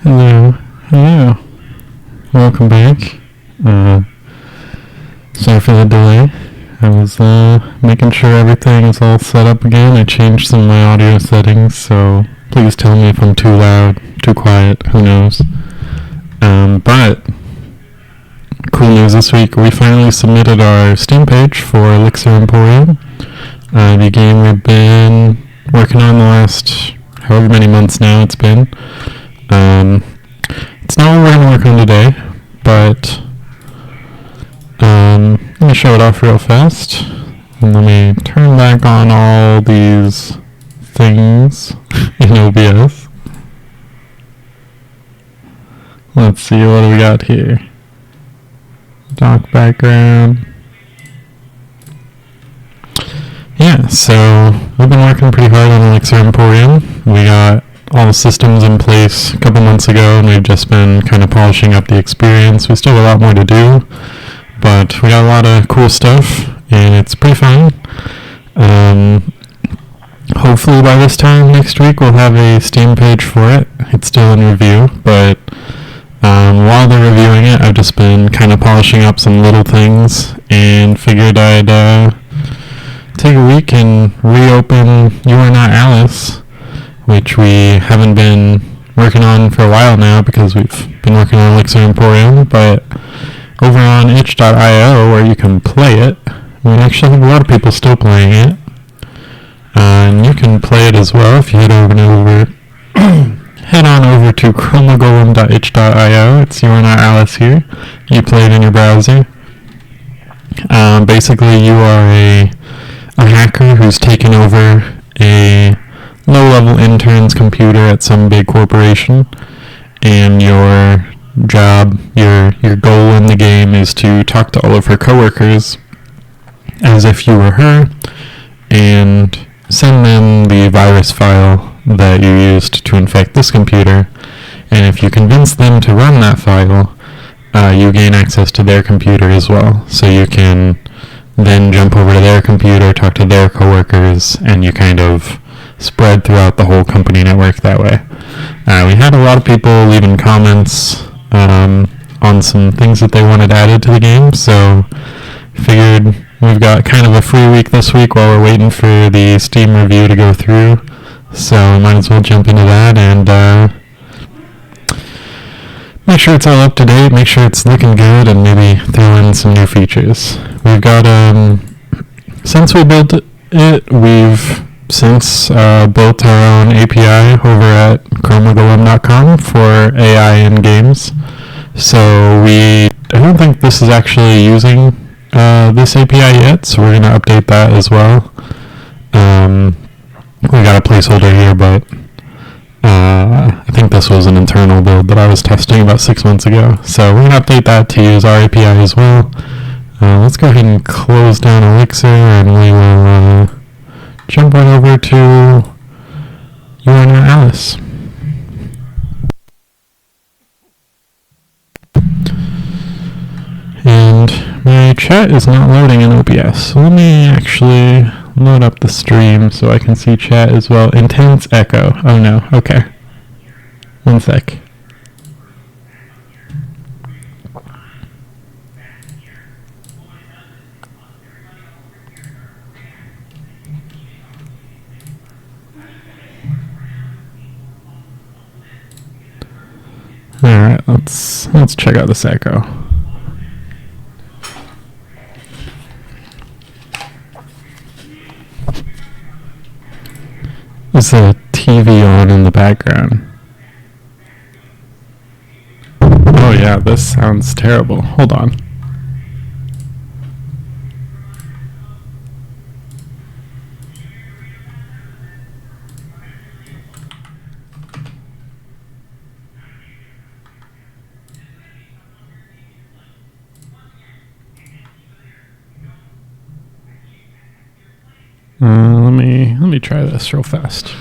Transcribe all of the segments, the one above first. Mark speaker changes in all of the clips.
Speaker 1: Hello, hello. Welcome back. Sorry for the delay. I was making sure everything is all set up again. I changed some of my audio settings, so please tell me if I'm too loud, too quiet, who knows. But cool news this week, we finally submitted our Steam page for Elixir Emporium, the game we've been working on the last however many months now it's been. It's not what we're going to work on today, but let me show it off real fast. And let me turn back on all these things in OBS. Let's see, what do we got here? Dock background. Yeah, so we've been working pretty hard on Elixir Emporium. We got all the systems in place a couple months ago, and we've just been kind of polishing up the experience. We still have a lot more to do, but we got a lot of cool stuff, and it's pretty fun. Hopefully by this time next week we'll have a Steam page for it. It's still in review, but while they're reviewing it, I've just been kind of polishing up some little things, and figured I'd take a week and reopen You Are Not Alice, which we haven't been working on for a while now because we've been working on Elixir Emporium, but over on itch.io where you can play it, we actually have a lot of people still playing it, and you can play it as well if you head on over to chromagolem.itch.io. It's You Are Not Alice here. You play it in your browser. Basically you are a hacker who's taken over a low-level intern's computer at some big corporation, and your job, your goal in the game is to talk to all of her coworkers as if you were her, and send them the virus file that you used to infect this computer, and if you convince them to run that file, you gain access to their computer as well, so you can then jump over to their computer, talk to their coworkers, and you kind of spread throughout the whole company network that way. We had a lot of people leaving comments on some things that they wanted added to the game, so figured we've got kind of a free week this week while we're waiting for the Steam review to go through, so might as well jump into that and make sure it's all up to date, make sure it's looking good, and maybe throw in some new features. We've got, since we built it, we've since built our own API over at chromagolem.com for AI in games. So I don't think this is actually using this API yet, so we're going to update that as well. We got a placeholder here, but I think this was an internal build that I was testing about 6 months ago. So we're going to update that to use our API as well. Let's go ahead and close down Elixir, and we will jump right over to You Are Not Alice. And my chat is not loading in OBS, so let me actually load up the stream so I can see chat as well. Intense echo. Oh no, okay. One sec. Alright, let's check out this echo. There's a TV on in the background. Oh yeah, this sounds terrible. Hold on. Let me try this real fast.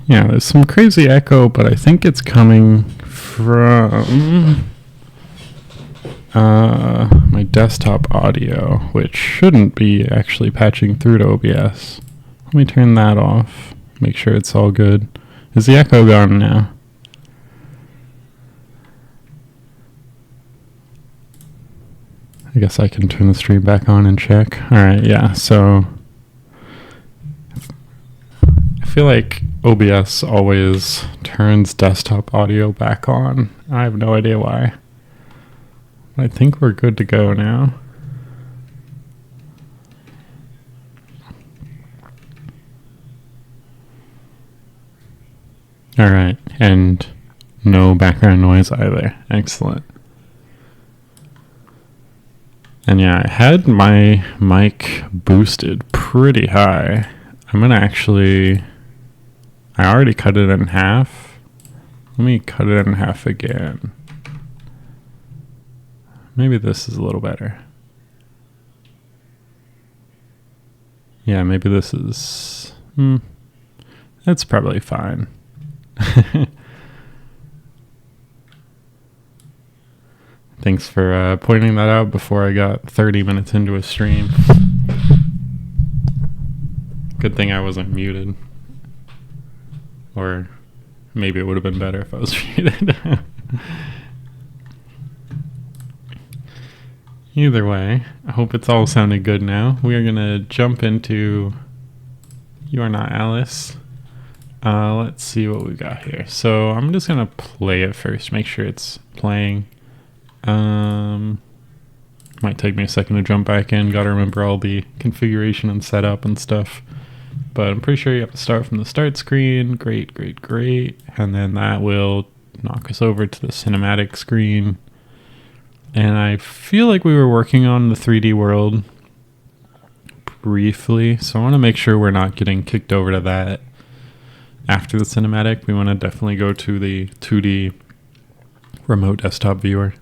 Speaker 1: Yeah, there's some crazy echo, but I think it's coming from my desktop audio, which shouldn't be actually patching through to OBS. Let me turn that off. Make sure it's all good. Is the echo gone now? I guess I can turn the stream back on and check. Alright, yeah, so I feel like OBS always turns desktop audio back on. I have no idea why. I think we're good to go now. Alright, and no background noise either. Excellent. And yeah, I had my mic boosted pretty high. I'm gonna actually... I already cut it in half. Let me cut it in half again. Maybe this is a little better. Yeah, maybe this is... that's probably fine. Thanks for pointing that out before I got 30 minutes into a stream. Good thing I wasn't muted. Or maybe it would have been better if I was muted. Either way, I hope it's all sounding good now. We are going to jump into You Are Not Alice. Let's see what we got here. So I'm just going to play it first, make sure it's playing. Might take me a second to jump back in. Got to remember all the configuration and setup and stuff. But I'm pretty sure you have to start from the start screen. Great. And then that will knock us over to the cinematic screen. And I feel like we were working on the 3D world briefly. So I want to make sure we're not getting kicked over to that after the cinematic. We want to definitely go to the 2D remote desktop viewer.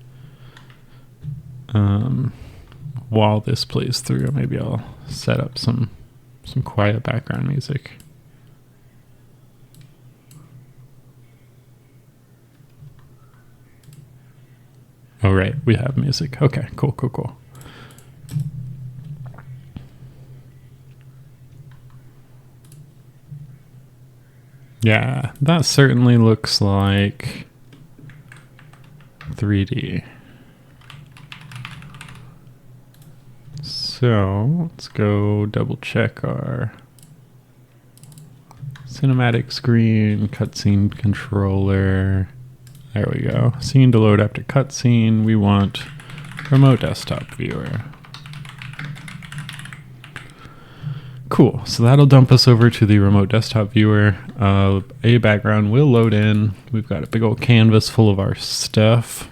Speaker 1: While this plays through, maybe I'll set up some quiet background music. Oh, right, we have music. Okay, cool. Yeah, that certainly looks like 3D. So let's go double check our cinematic screen, cutscene controller. There we go. Scene to load after cutscene. We want remote desktop viewer. Cool. So that'll dump us over to the remote desktop viewer. A background will load in. We've got a big old canvas full of our stuff.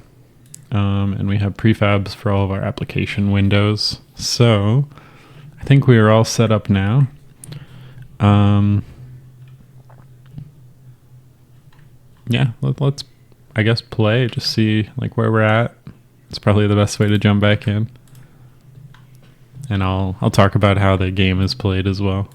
Speaker 1: And we have prefabs for all of our application windows. So I think we are all set up now. Yeah, let's I guess play, just see like where we're at. It's probably the best way to jump back in. And I'll talk about how the game is played as well.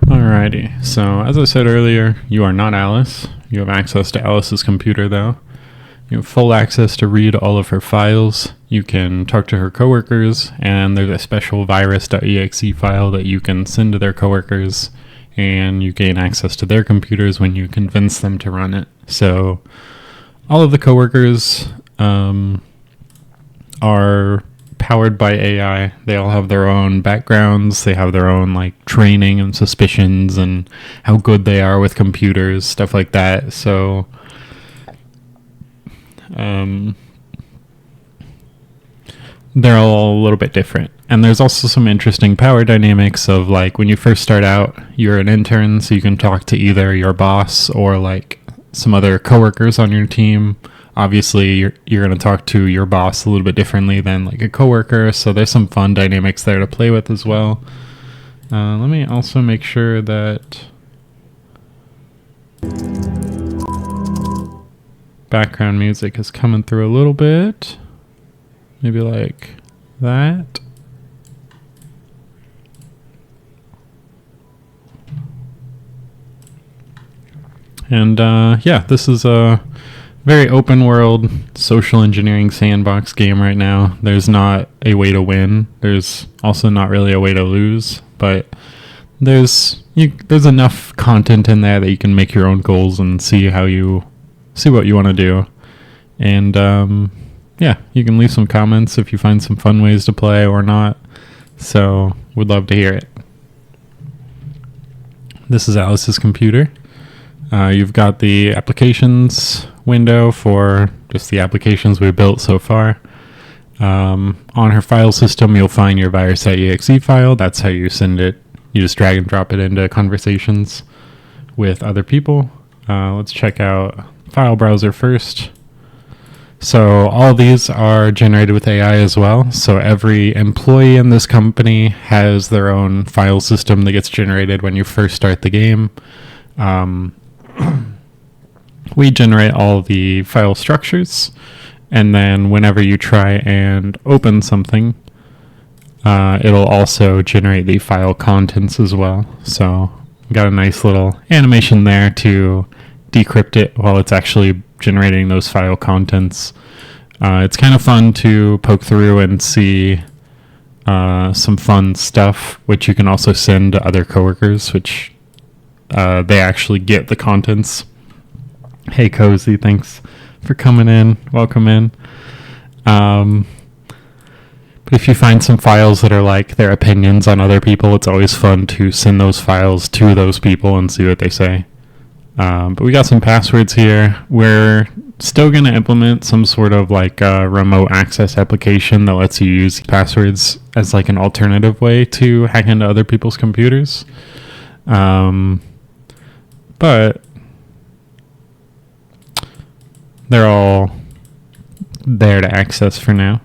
Speaker 1: Alrighty, so as I said earlier, you are not Alice. You have access to Alice's computer though. You have full access to read all of her files. You can talk to her coworkers, and there's a special virus.exe file that you can send to their coworkers, and you gain access to their computers when you convince them to run it. So all of the coworkers are powered by AI. They all have their own backgrounds. They have their own like training and suspicions and how good they are with computers, stuff like that. So they're all a little bit different. And there's also some interesting power dynamics of like when you first start out, you're an intern, so you can talk to either your boss or like some other coworkers on your team. Obviously, you're going to talk to your boss a little bit differently than like a coworker, so there's some fun dynamics there to play with as well. Let me also make sure that background music is coming through a little bit. Maybe like that. And yeah, this is a very open world social engineering sandbox game right now. There's not a way to win. There's also not really a way to lose, but there's enough content in there that you can make your own goals and see what you want to do. And yeah, you can leave some comments if you find some fun ways to play or not. So would love to hear it. This is Alice's computer. You've got the applications window for just the applications we built so far. On her file system, you'll find your virus.exe file. That's how you send it. You just drag and drop it into conversations with other people. Let's check out file browser first. So all these are generated with AI as well. So every employee in this company has their own file system that gets generated when you first start the game. We generate all the file structures, and then whenever you try and open something, it'll also generate the file contents as well. So got a nice little animation there to decrypt it while it's actually generating those file contents. It's kind of fun to poke through and see some fun stuff, which you can also send to other coworkers, which they actually get the contents. Hey Cozy, thanks for coming in. Welcome in. But if you find some files that are like their opinions on other people, it's always fun to send those files to those people and see what they say. But we got some passwords here. We're still going to implement some sort of like remote access application that lets you use passwords as like an alternative way to hack into other people's computers. But they're all there to access for now.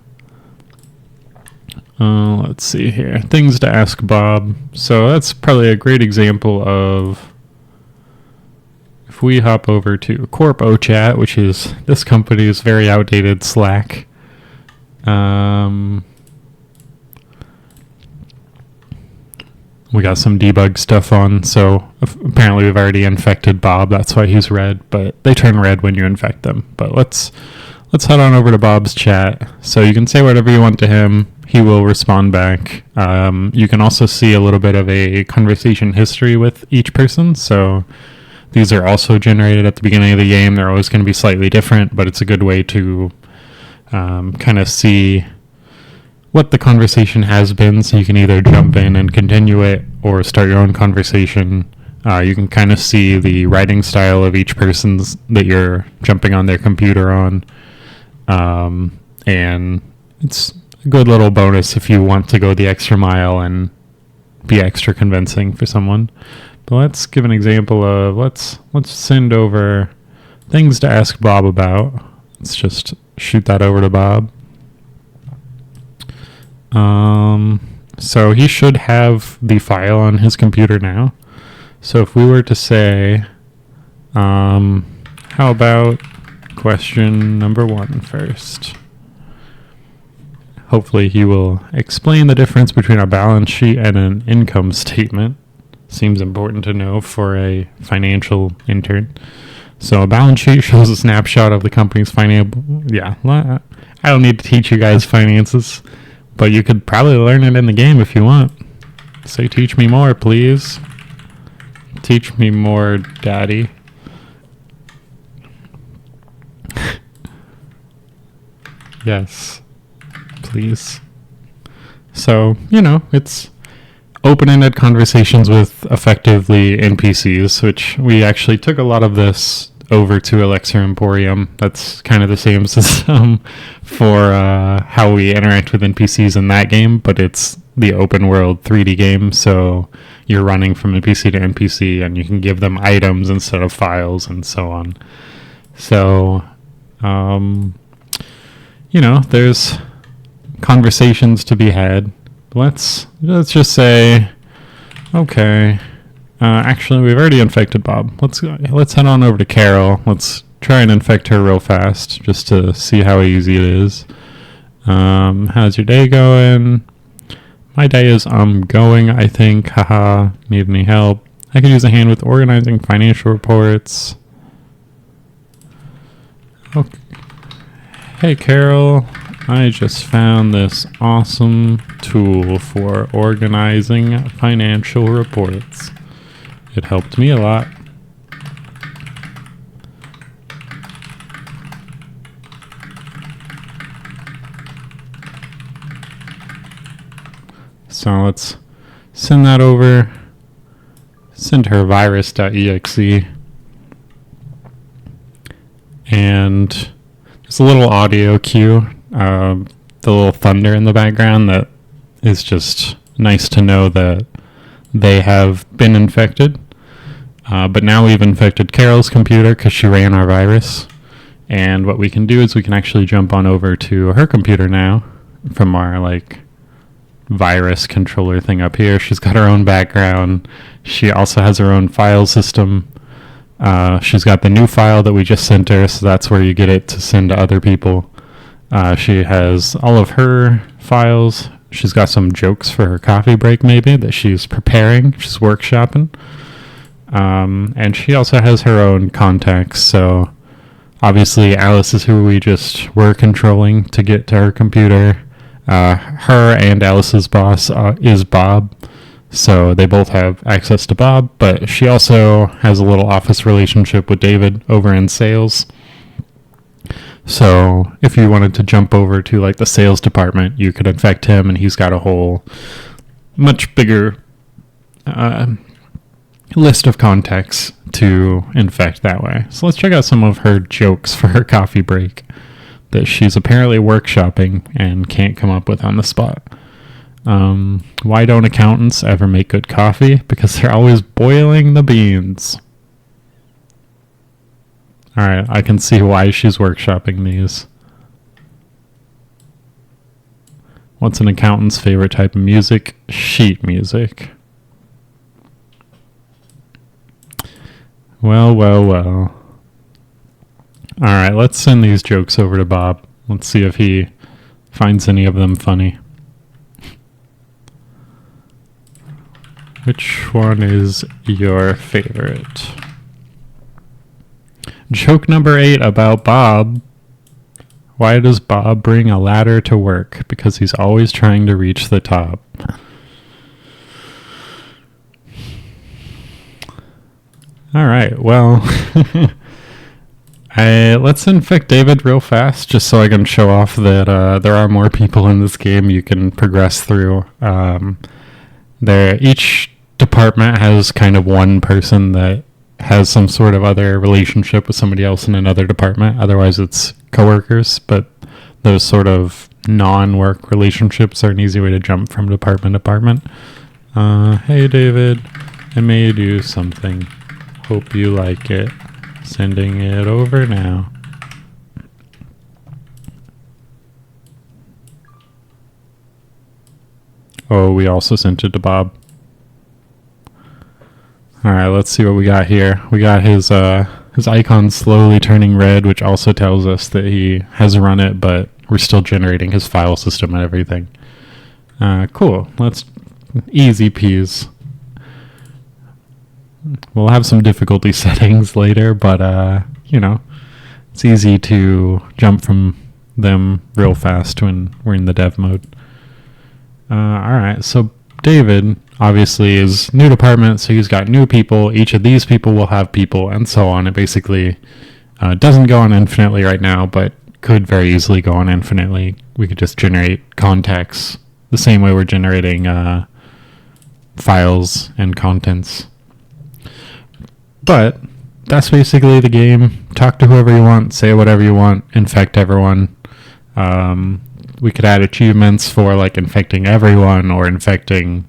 Speaker 1: Let's see here. Things to ask Bob. So that's probably a great example of, if we hop over to Corp OChat, which is this company's very outdated Slack. We got some debug stuff on, so apparently we've already infected Bob. That's why he's red, but they turn red when you infect them. But let's head on over to Bob's chat. So you can say whatever you want to him. He will respond back. You can also see a little bit of a conversation history with each person. So these are also generated at the beginning of the game. They're always going to be slightly different, but it's a good way to kind of see what the conversation has been, so you can either jump in and continue it or start your own conversation. You can kind of see the writing style of each person's that you're jumping on their computer on. And it's a good little bonus if you want to go the extra mile and be extra convincing for someone. But let's give an example of, let's send over things to ask Bob about. Let's just shoot that over to Bob. So he should have the file on his computer now. So if we were to say, how about question number 1 first? Hopefully he will explain the difference between a balance sheet and an income statement. Seems important to know for a financial intern. So a balance sheet shows a snapshot of the company's financial. Yeah, I don't need to teach you guys finances, but you could probably learn it in the game if you want. Say, teach me more, please. Teach me more, Daddy. Yes, please. So, it's open-ended conversations with effectively NPCs, which we actually took a lot of this over to Elixir Emporium. That's kind of the same system for how we interact with NPCs in that game, but it's the open world 3D game, so you're running from NPC to NPC, and you can give them items instead of files and so on. So, there's conversations to be had. Let's just say, okay, actually we've already infected Bob. Let's head on over to Carol. Let's try and infect her real fast just to see how easy it is. How's your day going? My day is going, I think. Haha, need any help? I could use a hand with organizing financial reports. Okay. Hey Carol, I just found this awesome tool for organizing financial reports. It helped me a lot. So let's send that over. Send her virus.exe. And there's a little audio cue, the little thunder in the background that is just nice to know that they have been infected. But now we've infected Carol's computer because she ran our virus. And what we can do is we can actually jump on over to her computer now from our virus controller thing up here. She's got her own background. She also has her own file system. She's got the new file that we just sent her, so that's where you get it to send to other people. She has all of her files. She's got some jokes for her coffee break maybe that she's preparing. She's workshopping. And she also has her own contacts, so obviously Alice is who we just were controlling to get to her computer. Her and Alice's boss is Bob. So they both have access to Bob, but she also has a little office relationship with David over in sales. So if you wanted to jump over to the sales department, you could infect him, and he's got a whole much bigger list of contacts to infect that way. So let's check out some of her jokes for her coffee break that she's apparently workshopping and can't come up with on the spot. Why don't accountants ever make good coffee? Because they're always boiling the beans. Alright, I can see why she's workshopping these. What's an accountant's favorite type of music? Sheet music. Well. Alright, let's send these jokes over to Bob. Let's see if he finds any of them funny. Which one is your favorite? Joke number 8 about Bob. Why does Bob bring a ladder to work? Because he's always trying to reach the top. Alright, well, let's infect David real fast, just so I can show off that there are more people in this game you can progress through. Each department has kind of one person that has some sort of other relationship with somebody else in another department. Otherwise, it's coworkers, but those sort of non-work relationships are an easy way to jump from department to department. Hey, David, I made you something. Hope you like it. Sending it over now. Oh, we also sent it to Bob. Alright, let's see what we got here. We got his icon slowly turning red, which also tells us that he has run it, but we're still generating his file system and everything. Cool. Easy peas. We'll have some difficulty settings later, but, it's easy to jump from them real fast when we're in the dev mode. Alright, so David obviously is new department, so he's got new people. Each of these people will have people, and so on. It basically doesn't go on infinitely right now, but could very easily go on infinitely. We could just generate contacts the same way we're generating files and contents. But that's basically the game. Talk to whoever you want, say whatever you want, infect everyone. We could add achievements for like infecting everyone or infecting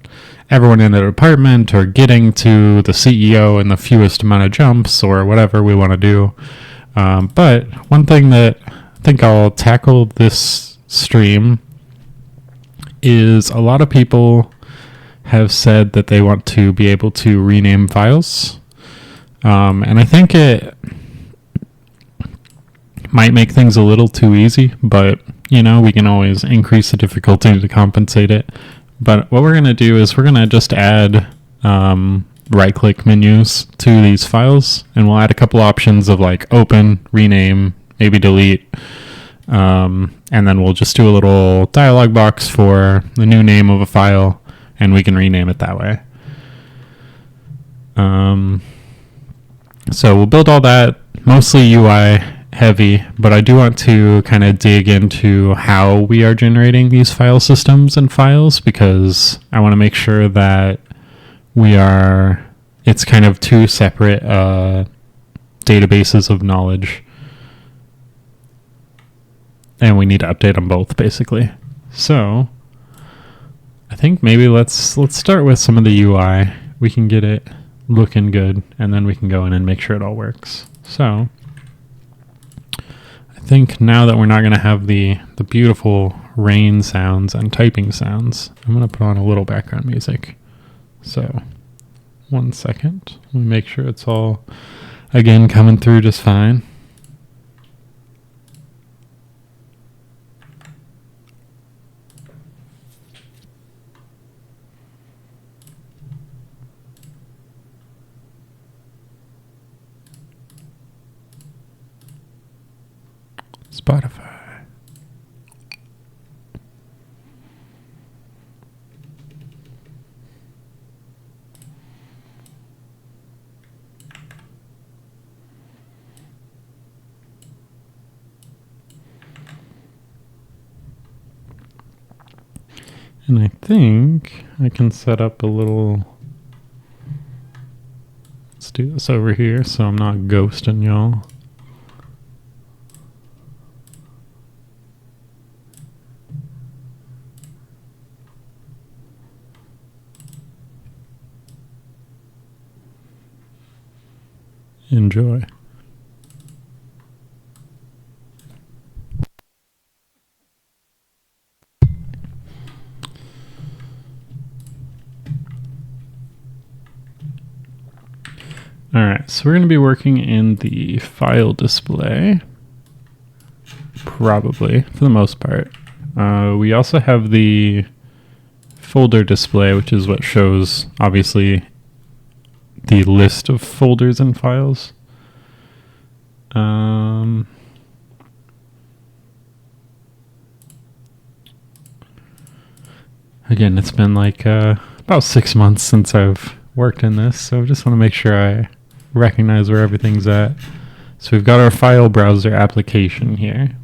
Speaker 1: everyone in the department or getting to the CEO in the fewest amount of jumps or whatever we want to do. But one thing that I think I'll tackle this stream is a lot of people have said that they want to be able to rename files. And I think it might make things a little too easy, but you know, we can always increase the difficulty to compensate it. But what we're going to do is we're going to just add right-click menus to these files, and we'll add a couple options of like open, rename, maybe delete, and then we'll just do a little dialog box for the new name of a file, and we can rename it that way. So we'll build all that, mostly UI heavy, but I do want to kind of dig into how we are generating these file systems and files, because I want to make sure that it's kind of two separate databases of knowledge, and we need to update them both basically. So I think maybe let's start with some of the UI. We can get it looking good, and then we can go in and make sure it all works. So I think now that we're not going to have the beautiful rain sounds and typing sounds, I'm going to put on a little background music. So 1 second. Let me make sure it's all, again, coming through just fine. Spotify. And I think I can set up a little, let's do this over here so I'm not ghosting y'all. Enjoy. All right, so we're going to be working in the file display, probably, for the most part. We also have the folder display, which is what shows, obviously, the list of folders and files. Again, it's been like about 6 months since I've worked in this, so I just want to make sure I recognize where everything's at. So we've got our file browser application here.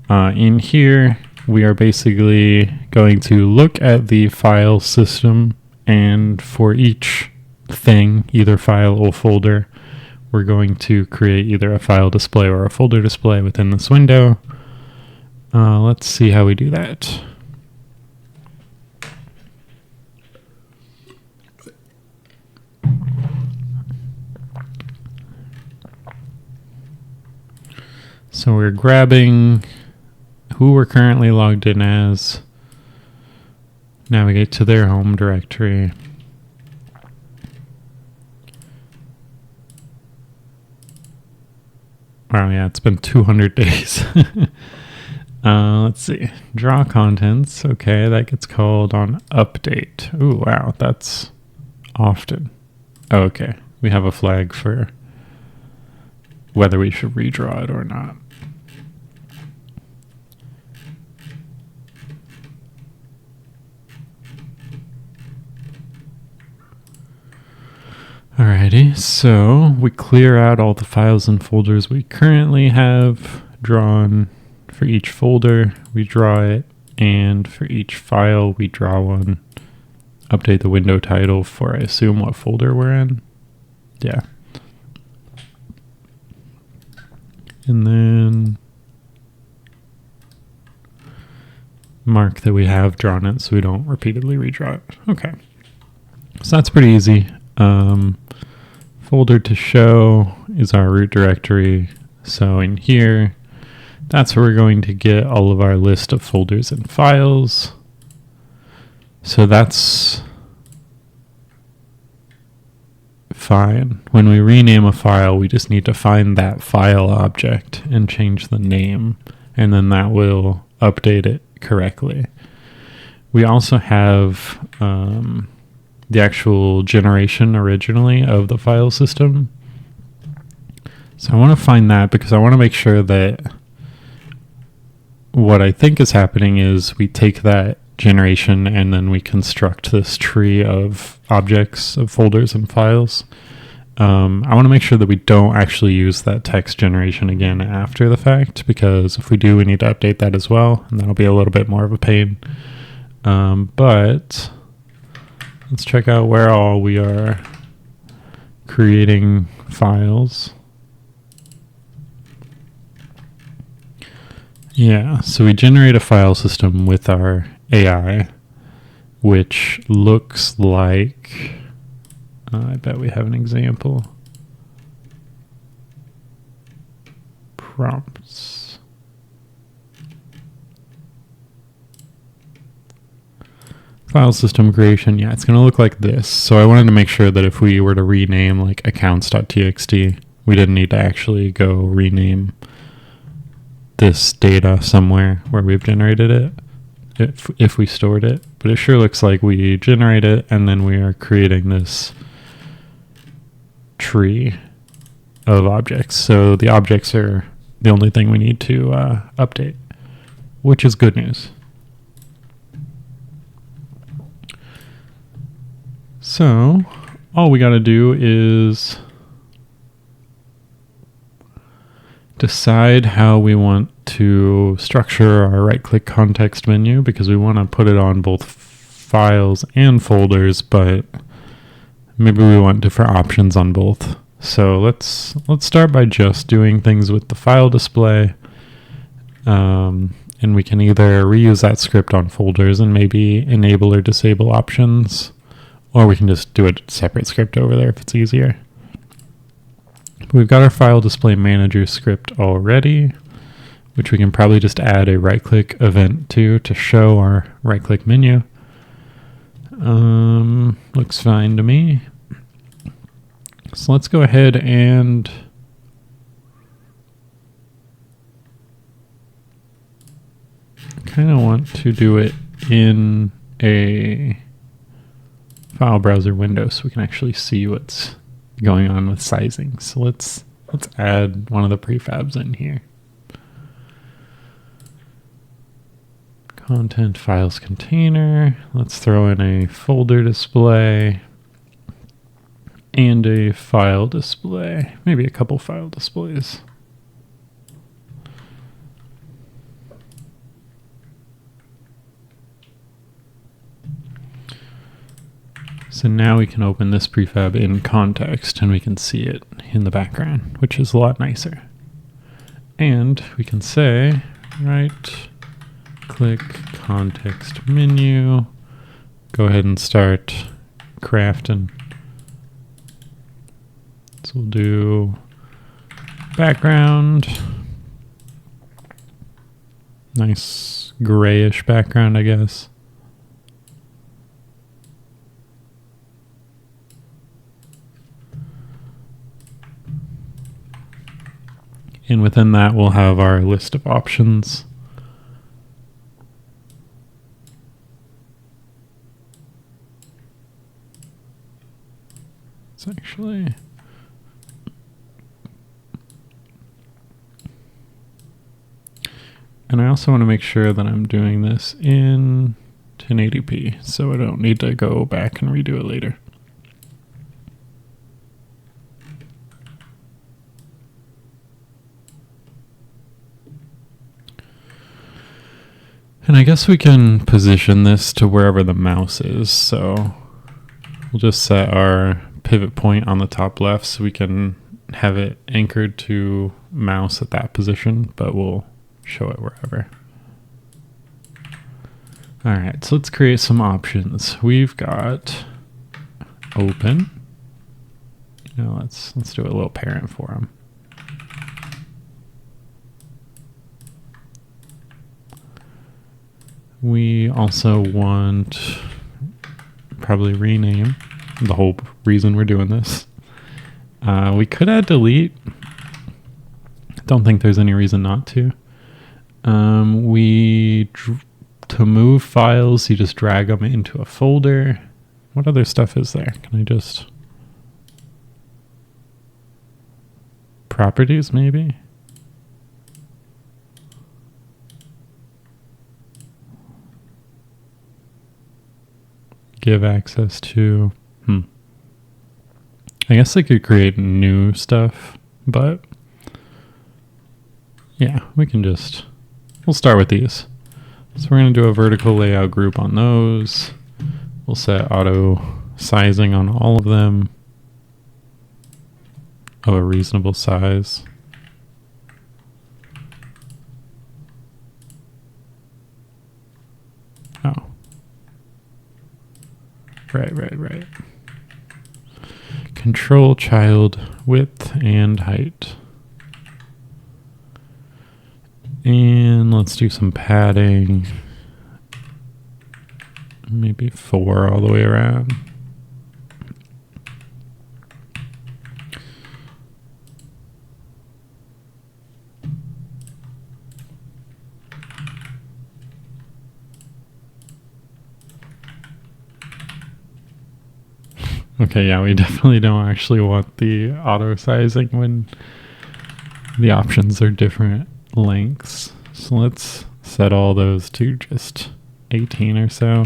Speaker 1: In here, we are basically going to look at the file system, and for each thing, either file or folder, we're going to create either a file display or a folder display within this window. Let's see how we do that. So we're grabbing who we're currently logged in as, navigate to their home directory. Oh yeah, it's been 200 days. Let's see. Draw contents. Okay, that gets called on update. Ooh, wow, that's often. Oh, okay, we have a flag for whether we should redraw it or not. Alrighty, so we clear out all the files and folders we currently have drawn. For each folder, we draw it, and for each file, we draw one. Update the window title for, I assume, what folder we're in. Yeah. And then mark that we have drawn it so we don't repeatedly redraw it. Okay. So that's pretty easy. Folder to show is our root directory. So in here, that's where we're going to get all of our list of folders and files. So that's fine. When we rename a file, we just need to find that file object and change the name, and then that will update it correctly. We also have the actual generation originally of the file system. So I want to find that because I want to make sure that what I think is happening is we take that generation and then we construct this tree of objects, of folders and files. I want to make sure that we don't actually use that text generation again after the fact, because if we do, we need to update that as well, and that'll be a little bit more of a pain. But let's check out where all we are creating files. Yeah, so we generate a file system with our AI, which looks like, I bet we have an example. Prompts. File system creation, yeah, it's going to look like this. So I wanted to make sure that if we were to rename like accounts.txt, we didn't need to actually go rename this data somewhere where we've generated it if we stored it. But it sure looks like we generate it and then we are creating this tree of objects. So the objects are the only thing we need to update, which is good news. So all we got to do is decide how we want to structure our right-click context menu, because we want to put it on both files and folders, but maybe we want different options on both. So let's start by just doing things with the file display, and we can either reuse that script on folders and maybe enable or disable options, or we can just do a separate script over there if it's easier. We've got our file display manager script already, which we can probably just add a right-click event to show our right-click menu. Looks fine to me. So let's go ahead and kind of want to do it in a file browser window so we can actually see what's going on with sizing. So let's add one of the prefabs in here. Content files container. Let's throw in a folder display and a file display. Maybe a couple file displays. So now we can open this prefab in context and we can see it in the background, which is a lot nicer. And we can say, right-click context menu, go ahead and start crafting. So we'll do background, nice grayish background, I guess. And within that, we'll have our list of options. It's actually... And I also want to make sure that I'm doing this in 1080p, so I don't need to go back and redo it later. And I guess we can position this to wherever the mouse is, so we'll just set our pivot point on the top left so we can have it anchored to mouse at that position, but we'll show it wherever. All right, so let's create some options. We've got open. Let's do a little parent for them. We also want probably rename, the whole reason we're doing this. We could add delete. Don't think there's any reason not to. To move files, you just drag them into a folder. What other stuff is there? Can I just... Properties, maybe? Give access to... I guess I could create new stuff, but... Yeah, we can just... We'll start with these. So we're going to do a vertical layout group on those. We'll set auto sizing on all of them of a reasonable size. Oh. Right. Control child width and height. And let's do some padding. Maybe 4 all the way around. Okay, yeah, we definitely don't actually want the auto sizing when the options are different lengths. So let's set all those to just 18 or so.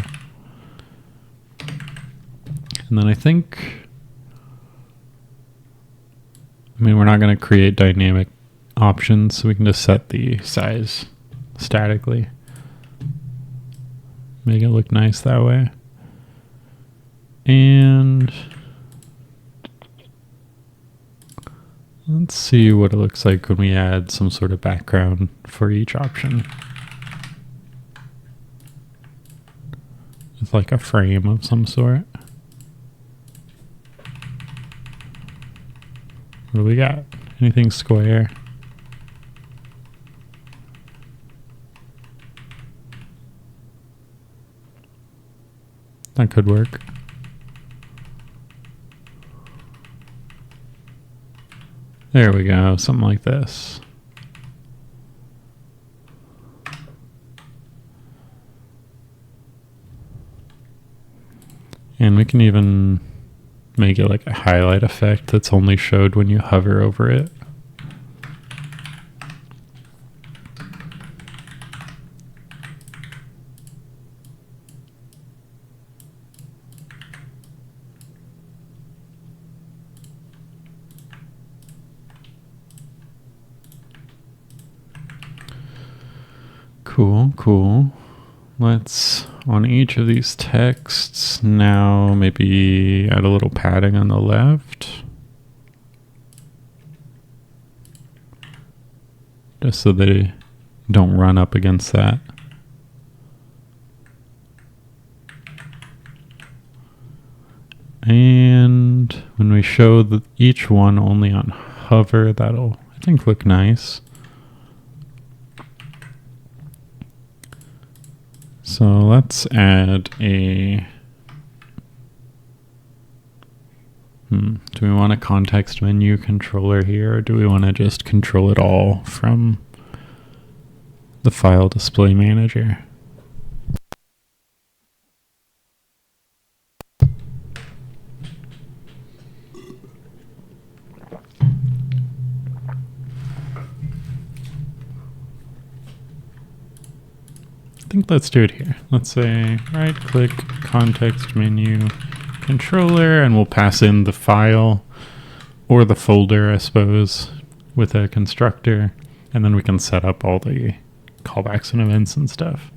Speaker 1: And then I think, we're not going to create dynamic options, so we can just set the size statically. Make it look nice that way. And let's see what it looks like when we add some sort of background for each option. It's like a frame of some sort. What do we got? Anything square? That could work. There we go, something like this. And we can even make it like a highlight effect that's only showed when you hover over it. Cool. Let's, on each of these texts, now maybe add a little padding on the left. Just so they don't run up against that. And when we show each one only on hover, that'll, I think, look nice. So let's add a... Do we want a context menu controller here, or do we want to just control it all from the file display manager? I think let's do it here. Let's say right click context menu controller, and we'll pass in the file or the folder, I suppose, with a constructor, and then we can set up all the callbacks and events and stuff.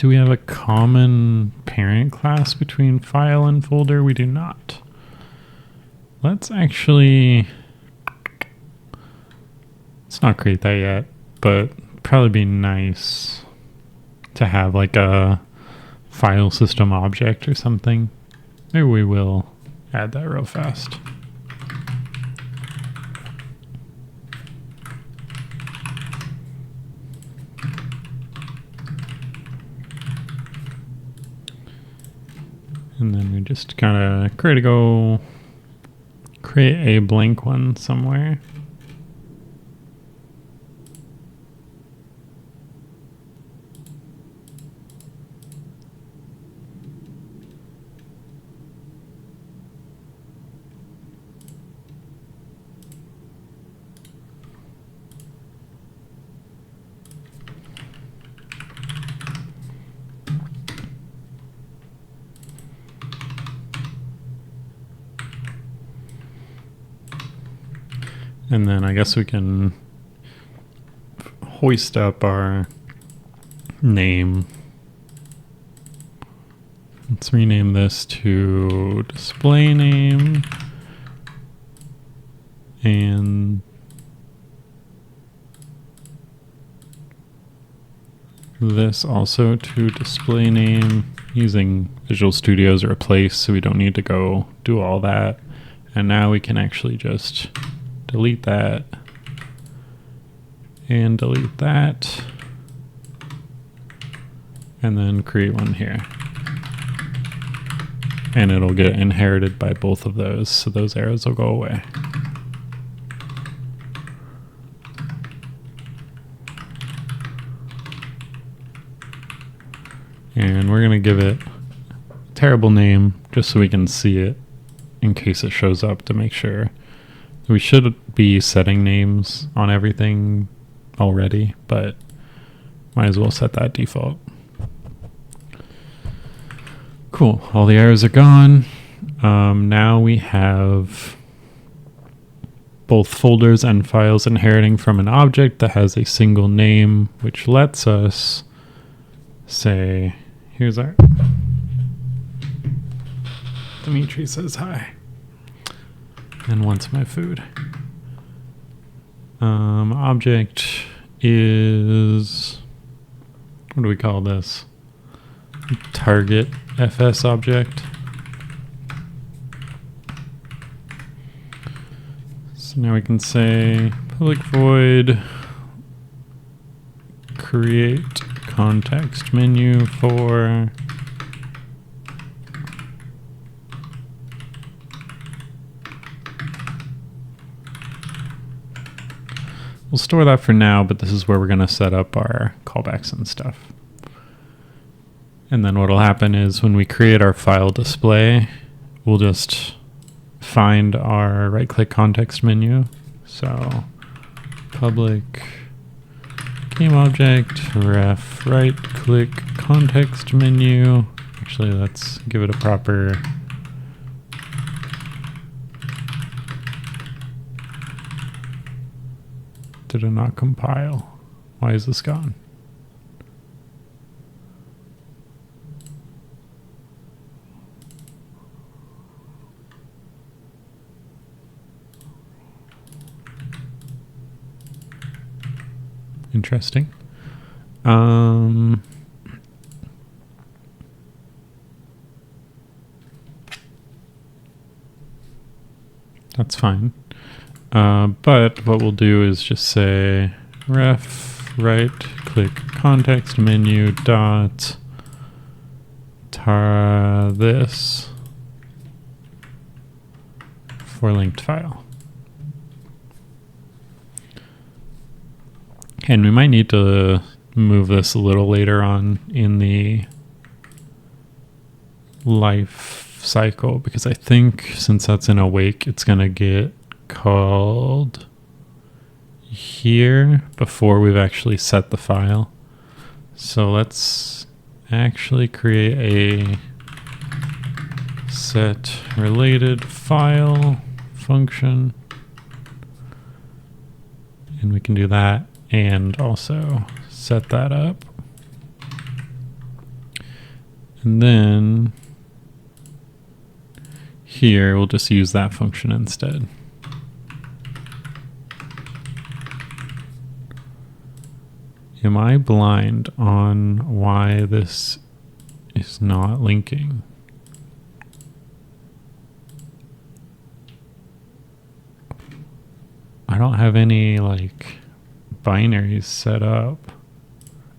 Speaker 1: Do we have a common parent class between file and folder? We do not. Let's actually... Let's not create that yet, but probably be nice to have like a file system object or something. Maybe we will add that real fast. And then we just kind of create a blank one somewhere. And then I guess we can hoist up our name. Let's rename this to display name. And this also to display name, using Visual Studio as a replace, so we don't need to go do all that. And now we can actually just delete that and delete that, and then create one here. And it'll get inherited by both of those, so those arrows will go away. And we're going to give it a terrible name just so we can see it in case it shows up, to make sure. We should be setting names on everything already, but might as well set that default. Cool, all the arrows are gone. Now we have both folders and files inheriting from an object that has a single name, which lets us say, here's our... Dimitri says hi. And wants my food. Object is, what do we call this? Target FS object. So now we can say public void create context menu for we'll store that for now, but this is where we're going to set up our callbacks and stuff. And then what will happen is when we create our file display, we'll just find our right-click context menu. So public game object ref right-click context menu. Actually, let's give it a proper... Did it not compile? Why is this gone? Interesting. That's fine. But what we'll do is just say ref right click context menu dot tar this for linked file. And we might need to move this a little later on in the life cycle, because I think since that's in awake, it's going to get called here before we've actually set the file. So let's actually create a set related file function. And we can do that and also set that up. And then here, we'll just use that function instead. Am I blind on why this is not linking? I don't have any like binaries set up.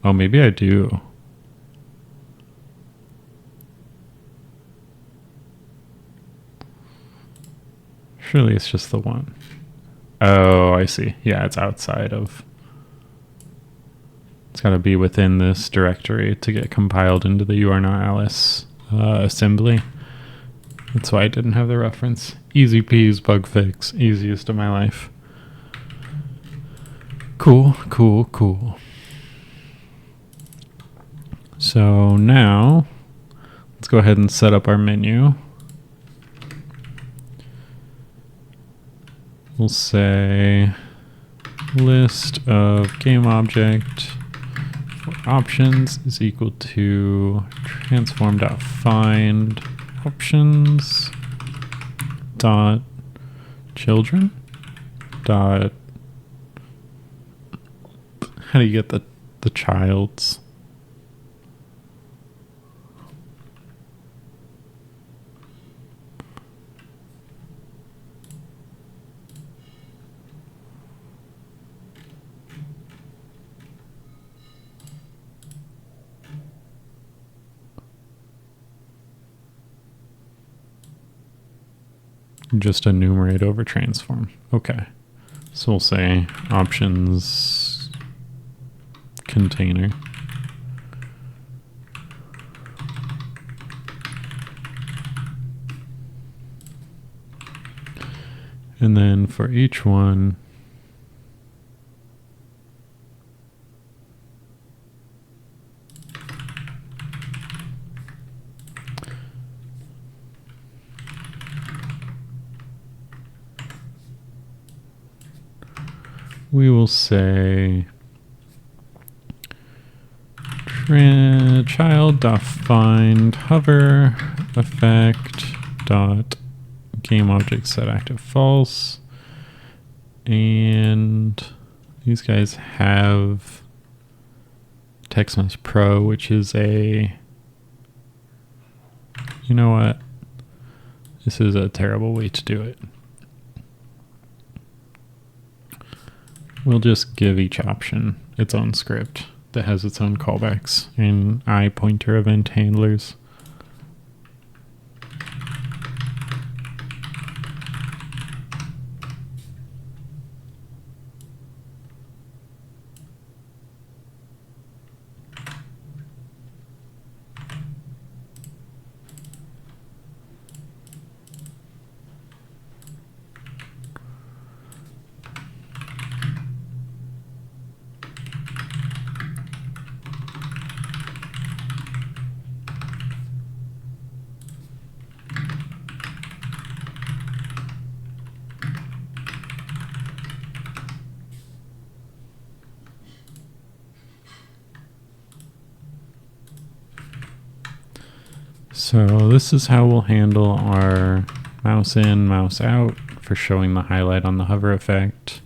Speaker 1: Oh, maybe I do. Surely it's just the one. Oh, I see. Yeah, it's outside of. It's got to be within this directory to get compiled into the UR0 assembly. That's why I didn't have the reference. Easy peas, bug fix. Easiest of my life. Cool, cool, cool. So now, let's go ahead and set up our menu. We'll say list of game object for options is equal to transform.find options dot children dot. How do you get the child's? Just enumerate over transform. Okay. So we'll say options container. And then for each one, we will say child.find hover effect dot game object set active false. And these guys have TextMesh Pro, which is a, you know what? This is a terrible way to do it. We'll just give each option its own script that has its own callbacks and iPointer event handlers. So this is how we'll handle our mouse in, mouse out for showing the highlight on the hover effect.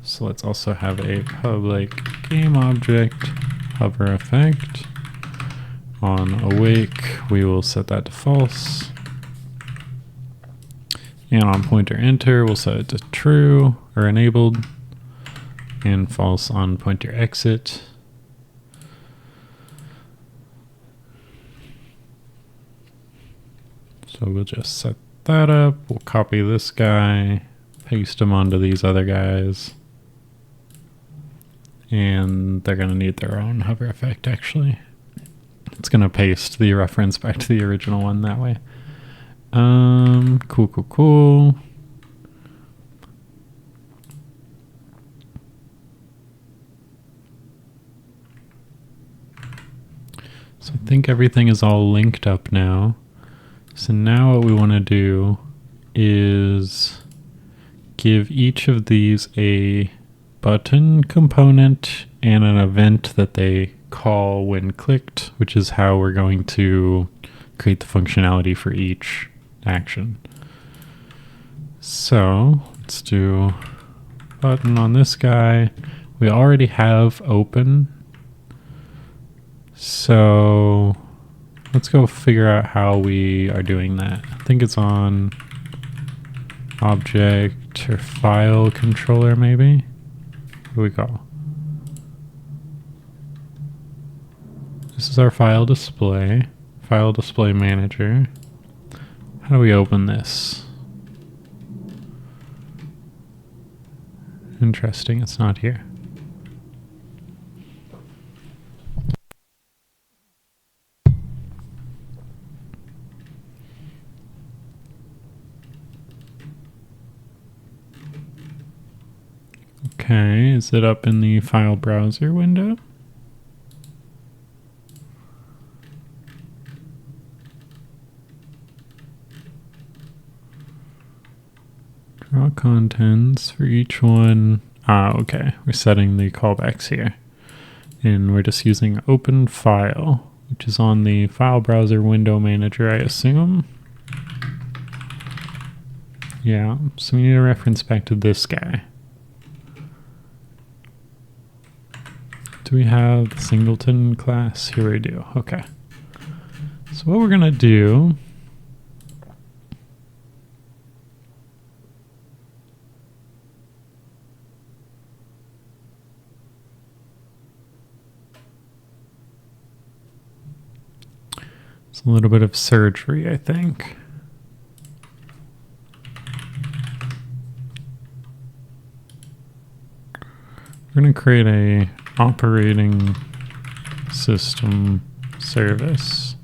Speaker 1: So let's also have a public game object hover effect. On awake, we will set that to false. And on pointer enter, we'll set it to true or enabled, and false on pointer exit. So we'll just set that up. We'll copy this guy, paste him onto these other guys. And they're going to need their own hover effect, actually. It's going to paste the reference back to the original one that way. Cool. So I think everything is all linked up now. So now what we want to do is give each of these a button component and an event that they call when clicked, which is how we're going to create the functionality for each action. So let's do button on this guy. We already have open. So let's go figure out how we are doing that. I think it's on object or file controller maybe. What do we call? This is our file display manager. How do we open this? Interesting, it's not here. Okay, is it up in the file browser window? Draw contents for each one. Okay, we're setting the callbacks here. And we're just using open file, which is on the file browser window manager, I assume. Yeah, so we need a reference back to this guy. Do we have the singleton class? Here we do. Okay. So what we're going to do is a little bit of surgery, I think. We're going to create a operating system service.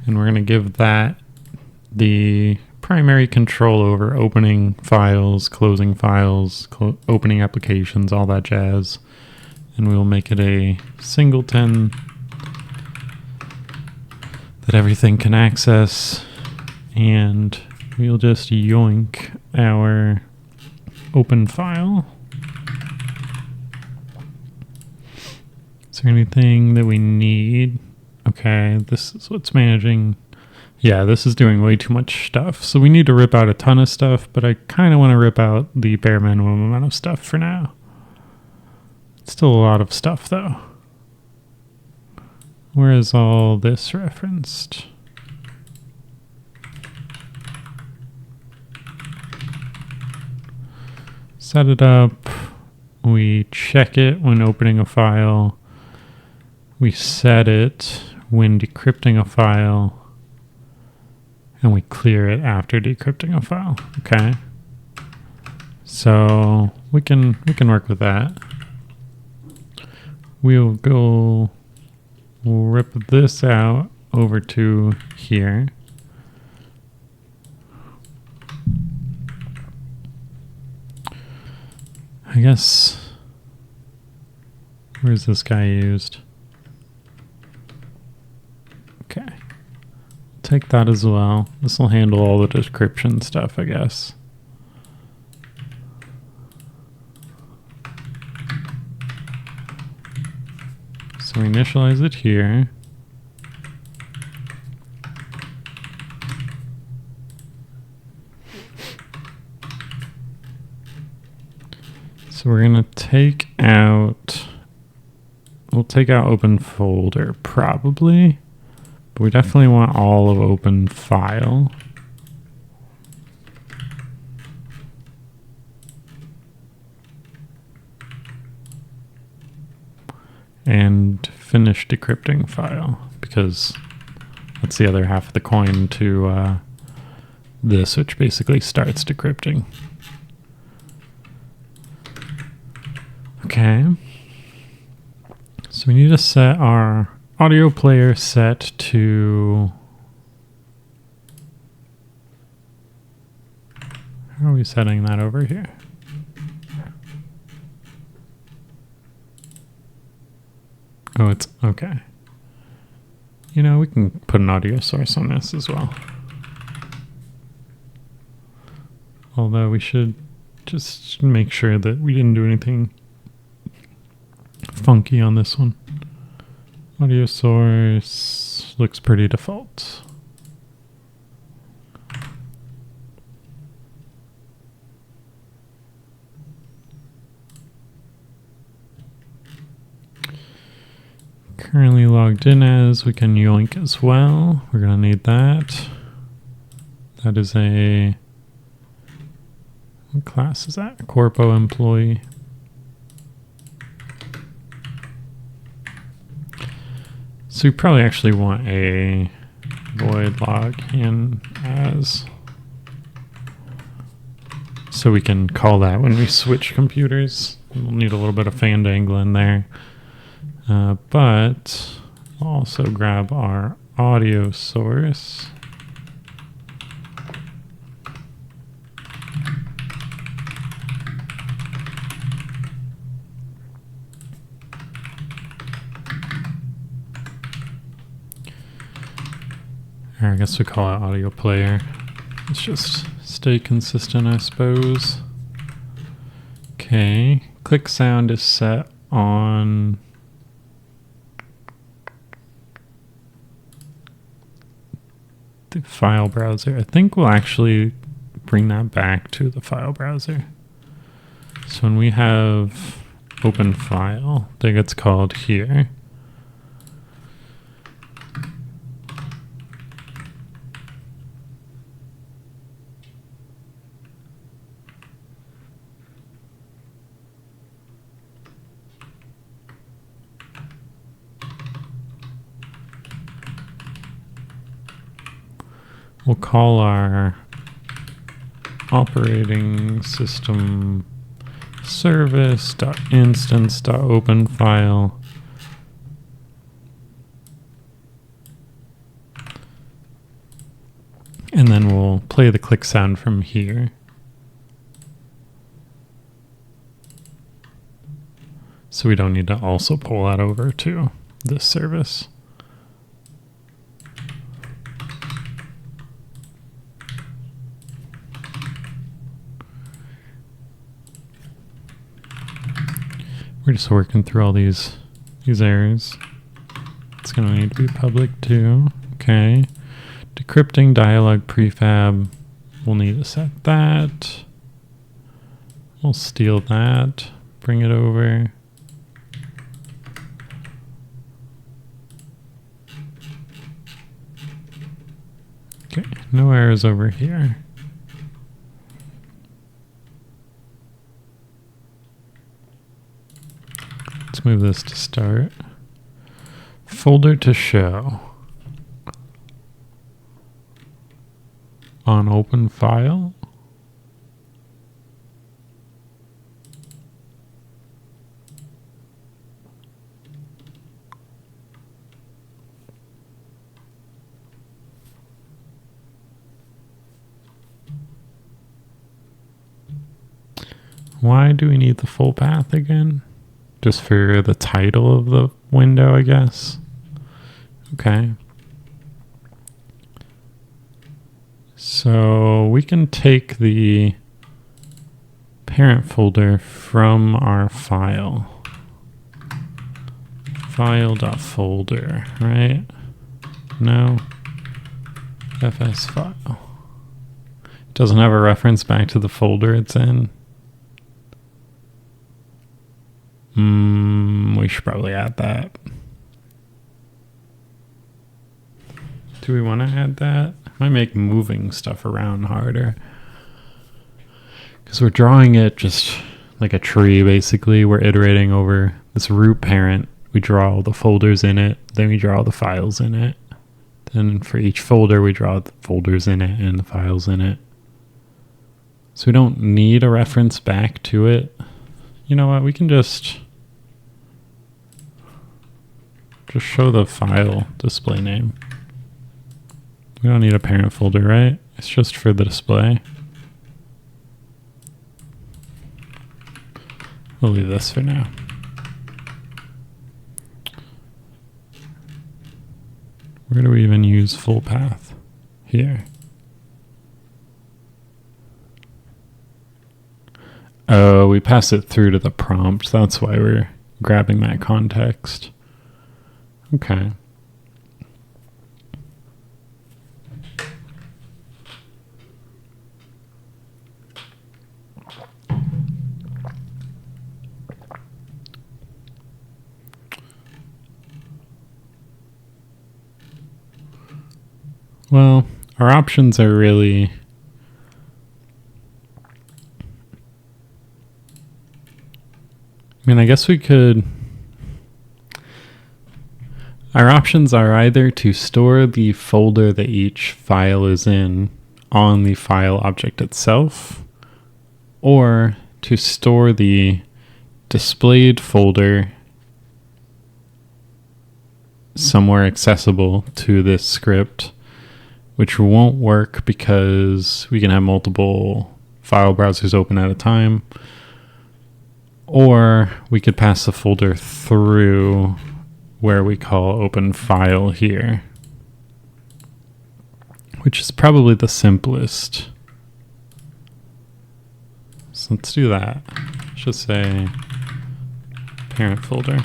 Speaker 1: And we're going to give that the primary control over opening files, closing files, opening applications, all that jazz. And we'll make it a singleton that everything can access. And we'll just yoink our open file. Is there anything that we need? Okay, this is what's managing. Yeah, this is doing way too much stuff. So we need to rip out a ton of stuff, but I kind of want to rip out the bare minimum amount of stuff for now. It's still a lot of stuff though. Where is all this referenced? Set it up, we check it when opening a file, we set it when decrypting a file, and we clear it after decrypting a file. Okay, so we can work with that. We'll rip this out over to here. I guess, where's this guy used? Okay, take that as well. This will handle all the description stuff, I guess. So we initialize it here. So we're going to take out, we'll take out open folder probably, but we definitely want all of open file. And finish decrypting file, because that's the other half of the coin to this, which basically starts decrypting. Okay, so we need to set our audio player set to, how are we setting that over here? Oh, it's okay. You know, we can put an audio source on this as well. Although we should Just make sure that we didn't do anything funky on this one. Audio source looks pretty default. Currently logged in as, we can yoink as well. We're gonna need that. That is a, what class is that? Corpo employee. So you probably actually want a void login as, so we can call that when we switch computers. We'll need a little bit of fandangling there. But I'll also grab our audio source. Or I guess we call it audio player. Let's just stay consistent, I suppose. Okay, click sound is set on the file browser. I think we'll actually bring that back to the file browser. So when we have open file, that gets called here. We'll call our operating system service.instance.open file. And then we'll play the click sound from here. So we don't need to also pull that over to this service. We're just working through all these errors. It's going to need to be public too. Okay. Decrypting dialog prefab. We'll need to set that. We'll steal that. Bring it over. Okay. No errors over here. Move this to start. Folder to show. On open file. Why do we need the full path again? Just for the title of the window, I guess. Okay. So we can take the parent folder from our file. File.folder, right? No. FS file. It doesn't have a reference back to the folder it's in. We should probably add that. Do we want to add that? Might make moving stuff around harder. Because we're drawing it just like a tree, basically. We're iterating over this root parent. We draw all the folders in it. Then we draw all the files in it. Then for each folder, we draw the folders in it and the files in it. So we don't need a reference back to it. You know what? We can just show the file display name. We don't need a parent folder, right? It's just for the display. We'll leave this for now. Where do we even use full path? Here. Oh, we pass it through to the prompt. That's why we're grabbing that context. Okay. Well, our options are really... I mean, I guess we could... Our options are either to store the folder that each file is in on the file object itself, or to store the displayed folder somewhere accessible to this script, which won't work because we can have multiple file browsers open at a time. Or we could pass the folder through where we call open file here, which is probably the simplest. So let's do that. Let's just say parent folder.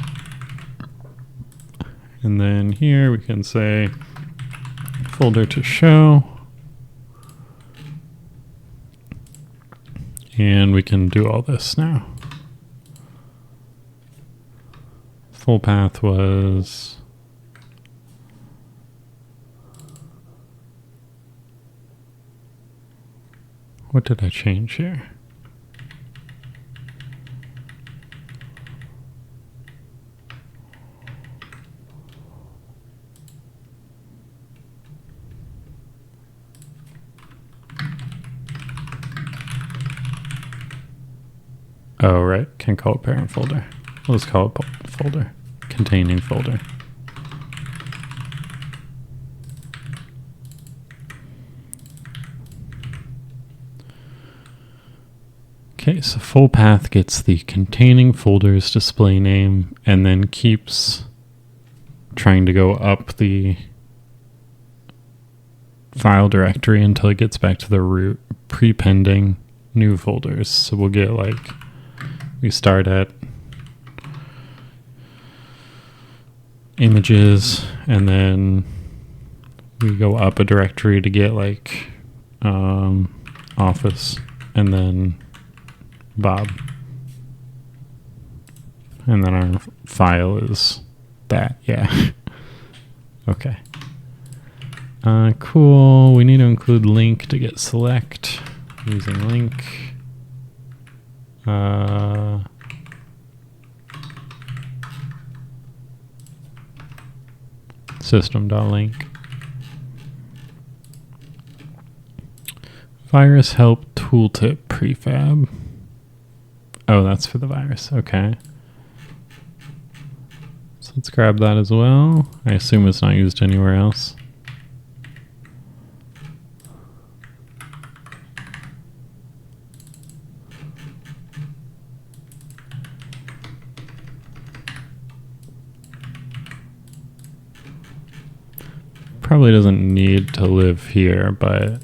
Speaker 1: And then here we can say folder to show. And we can do all this now. Full path was what did I change here? Oh, right. Can't call it parent folder. We'll just call it folder. Containing folder. Okay, so full path gets the containing folders display name and then keeps trying to go up the file directory until it gets back to the root prepending new folders. So we'll get like, we start at images and then we go up a directory to get like office and then Bob. And then our file is that, yeah. Okay. Cool. We need to include link to get select. Using link. System.link. Virus help tooltip prefab. Oh, that's for the virus. Okay. So let's grab that as well. I assume it's not used anywhere else. Probably doesn't need to live here, but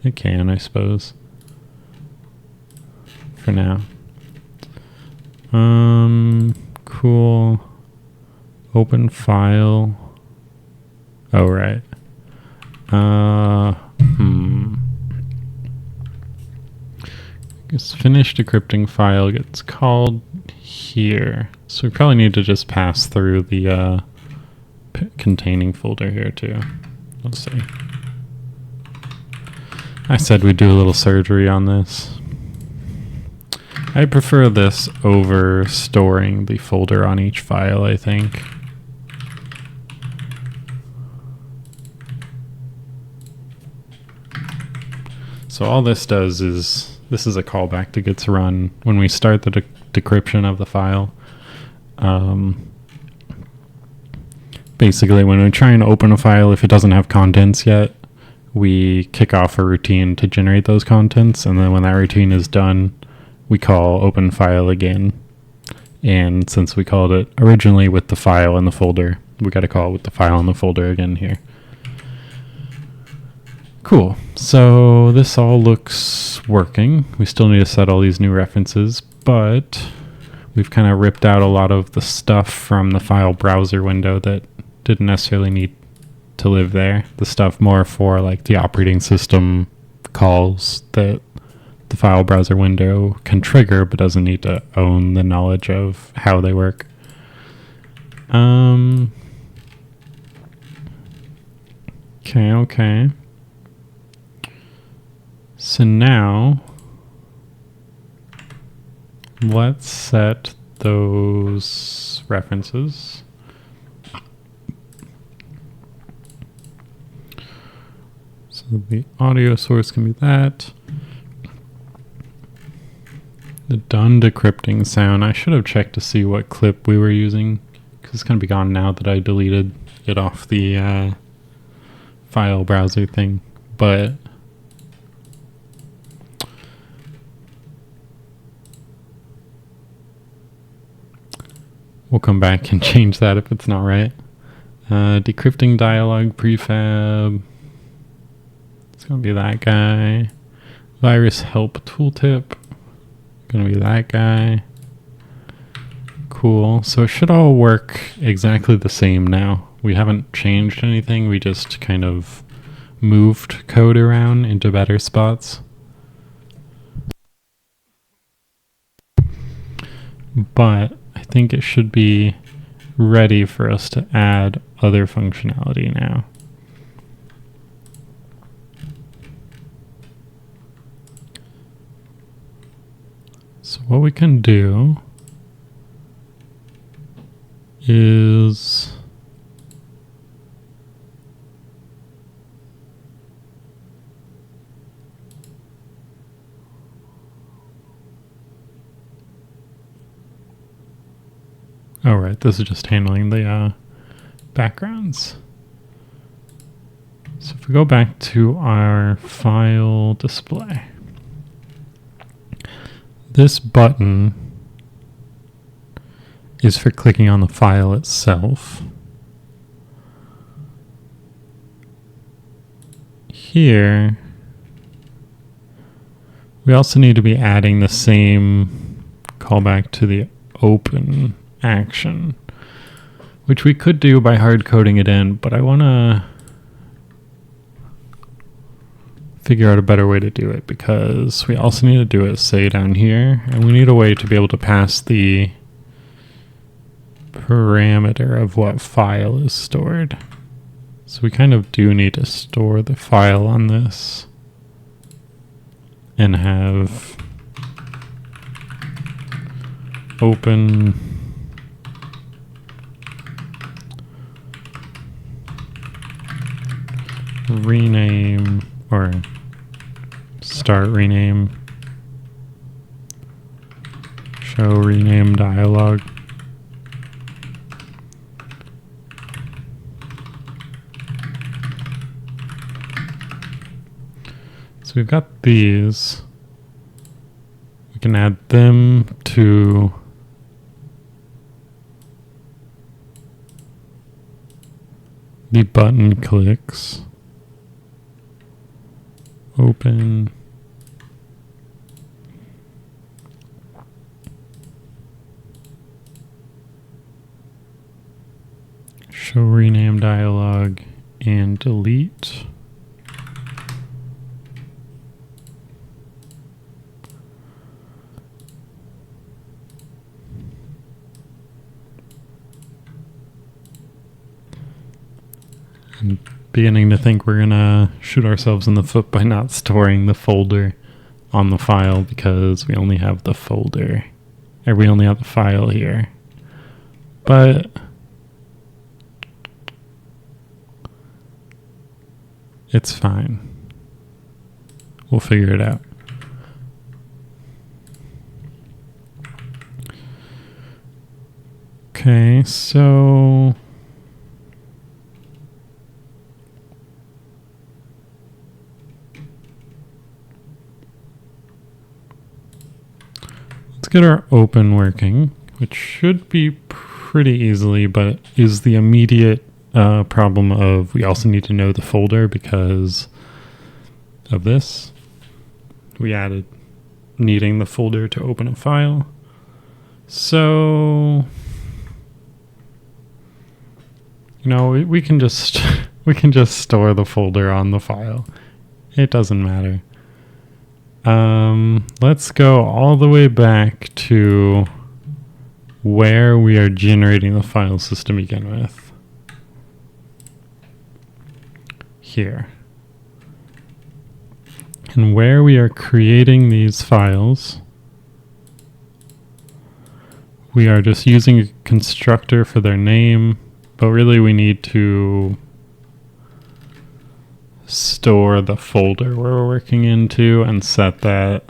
Speaker 1: it can, I suppose. For now. Cool. Open file. Oh, right. This finished decrypting file gets called here. So we probably need to just pass through the containing folder here too. Let's see. I said we'd do a little surgery on this. I prefer this over storing the folder on each file, I think. So all this does is, this is a callback that gets run when we start the decryption of the file. Basically, when we're trying to open a file, if it doesn't have contents yet, we kick off a routine to generate those contents, and then when that routine is done, we call open file again. And since we called it originally with the file and the folder, we got to call it with the file and the folder again here.
Speaker 2: Cool. So this all looks working. We still need to set all these new references, but we've kind of ripped out a lot of the stuff from the file browser window that didn't necessarily need to live there. The stuff more for like the operating system calls that the file browser window can trigger but doesn't need to own the knowledge of how they work. Okay. So now let's set those references. So the audio source can be that. The done decrypting sound. I should have checked to see what clip we were using, because it's going to be gone now that I deleted it off the file browser thing. But we'll come back and change that if it's not right. Decrypting dialog prefab. It's going to be that guy. Virus help tooltip. Going to be that guy. Cool. So it should all work exactly the same now. We haven't changed anything. We just kind of moved code around into better spots. But I think it should be ready for us to add other functionality now. So what we can do is oh right, this is just handling the backgrounds. So if we go back to our file display, this button is for clicking on the file itself. Here, we also need to be adding the same callback to the open action, which we could do by hard coding it in, but I want to figure out a better way to do it, because we also need to do it, say, down here, and we need a way to be able to pass the parameter of what file is stored. So we kind of do need to store the file on this and have open rename or start rename, show rename dialog. So we've got these. We can add them to the button clicks. Open. Show rename dialog and delete. I'm beginning to think we're gonna shoot ourselves in the foot by not storing the folder on the file, because we only have the folder, or we only have the file here. But it's fine. We'll figure it out. Okay, so let's get our open working, which should be pretty easily, but is the immediate problem of we also need to know the folder, because of this. We added needing the folder to open a file. So, we can just we can just store the folder on the file. It doesn't matter. Let's go all the way back to where we are generating the file system to begin with. Here. And where we are creating these files, we are just using a constructor for their name, but really we need to store the folder where we're working into and set that.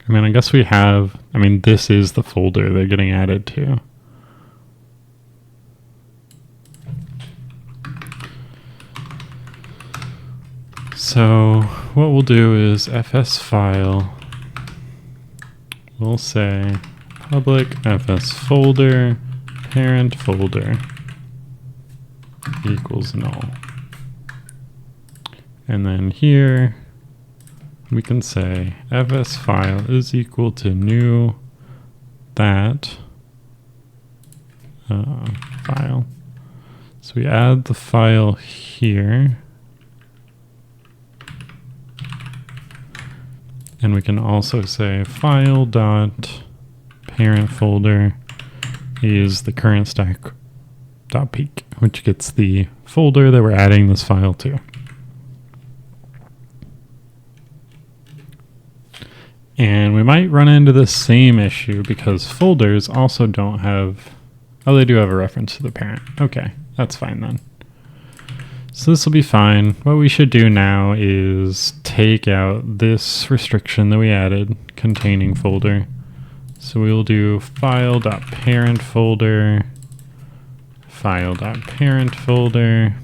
Speaker 2: I guess we have, this is the folder they're getting added to. So what we'll do is fs file, we'll say public fs folder parent folder equals null. And then here we can say fs file is equal to new that file. So we add the file here. And we can also say file dot parent folder is the current stack dot peek, which gets the folder that we're adding this file to. And we might run into the same issue because folders also don't have, they do have a reference to the parent. Okay, that's fine then. So this will be fine. What we should do now is take out this restriction that we added containing folder. So we will do file.parent folder, file.parent folder,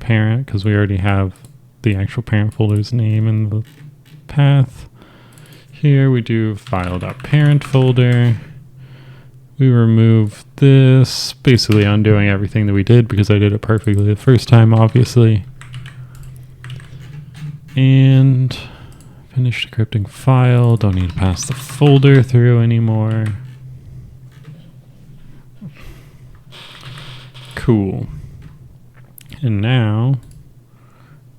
Speaker 2: .parent, because we already have the actual parent folder's name in the path. Here we do file.parent folder. We remove this, basically undoing everything that we did because I did it perfectly the first time, obviously. And finish decrypting file. Don't need to pass the folder through anymore. Cool. And now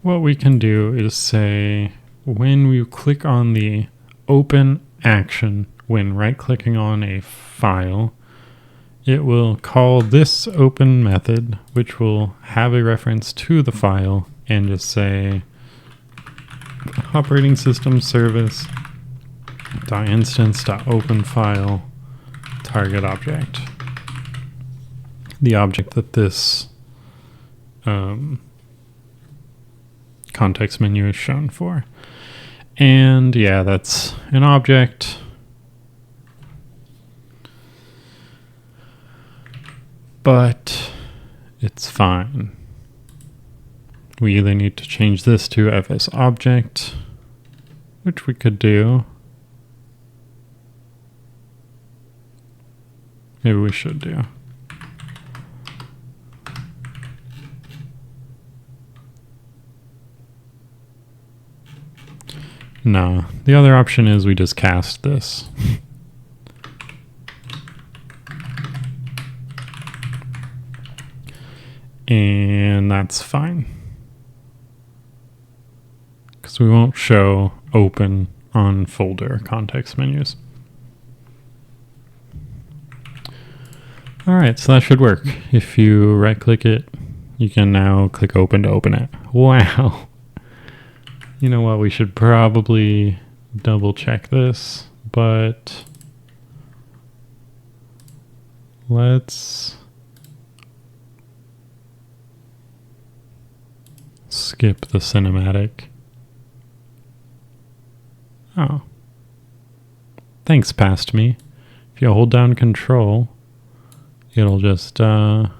Speaker 2: what we can do is say when we click on the open action when right-clicking on a file, it will call this open method, which will have a reference to the file, and just say operating system service .instance.open file target object, the object that this context menu is shown for. And yeah, that's an object. But it's fine. We either need to change this to fs object, which we could do. Maybe we should do. No, the other option is we just cast this. And that's fine. Because we won't show open on folder context menus. All right, so that should work. If you right click it, you can now click open to open it. Wow. You know what, we should probably double check this, but let's skip the cinematic. Oh. Thanks, past me. If you hold down control, it'll just skip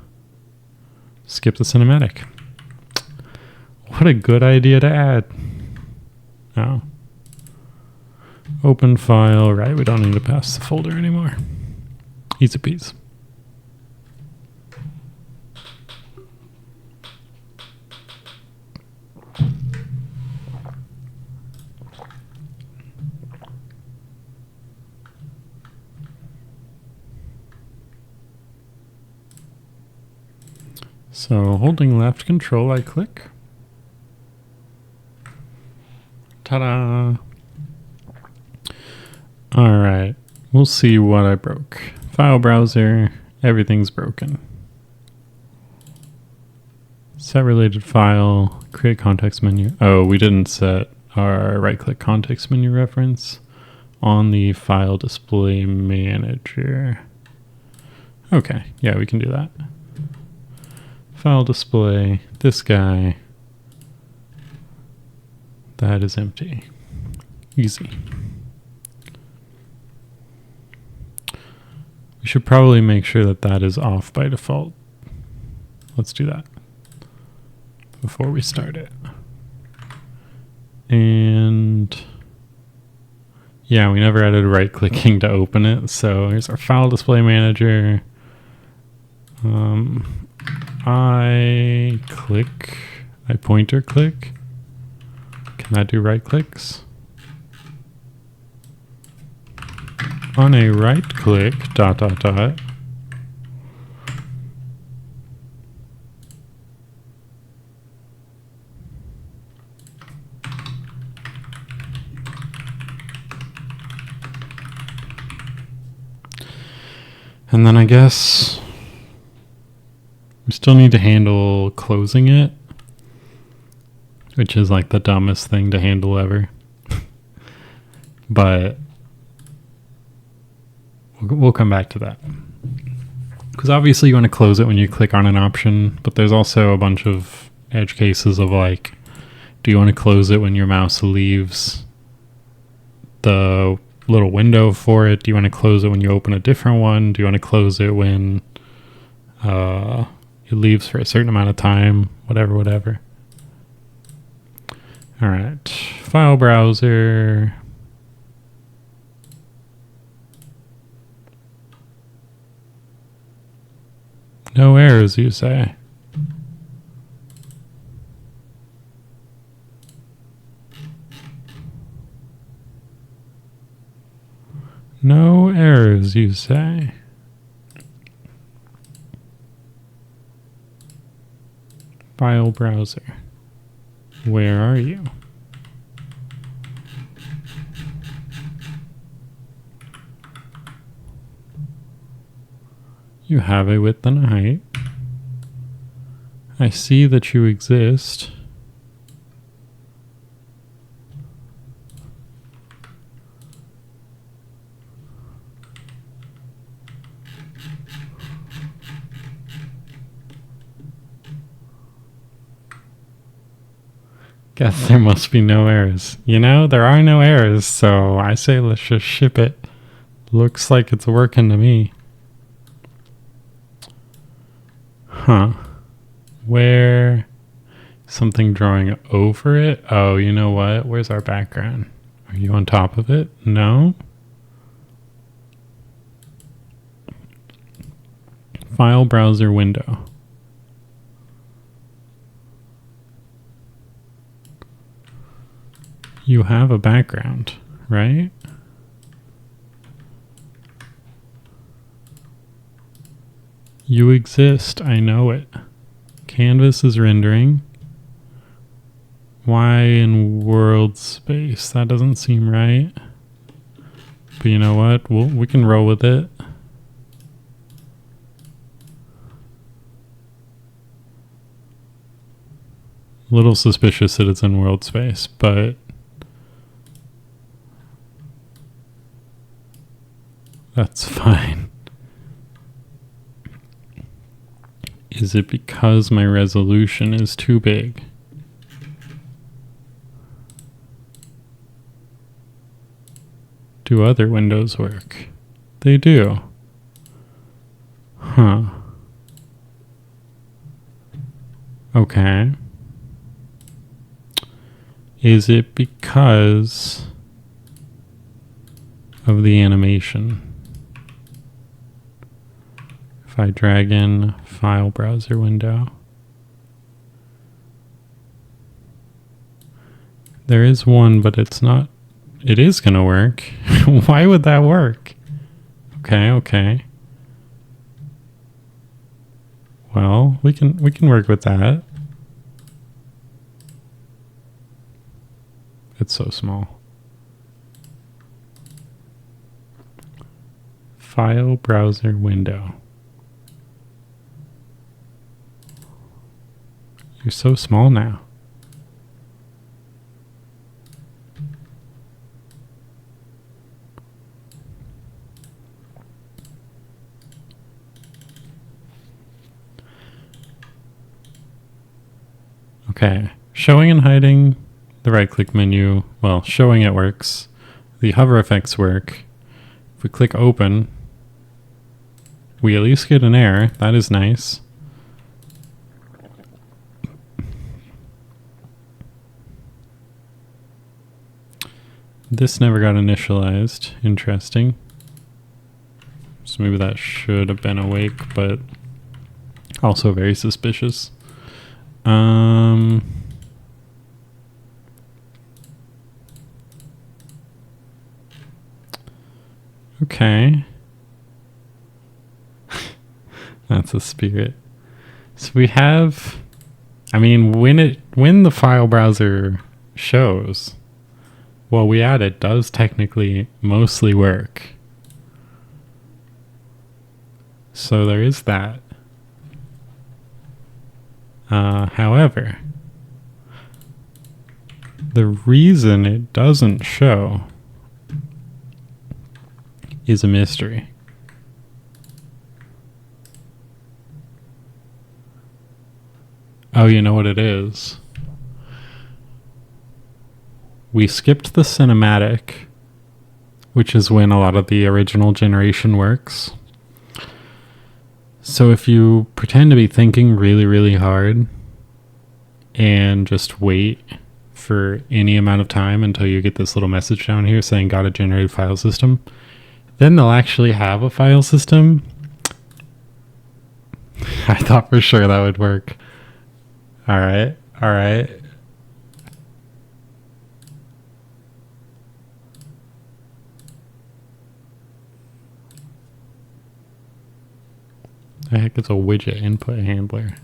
Speaker 2: the cinematic. What a good idea to add. Oh. Open file, right? We don't need to pass the folder anymore. Easy peasy. So holding left control, I click. Ta-da! All right, we'll see what I broke. File browser, everything's broken. Set related file, create context menu. Oh, we didn't set our right-click context menu reference on the file display manager. Okay, yeah, we can do that. File display, this guy, that is empty. Easy. We should probably make sure that that is off by default. Let's do that before we start it. And yeah, we never added right clicking to open it. So here's our file display manager. I pointer click. Can I do right clicks? On a right click, ... And then I guess we still need to handle closing it, which is like the dumbest thing to handle ever. But we'll come back to that. Because obviously you want to close it when you click on an option, but there's also a bunch of edge cases of like, do you want to close it when your mouse leaves the little window for it? Do you want to close it when you open a different one? Do you want to close it when it leaves for a certain amount of time? Whatever. All right, file browser. No errors, you say? No errors, you say? File browser. Where are you? You have a width and a height. I see that you exist. Guess there must be no errors. You know, there are no errors, so I say let's just ship it. Looks like it's working to me. Huh. Where something drawing over it? Oh, you know what? Where's our background? Are you on top of it? No. File browser window. You have a background, right? You exist, I know it. Canvas is rendering. Why in world space? That doesn't seem right. But you know what? We can roll with it. A little suspicious that it's in world space, but that's fine. Is it because my resolution is too big? Do other windows work? They do. Huh. Okay. Is it because of the animation. If I drag in file browser window, there is one, but it's not. It is going to work. Why would that work? Okay. Well, we can work with that. It's so small. File browser window. You're so small now. Okay, showing and hiding the right-click menu. Well, showing it works. The hover effects work. If we click open, we at least get an error. That is nice. This never got initialized. Interesting. So maybe that should have been awake, but also very suspicious. Okay. That's a spirit. So we have, I mean, when the file browser shows, what we added does technically mostly work. So there is that. However, the reason it doesn't show is a mystery. Oh, you know what it is? We skipped the cinematic, which is when a lot of the original generation works. So if you pretend to be thinking really, really hard and just wait for any amount of time until you get this little message down here saying got a generated file system, then they'll actually have a file system. I thought for sure that would work. All right. The heck is a widget input handler?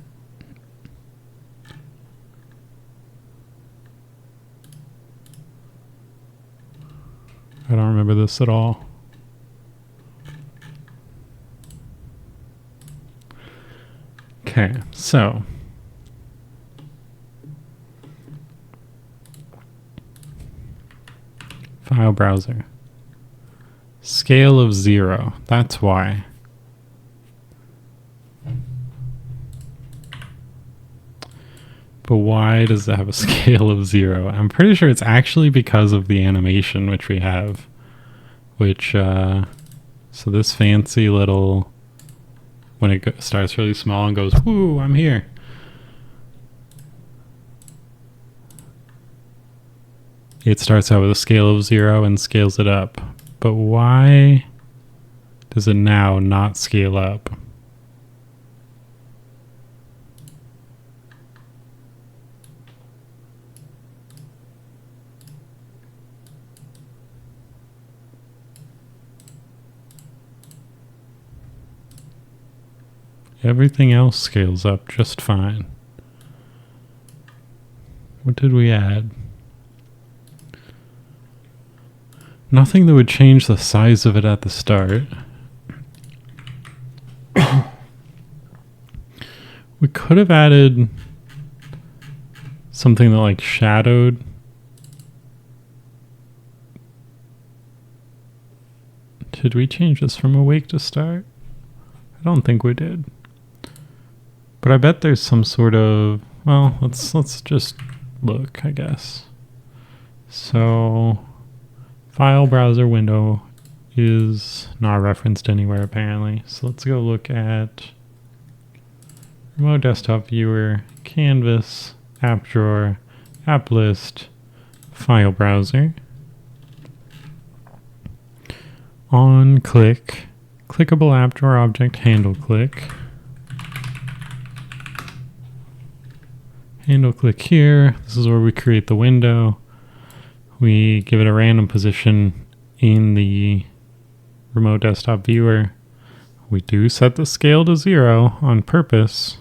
Speaker 2: I don't remember this at all. Okay, so file browser. Scale of 0. That's why. But why does it have a scale of 0? I'm pretty sure it's actually because of the animation which we have. Which, so this fancy little, when it starts really small and goes, whoo, I'm here. It starts out with a scale of 0 and scales it up. But why does it now not scale up? Everything else scales up just fine. What did we add? Nothing that would change the size of it at the start. We could have added something that like shadowed. Did we change this from awake to start? I don't think we did. But I bet there's some sort of, well, let's just look, I guess. So file browser window is not referenced anywhere apparently. So let's go look at remote desktop viewer, canvas, app drawer, app list, file browser. on click, clickable app drawer object handle click. Handle click here. This is where we create the window. We give it a random position in the remote desktop viewer. We do set the scale to 0 on purpose.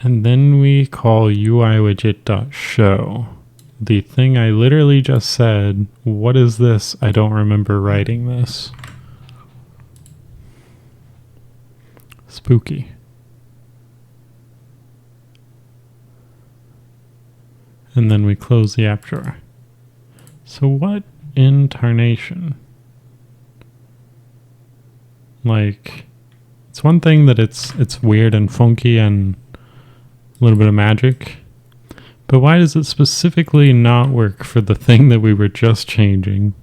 Speaker 2: And then we call UIWidget.show. The thing I literally just said, what is this? I don't remember writing this. Spooky. And then we close the app drawer. So what in tarnation? Like, it's one thing that it's weird and funky and a little bit of magic, but why does it specifically not work for the thing that we were just changing?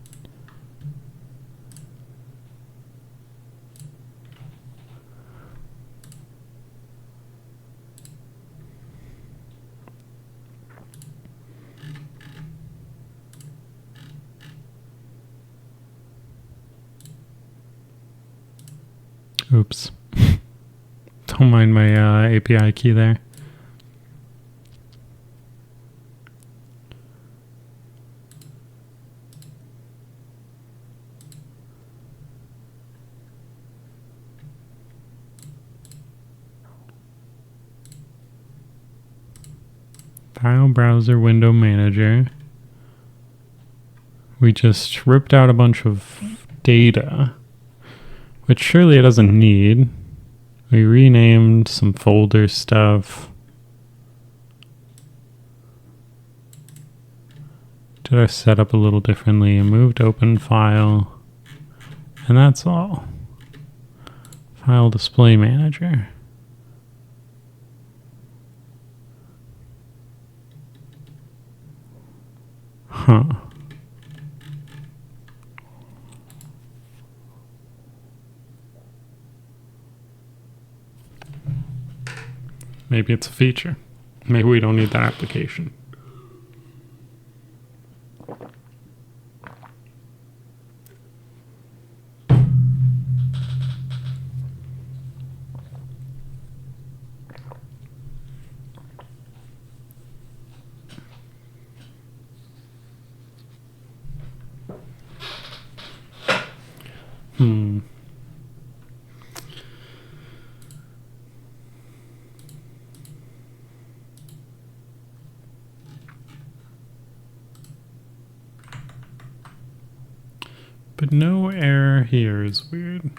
Speaker 2: Oops. Don't mind my API key there. File browser window manager. We just ripped out a bunch of data, which surely it doesn't need. We renamed some folder stuff. Did our setup a little differently and moved open file. And that's all. File display manager. Huh. Maybe it's a feature. Maybe we don't need that application. But no error here is weird.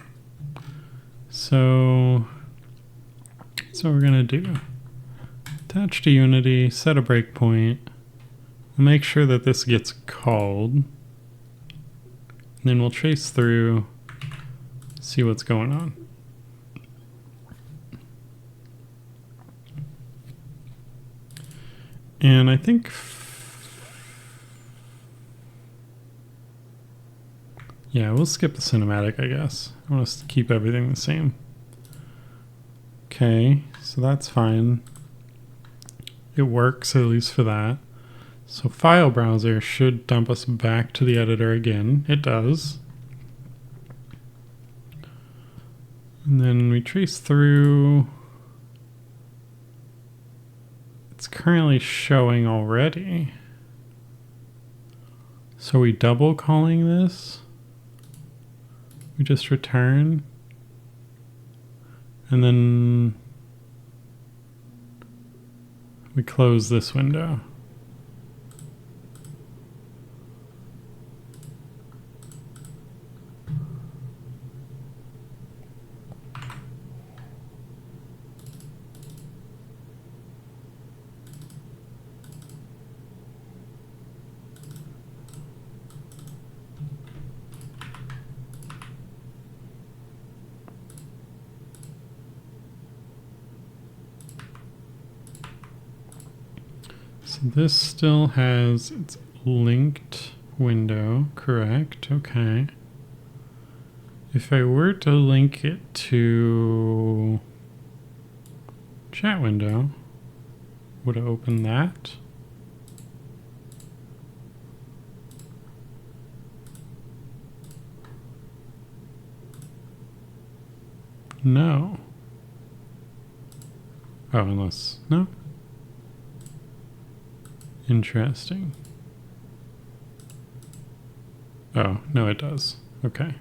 Speaker 2: So that's what we're gonna do. Attach to Unity, set a breakpoint, make sure that this gets called. And then we'll trace through, see what's going on. And I think yeah, we'll skip the cinematic, I guess. I want us to keep everything the same. Okay, so that's fine. It works, at least for that. So file browser should dump us back to the editor again. It does. And then we trace through. It's currently showing already. So are we double calling this? We just return, and then we close this window. So this still has its linked window, correct? Okay. If I were to link it to chat window, would it open that? No. Oh, unless... No? Interesting. Oh, no it does. Okay.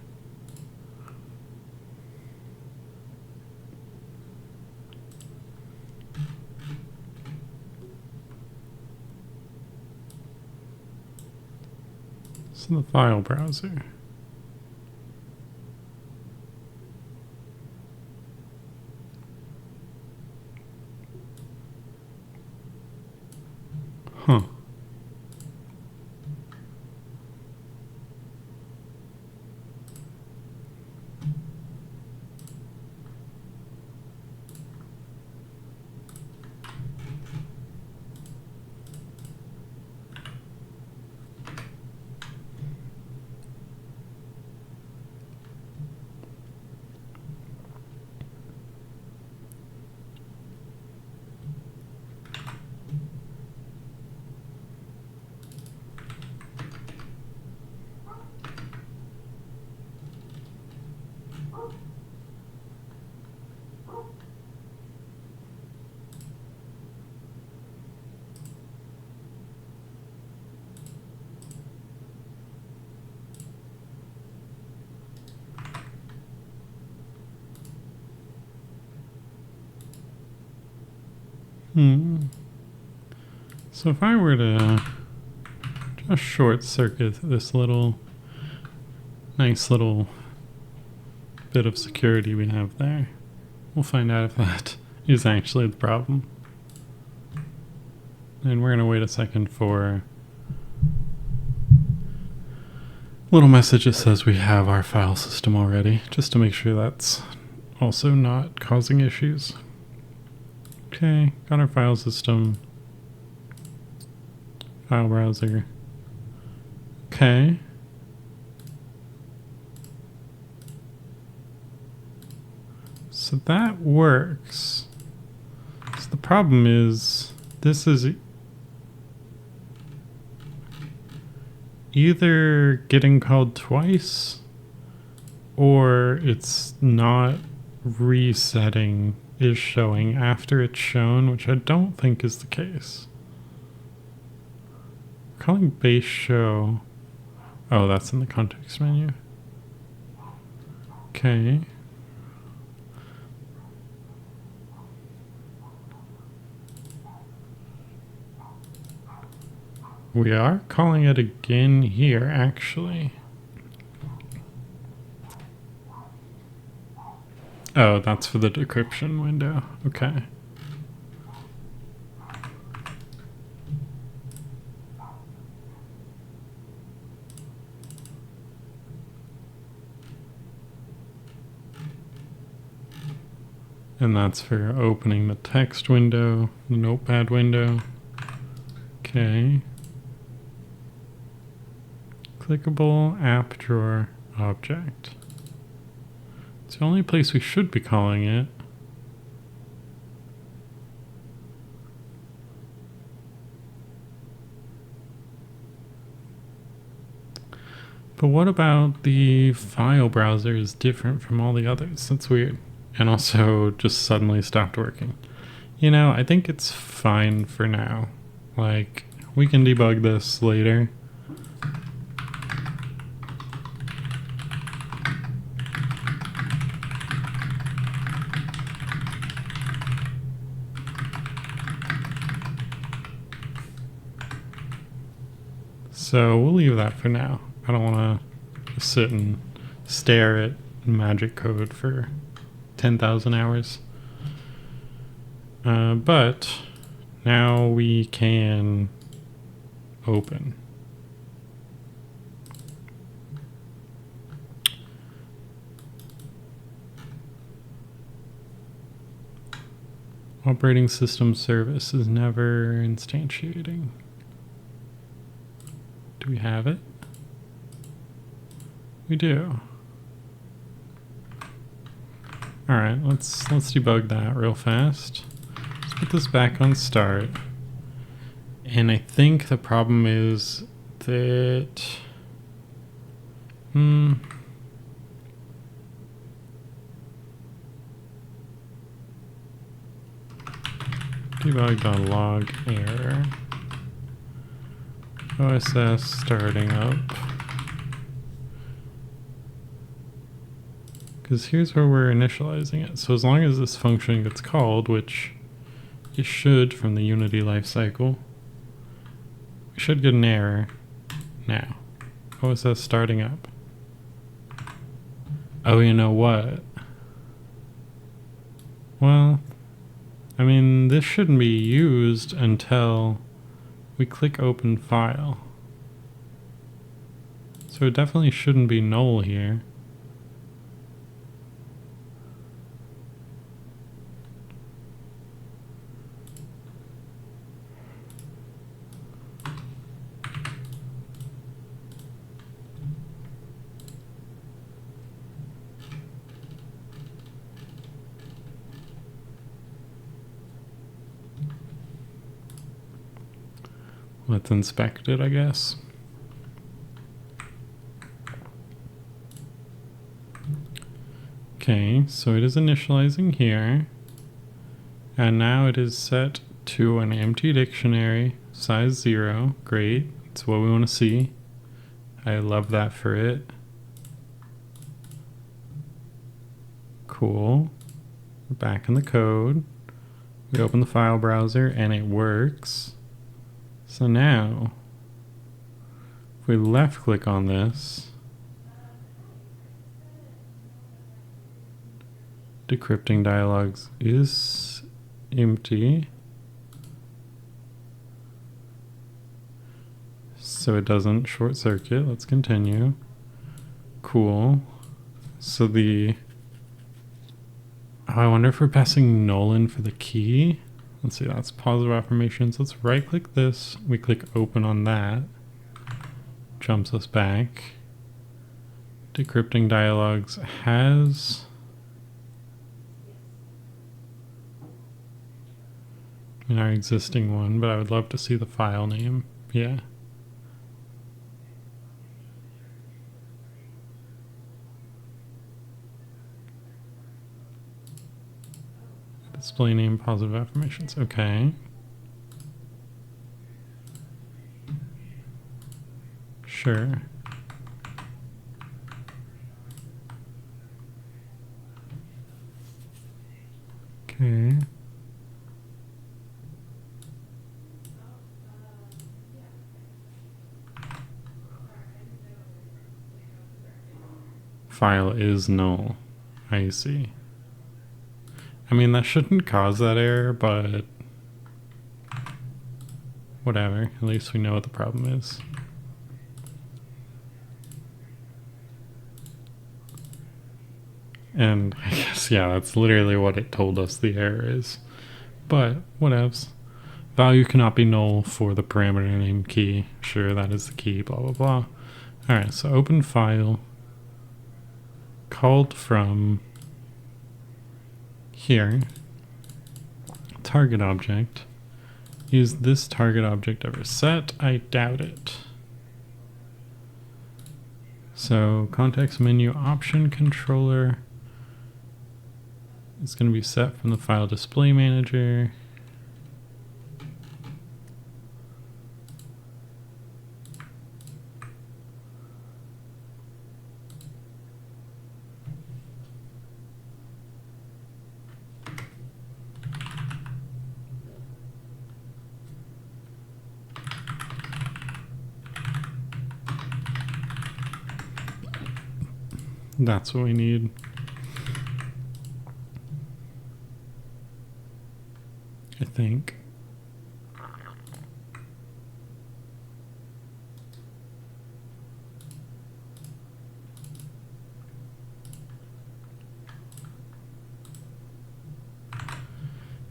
Speaker 2: So the file browser. Huh. So if I were to just short circuit this nice little bit of security we have there, we'll find out if that is actually the problem. And we're going to wait a second for a little message that says we have our file system already, just to make sure that's also not causing issues. Okay, got our file system. File browser. Okay. So that works. So the problem is this is either getting called twice or it's not resetting, is showing after it's shown, which I don't think is the case. Calling base show. Oh, that's in the context menu. Okay. We are calling it again here, actually. Oh, that's for the decryption window. Okay. And that's for opening the text window, the notepad window. Okay. Clickable app drawer object. It's the only place we should be calling it. But what about the file browser is different from all the others? That's weird. And also just suddenly stopped working. You know, I think it's fine for now. Like, we can debug this later. So we'll leave that for now. I don't want to sit and stare at magic code for 10,000 hours. But now we can open. Operating system service is never instantiating. Do we have it? We do. All right, let's debug that real fast. Let's put this back on start. And I think the problem is that debug.log error. OSS starting up. Because here's where we're initializing it. So as long as this function gets called, which it should from the Unity lifecycle, we should get an error now. OSS starting up. Oh, you know what? Well, I mean, this shouldn't be used until we click open file. So it definitely shouldn't be null here. Let's inspect it, I guess. Okay, so it is initializing here. And now it is set to an empty dictionary, size 0. Great, it's what we want to see. I love that for it. Cool. We're back in the code. We open the file browser and it works. So now, if we left click on this, decrypting dialogues is empty. So it doesn't short circuit. Let's continue. Cool. So I wonder if we're passing null in for the key. Let's see, that's positive affirmations. Let's right click this. We click open on that. Jumps us back. Decrypting dialogues has in our existing one, but I would love to see the file name. Yeah. Display name positive affirmations. Okay. Sure. Okay. File is null. I see. I mean, that shouldn't cause that error, but whatever. At least we know what the problem is. And I guess, yeah, that's literally what it told us the error is. But whatevs. Value cannot be null for the parameter name key. Sure, that is the key, blah, blah, blah. All right, so open file. Called from here, target object. Is this target object ever set? I doubt it. So context menu option controller is going to be set from the file display manager. That's what we need. I think.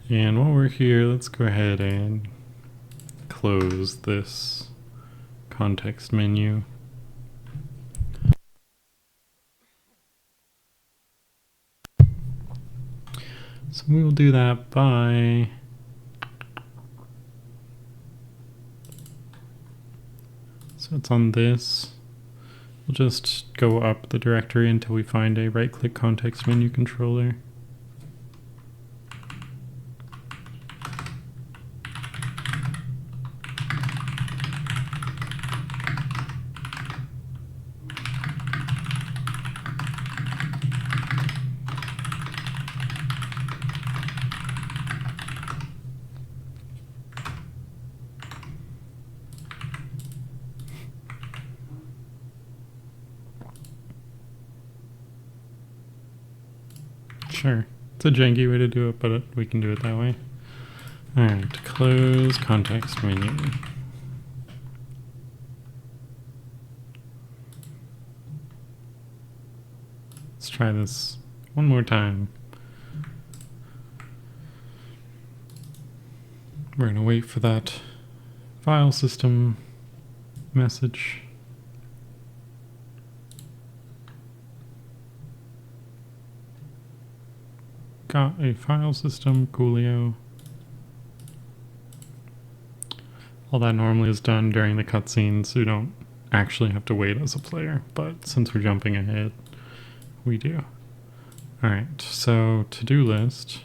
Speaker 2: And while we're here, let's go ahead and close this context menu. So we will do that by so it's on this. We'll just go up the directory until we find a right-click context menu controller. Sure. It's a janky way to do it, but we can do it that way. Alright, close context menu. Let's try this one more time. We're going to wait for that file system message. Got a file system, Coolio. All that normally is done during the cutscenes, so you don't actually have to wait as a player, but since we're jumping ahead, we do. Alright, so to-do list,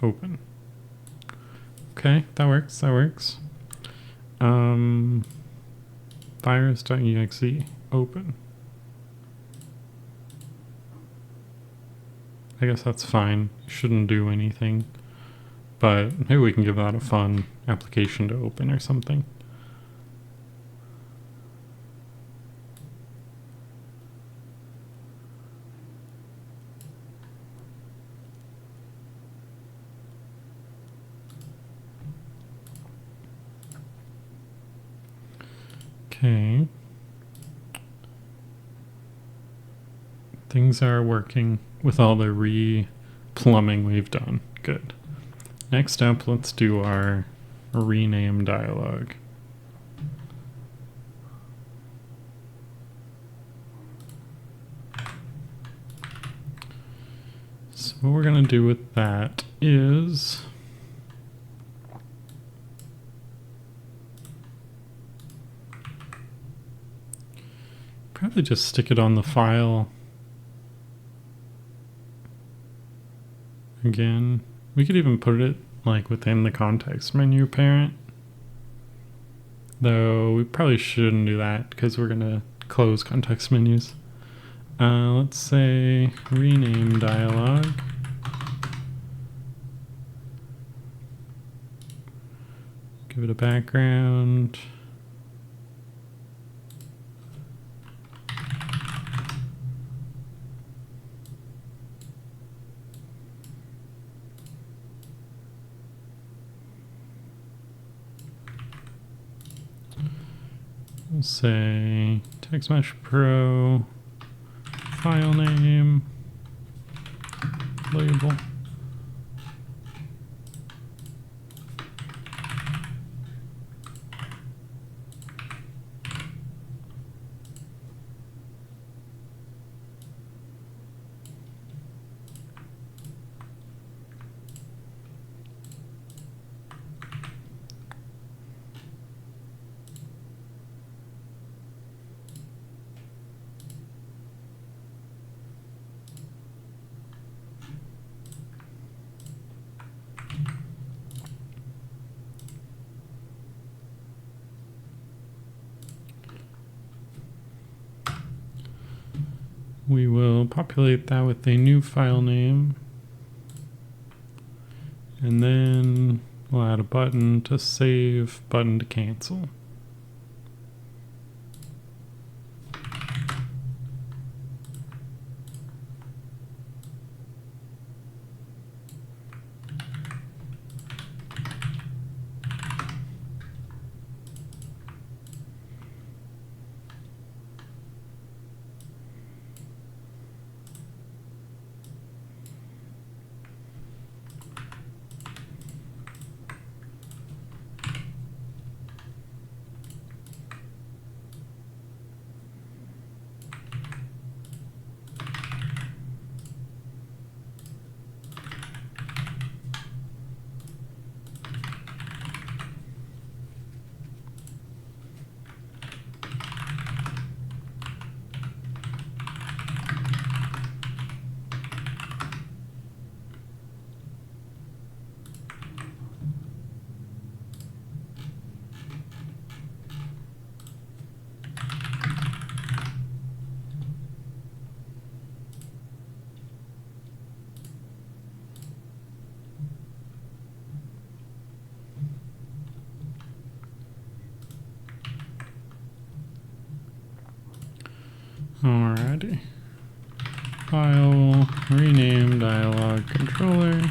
Speaker 2: open. Okay, that works, virus.exe, open. I guess that's fine. Shouldn't do anything. But maybe we can give that a fun application to open or something. Okay. Things are working with all the re-plumbing we've done. Good. Next up, let's do our rename dialog. So what we're going to do with that is probably just stick it on the file again. We could even put it like within the context menu parent, though we probably shouldn't do that because we're gonna close context menus. Let's say rename dialog. Give it a background. We'll say TextMesh Pro, file name, label. We will populate that with a new file name, and then we'll add a button to save, button to cancel. Alrighty. file rename dialog controller.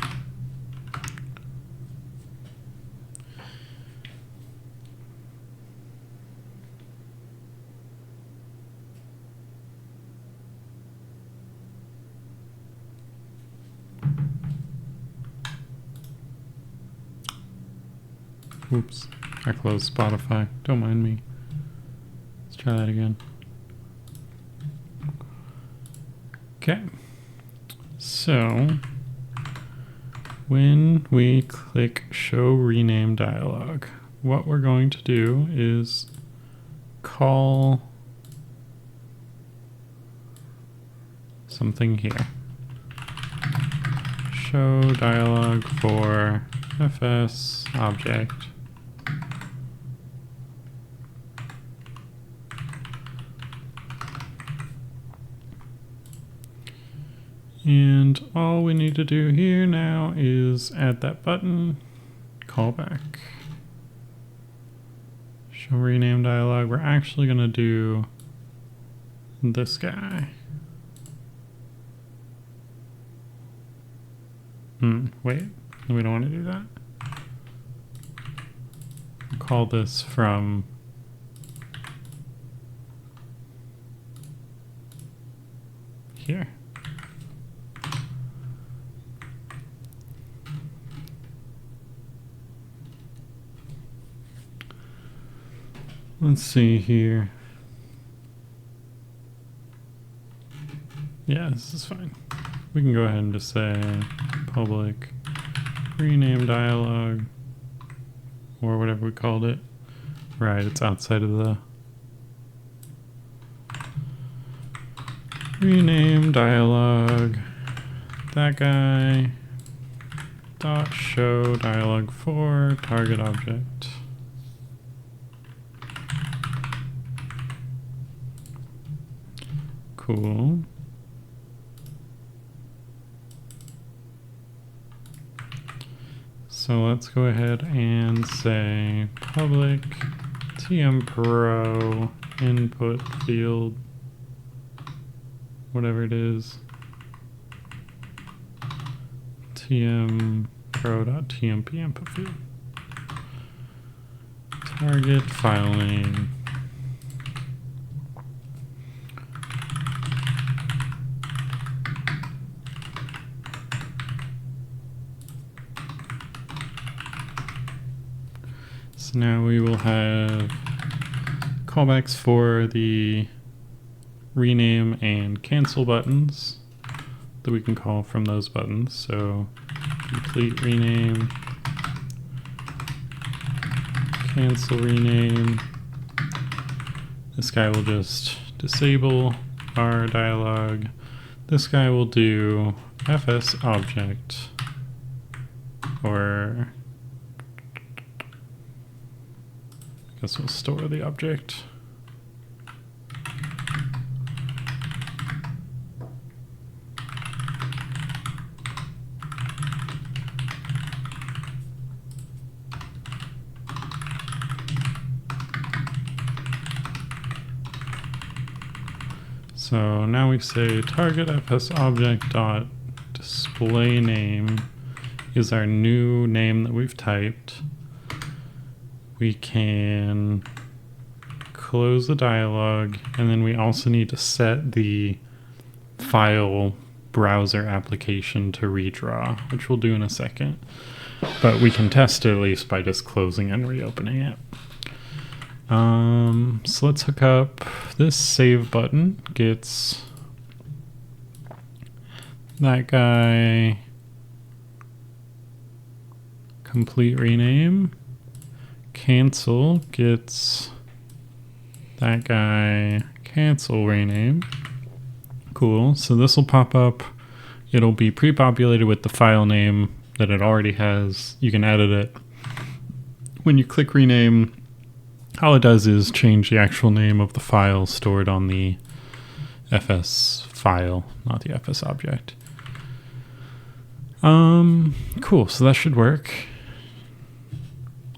Speaker 2: Oops, I closed Spotify. Don't mind me. Let's try that again. Okay. So, when we click Show Rename Dialog, what we're going to do is call something here. Show dialog for FS object. And all we need to do here now is add that button, call back. Show rename dialog. We're actually going to do this guy. Wait, we don't want to do that. We'll call this from here. Let's see here. Yeah, this is fine. We can go ahead and just say public rename dialog or whatever we called it. Right, it's outside of the rename dialog. That guy dot show dialog for target object. Cool. So let's go ahead and say public TM Pro input field, whatever it is, TM Pro.tmp input field. Target file name. So now we will have callbacks for the rename and cancel buttons that we can call from those buttons. So complete rename, cancel rename. This guy will just disable our dialog. This guy will do fs object, or I guess we'll store the object. So now we say target fs object dot display name is our new name that we've typed. We can close the dialog, and then we also need to set the file browser application to redraw, which we'll do in a second. But we can test it at least by just closing and reopening it. So let's hook up this save button, gets that guy complete rename. Cancel gets that guy cancel rename. Cool. So this will pop up. It'll be pre-populated with the file name that it already has. You can edit it. When you click rename, all it does is change the actual name of the file stored on the FS file, not the FS object. Cool. So that should work.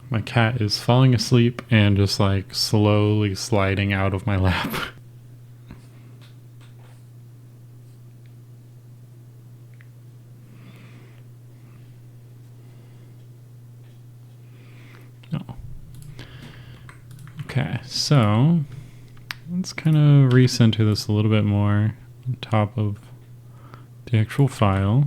Speaker 2: My cat is falling asleep and just like slowly sliding out of my lap. Okay, so let's kind of recenter this a little bit more on top of the actual file.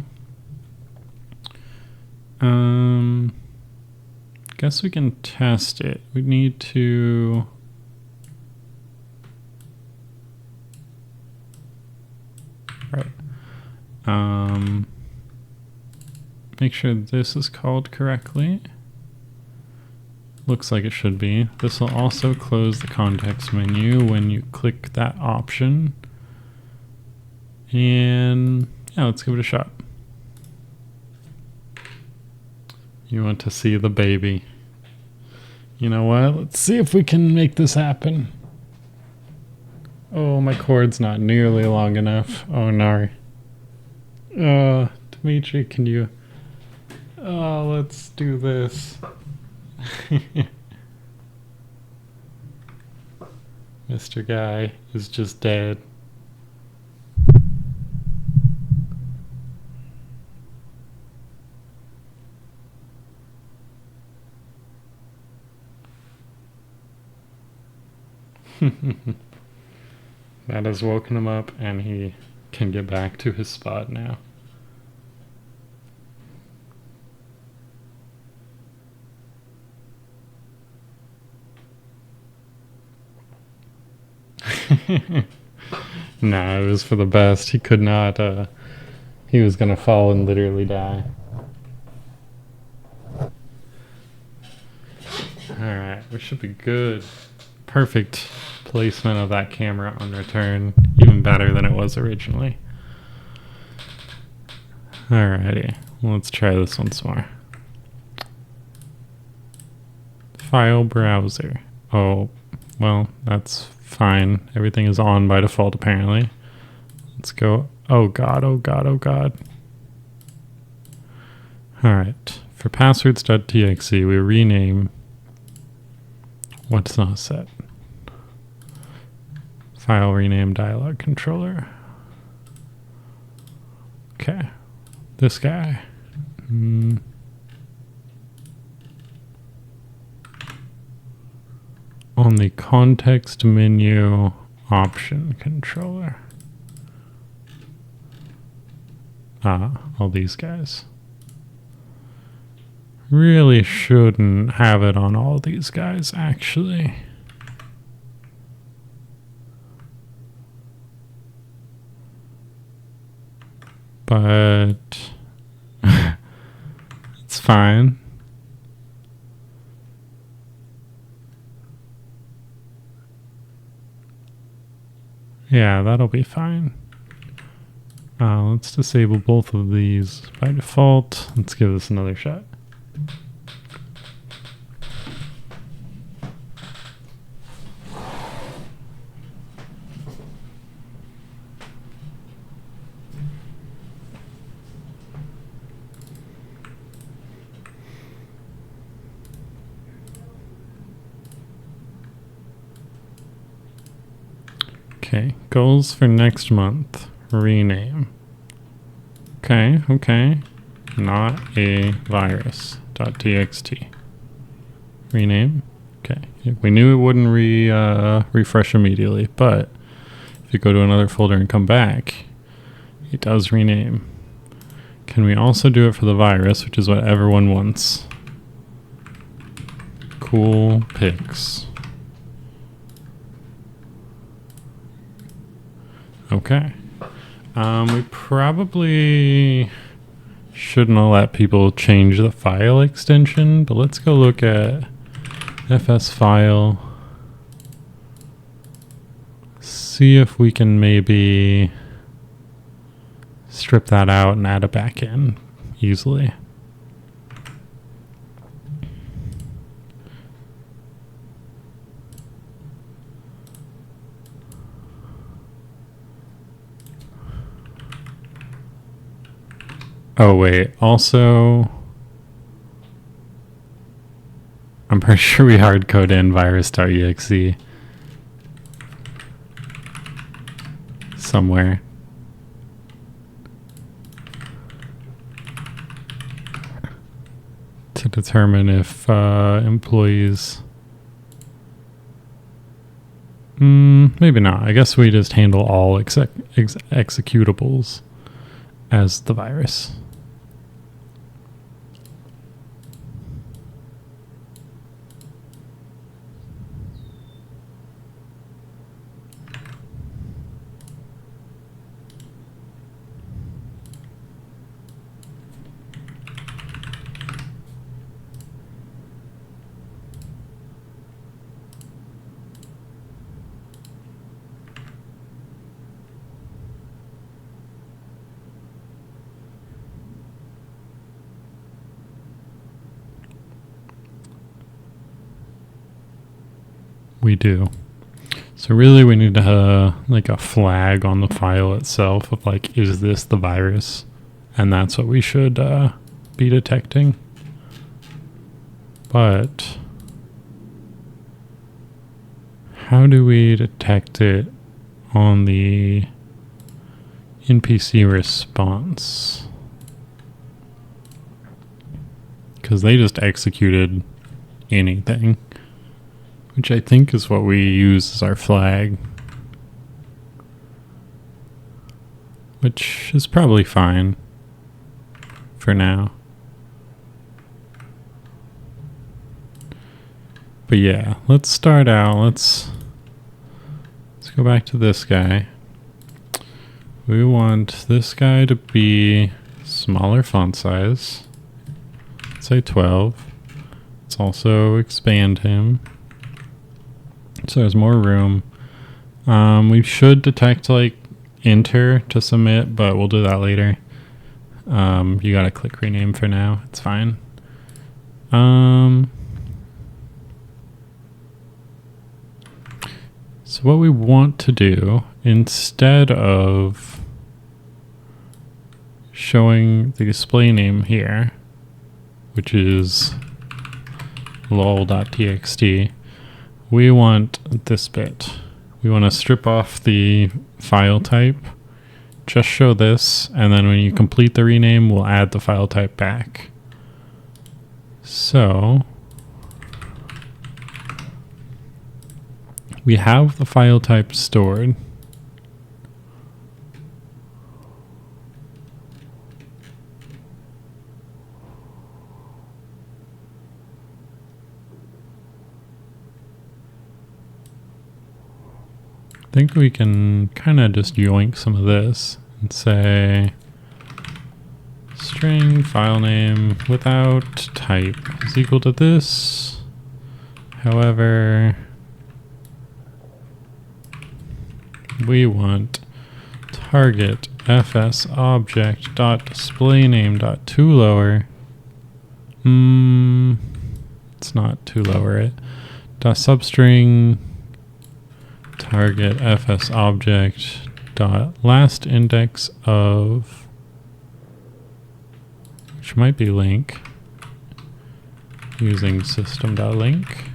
Speaker 2: Guess we can test it. We need to make sure this is called correctly. Looks like it should be. This will also close the context menu when you click that option. And yeah, let's give it a shot. You want to see the baby. You know what? Let's see if we can make this happen. Oh, my cord's not nearly long enough. Oh, no. Dimitri, can you... Oh, let's do this. Mr. Guy is just dead. That has woken him up, and he can get back to his spot now. Nah, it was for the best. He could not, he was gonna fall and literally die. Alright, we should be good. Perfect placement of that camera on return. Even better than it was originally. Alrighty, let's try this once more. File browser. Oh, well, that's fine. Everything is on by default, apparently. Let's go. Oh god, oh god, oh god. Alright, for passwords.txt, we rename what's not set. File rename dialog controller. Okay, this guy. On the context menu option controller. All these guys. Really shouldn't have it on all these guys, actually. But it's fine. Yeah, that'll be fine. Let's disable both of these by default. Let's give this another shot. Okay, goals for next month. Rename. Okay. Not a virus.txt. Rename. Okay. We knew it wouldn't refresh immediately, but if you go to another folder and come back, it does rename. Can we also do it for the virus, which is what everyone wants? Cool pics. Okay. We probably shouldn't let people change the file extension, but let's go look at FS file. See if we can maybe strip that out and add it back in easily. Oh wait, also I'm pretty sure we hardcode in virus.exe somewhere. To determine if employees Maybe not. I guess we just handle all executables as the virus. We do. So really we need to like a flag on the file itself of like, is this the virus? And that's what we should be detecting. But how do we detect it on the NPC response? Because they just executed anything, which I think is what we use as our flag, which is probably fine for now. But yeah, let's start out. Let's go back to this guy. We want this guy to be smaller font size. Say 12. Let's also expand him so there's more room. We should detect like enter to submit, but we'll do that later. You gotta click rename for now. It's fine. So what we want to do, instead of showing the display name here, which is lol.txt, we want this bit. We want to strip off the file type, just show this, and then when you complete the rename, we'll add the file type back. So we have the file type stored. I think we can kind of just yoink some of this and say string file name without type is equal to this. However, we want target fs object dot display name dot toLower. It's not toLower it. Dot substring target fs object dot last index of, which might be link, using system.link.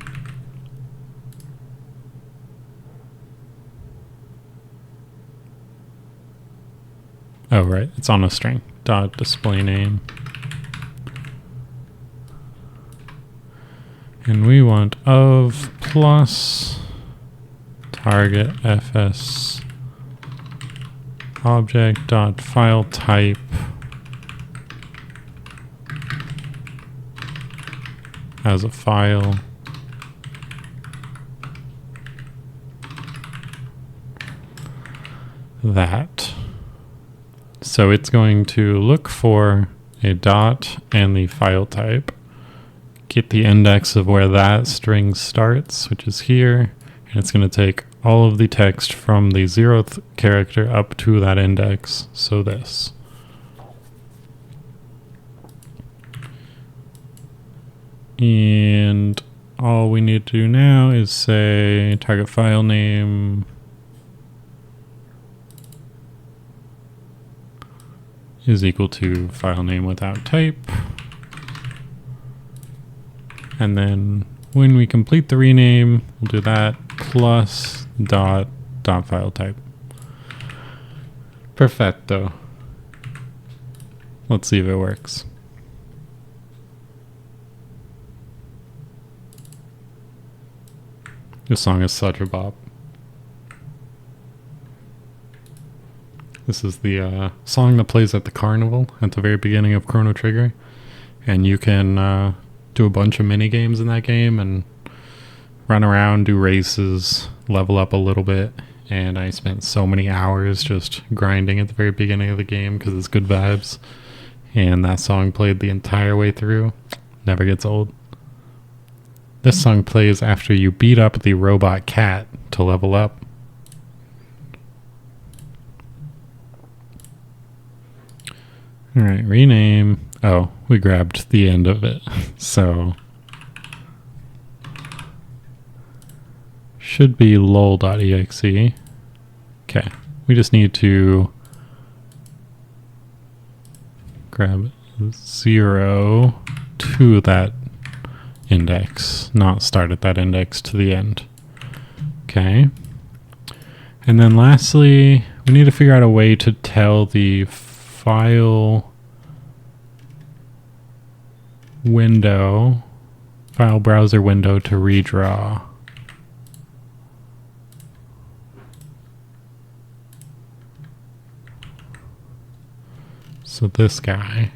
Speaker 2: Oh, right. It's on a string. Dot display name. And we want of plus target fs object dot file type as a file. That. So it's going to look for a dot and the file type, get the index of where that string starts, which is here, and it's going to take all of the text from the 0th character up to that index, so this. And all we need to do now is say target file name is equal to file name without type. And then when we complete the rename, we'll do that plus dot file type. Perfecto. Let's see if it works. This song is such a bop. This is the song that plays at the carnival at the very beginning of Chrono Trigger. And you can do a bunch of mini games in that game and run around, do races, level up a little bit. And I spent so many hours just grinding at the very beginning of the game because it's good vibes. And that song played the entire way through. Never gets old. This song plays after you beat up the robot cat to level up. Alright, rename. Oh, we grabbed the end of it. So should be lol.exe. Okay, we just need to grab 0 to that index, not start at that index to the end. Okay. And then lastly, we need to figure out a way to tell the file browser window to redraw. So this guy.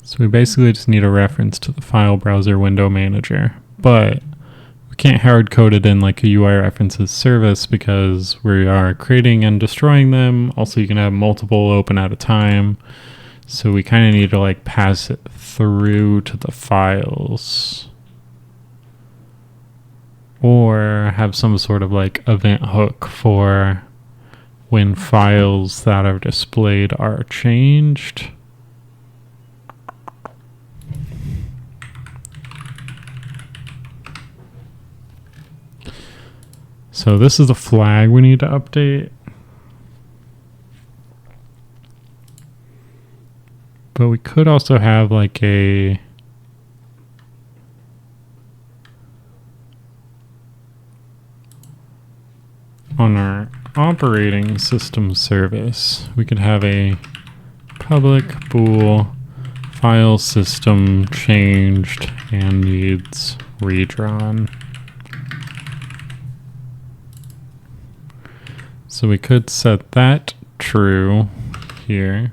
Speaker 2: So we basically just need a reference to the file browser window manager, but we can't hard code it in like a UI references service because we are creating and destroying them. Also, you can have multiple open at a time. So we kind of need to like pass it through to the files or have some sort of like event hook for when files that are displayed are changed. So this is the flag we need to update. But we could also have like a on our operating system service, we could have a public bool file system changed and needs redrawn. So we could set that true here.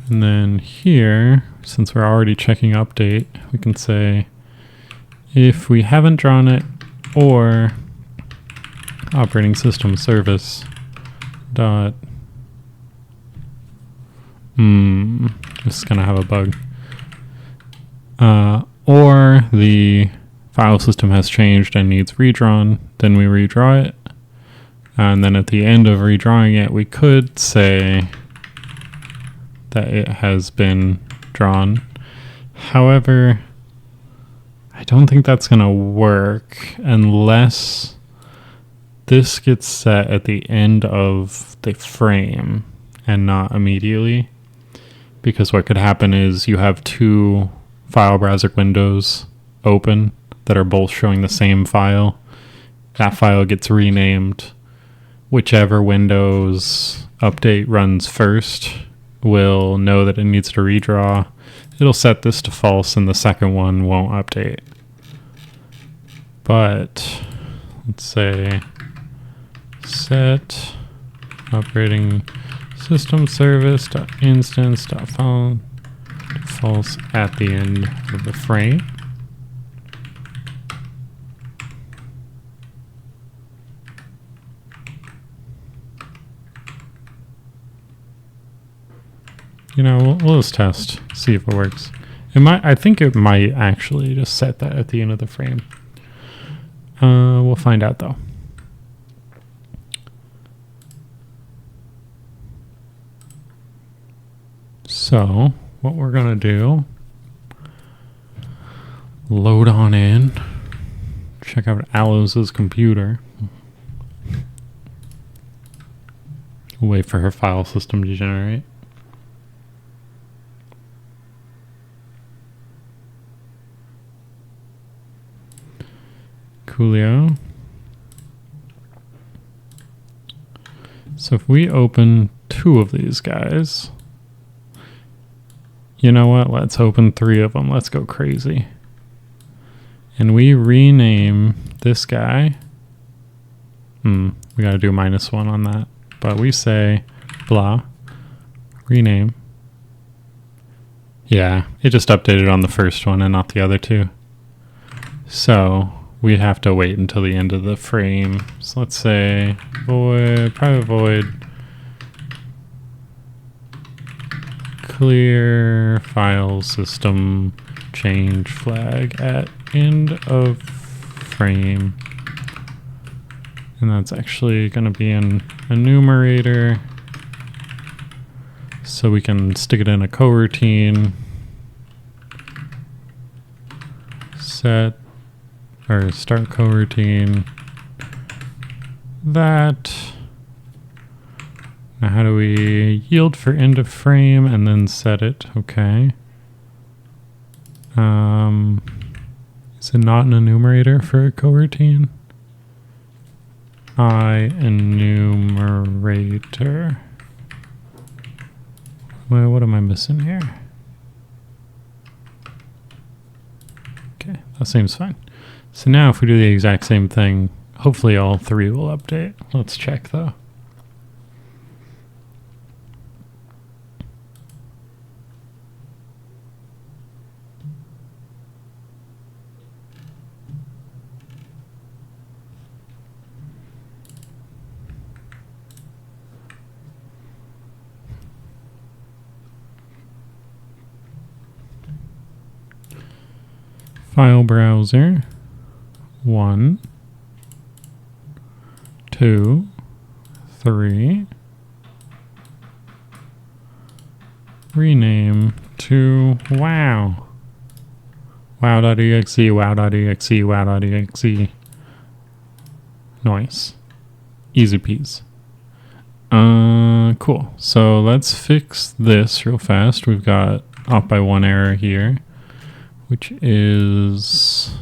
Speaker 2: And then here, since we're already checking update, we can say if we haven't drawn it or operating system service dot this is gonna have a bug. Or the file system has changed and needs redrawn, then we redraw it. And then at the end of redrawing it, we could say that it has been drawn. However, I don't think that's gonna work unless this gets set at the end of the frame and not immediately. Because what could happen is you have two file browser windows open that are both showing the same file. That file gets renamed. Whichever Windows update runs first will know that it needs to redraw. It'll set this to false and the second one won't update. But let's say set operating system service.instance.file false at the end of the frame. You know, we'll just test, see if it works. I think it might actually just set that at the end of the frame. We'll find out though. So what we're gonna do, load on in, check out Alos's computer. Wait for her file system to generate. Coolio. So if we open 2 of these guys, you know what? Let's open 3 of them. Let's go crazy. And we rename this guy. We got to do -1 on that. But we say blah, rename. Yeah, it just updated on the first one and not the other 2. So we have to wait until the end of the frame. So let's say void, private void, clear file system change flag at end of frame. And that's actually going to be an enumerator. So we can stick it in a coroutine. Set or start coroutine. That. Now how do we yield for end of frame and then set it? Okay. Is it not an enumerator for a coroutine? Enumerator. Well, what am I missing here? Okay, that seems fine. So now if we do the exact same thing, hopefully all 3 will update. Let's check though. File browser 1, 2, 3. Rename to wow. Wow.exe, wow.exe, wow.exe. Nice. Easy peas. Cool. So let's fix this real fast. We've got off by 1 error here, which is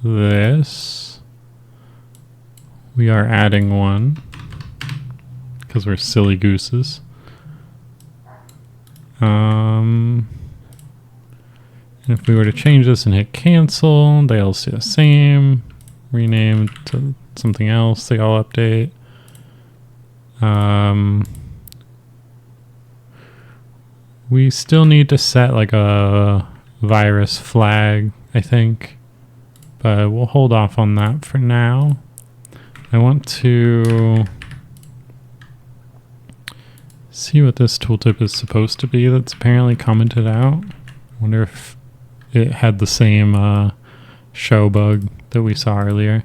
Speaker 2: this. We are adding 1 because we're silly gooses. And if we were to change this and hit cancel, they all stay the same. Rename to something else, they all update. We still need to set like a virus flag, I think, but we'll hold off on that for now. I want to see what this tooltip is supposed to be that's apparently commented out. I wonder if it had the same show bug that we saw earlier.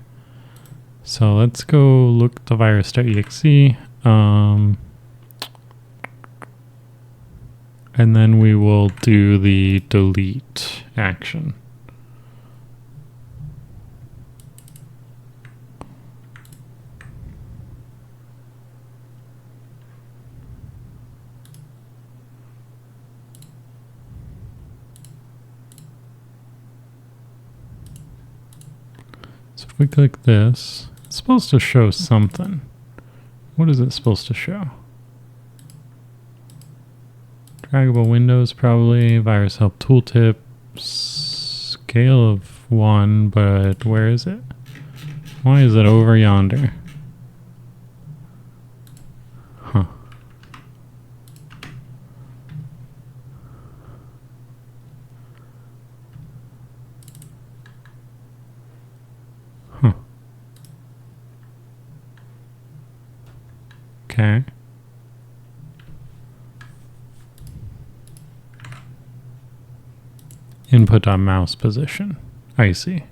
Speaker 2: So let's go look at the virus.exe. And then we will do the delete action. So if we click this, it's supposed to show something. What is it supposed to show? Draggable windows, probably. Virus help tooltip. Scale of 1, but where is it? Why is it over yonder? Huh. Huh. Okay. Input on mouse position. I see.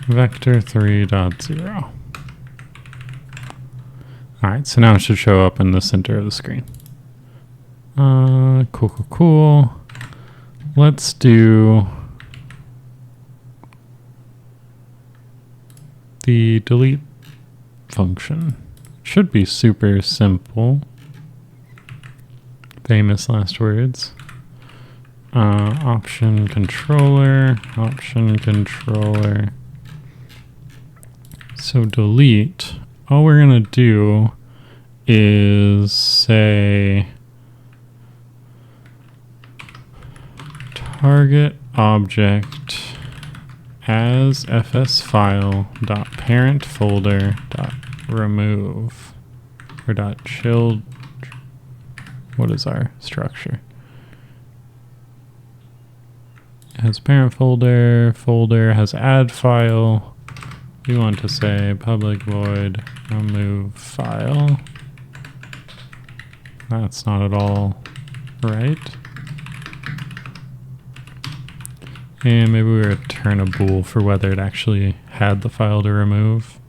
Speaker 2: Vector 3.0. Alright, so now it should show up in the center of the screen. Cool. Let's do the delete function. Should be super simple. Famous last words. Option controller. So delete all we're going to do is say target object as fs file dot parent folder dot remove or dot child. What is our structure? It has parent folder, folder has add file. We want to say public void remove file. That's not at all right. And maybe we return a bool for whether it actually had the file to remove.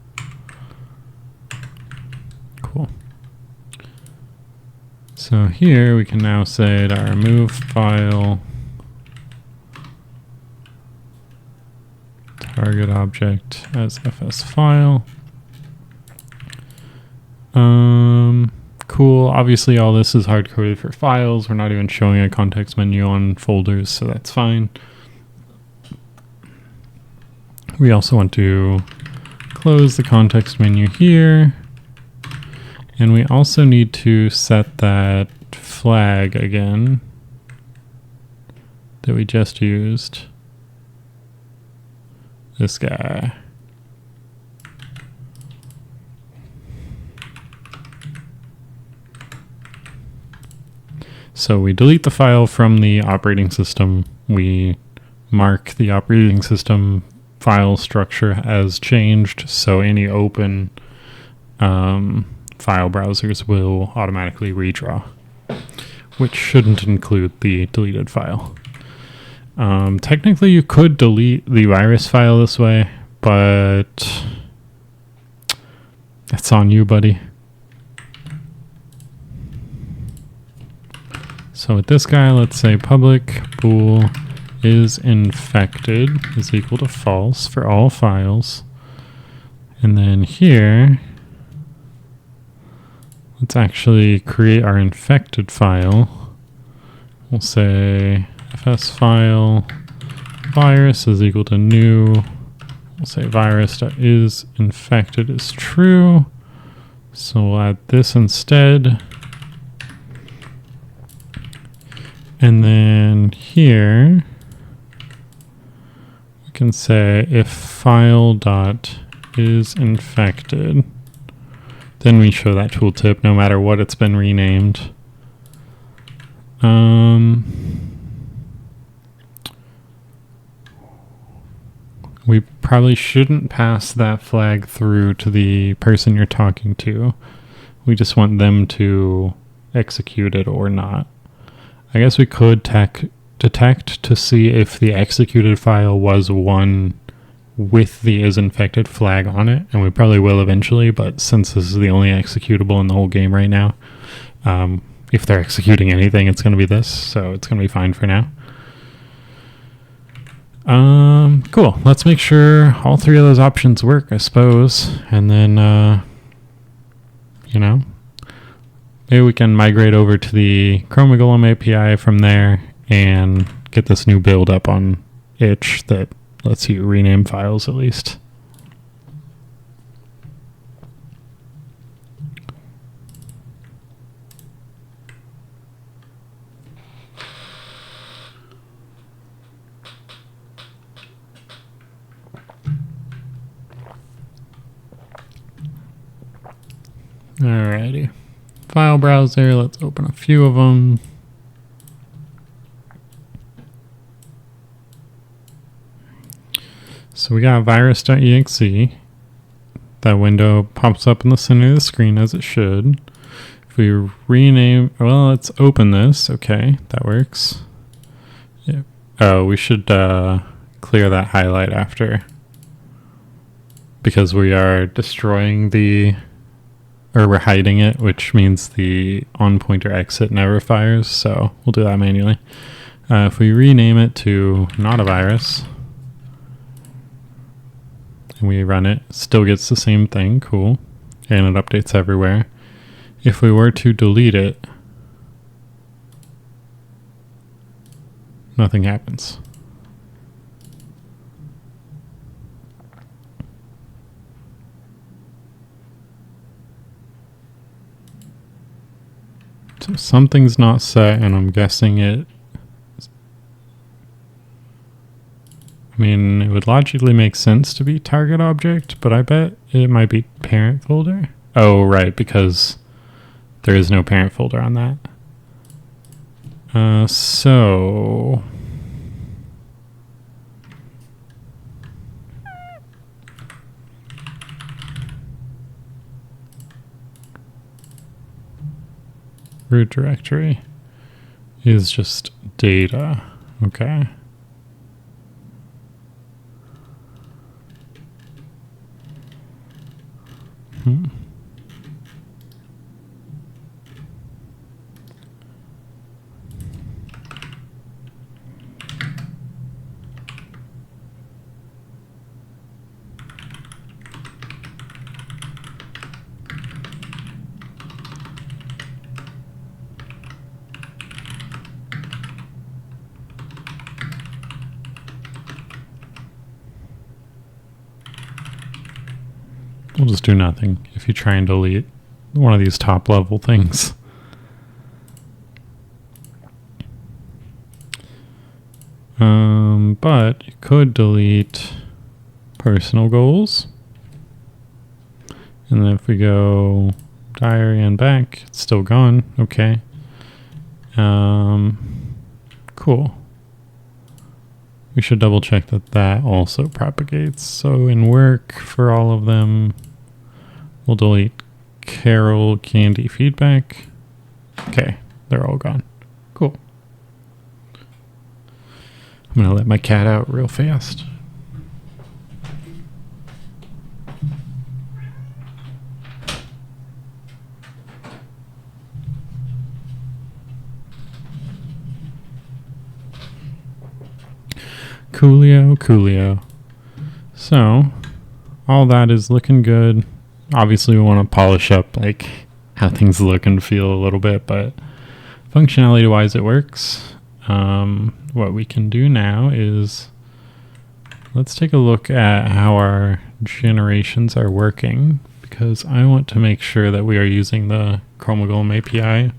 Speaker 2: Cool. So here we can now say to remove file target object as fs file. Cool. Obviously all this is hard coded for files. We're not even showing a context menu on folders, so that's fine. We also want to close the context menu here. And we also need to set that flag again that we just used. This guy. So we delete the file from the operating system. We mark the operating system file structure as changed, so any open file browsers will automatically redraw, which shouldn't include the deleted file. Technically you could delete the virus file this way, but that's on you, buddy. So with this guy, let's say public bool is infected is equal to false for all files. And then here, let's actually create our infected file. We'll say fs file virus is equal to new. We'll say virus.is infected is true. So we'll add this instead. And then here, we can say if file dot is infected, then we show that tooltip no matter what it's been renamed. We probably shouldn't pass that flag through to the person you're talking to. We just want them to execute it or not. I guess we could detect to see if the executed file was one with the isInfected flag on it, and we probably will eventually, but since this is the only executable in the whole game right now, if they're executing anything, it's going to be this, so it's going to be fine for now. Cool. Let's make sure all three of those options work, I suppose, and then, maybe we can migrate over to the Chromagolem API from there and get this new build up on itch that lets you rename files at least. Alrighty. File browser, let's open a few of them. So we got virus.exe. That window pops up in the center of the screen as it should. If we rename, well, let's open this. Okay, that works. Yeah. Oh, we should clear that highlight after, because we are destroying or we're hiding it, which means the on pointer exit never fires, so we'll do that manually. If we rename it to not a virus, and we run it, still gets the same thing, cool, and it updates everywhere. If we were to delete it, nothing happens. So something's not set, and I'm guessing it. I mean, it would logically make sense to be target object, but I bet it might be parent folder. Oh, right, because there is no parent folder on that. So root directory is just data. Okay. We'll just do nothing if you try and delete one of these top level things. But you could delete personal goals. And then if we go diary and back, it's still gone. Okay. Cool. We should double check that that also propagates. So in work for all of them, we'll delete Carol, Candy, feedback. Okay, they're all gone. Cool. I'm going to let my cat out real fast. Coolio. So, all that is looking good. Obviously, we want to polish up like how things look and feel a little bit, but functionality-wise, it works. What we can do now is let's take a look at how our generations are working, because I want to make sure that we are using the Chromagolem API.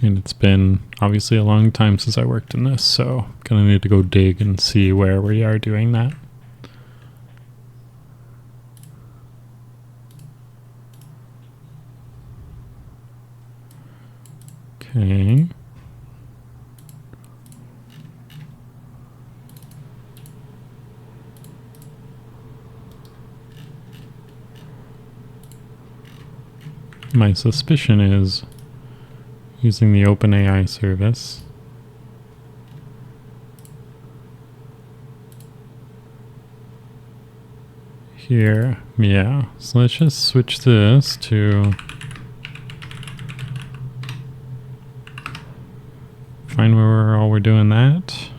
Speaker 2: And it's been obviously a long time since I worked in this, so I'm going to need to go dig and see where we are doing that. Okay. My suspicion is using the OpenAI service. Here, yeah. So let's just switch this to find where we're doing that.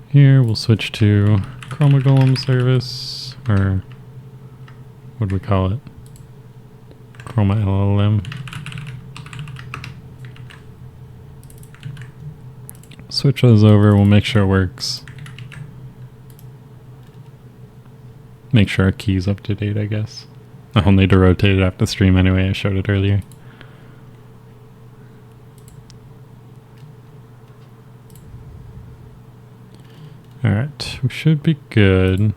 Speaker 2: Here, we'll switch to Chromagolem service, or what do we call it? Chroma LLM. Switch those over, we'll make sure it works. Make sure our key's up to date, I guess. I'll need to rotate it after the stream anyway, I showed it earlier. Alright, we should be good.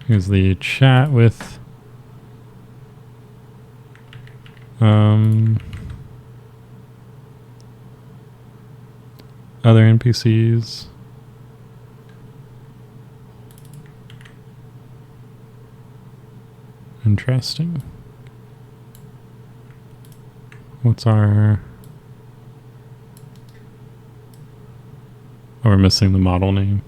Speaker 2: Here's the chat with other NPCs. Interesting. What's our... Oh, we're missing the model name.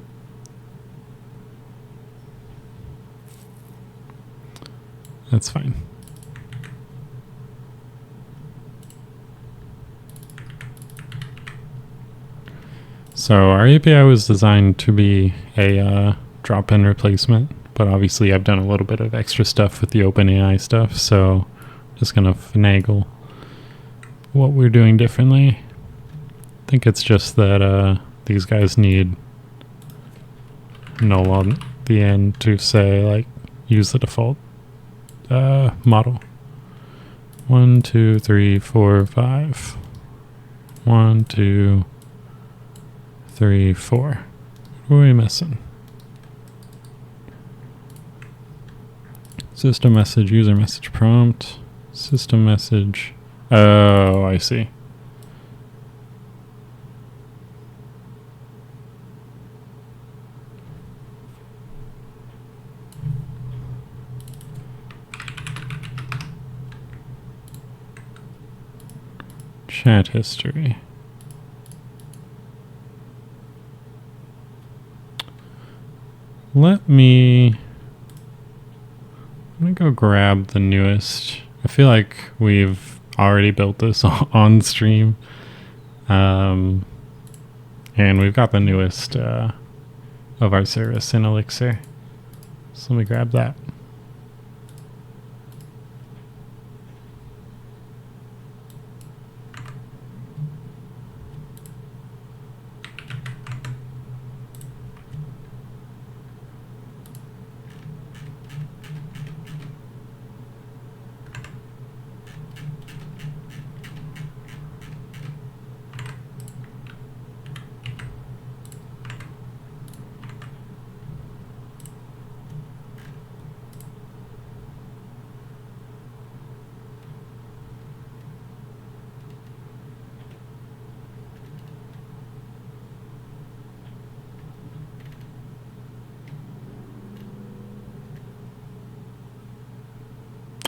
Speaker 2: That's fine. So our API was designed to be a drop-in replacement, but obviously I've done a little bit of extra stuff with the OpenAI stuff, so just gonna finagle what we're doing differently. I think it's just that these guys need null on the end to say, like, use the default model. 1, 2, 3, 4, 5. 1, 2, 3, 4. What are we missing? System message, user message prompt, system message. Oh, I see. Chat history. I'm gonna go grab the newest. I feel like we've already built this on stream. And we've got the newest of our service in Elixir. So let me grab that.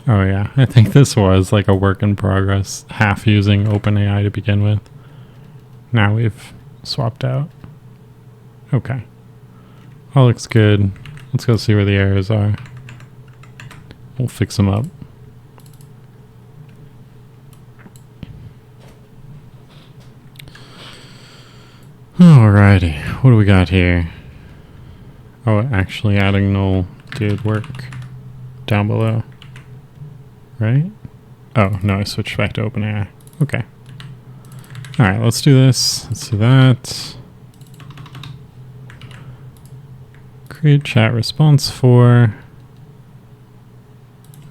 Speaker 2: Oh yeah, I think this was like a work in progress, half using OpenAI to begin with. Now we've swapped out. Okay. All looks good. Let's go see where the errors are. We'll fix them up. Alrighty, what do we got here? Oh, actually adding null did work down below. Right? Oh, no, I switched back to OpenAI. Okay. Alright, let's do this. Let's do that. Create chat response for.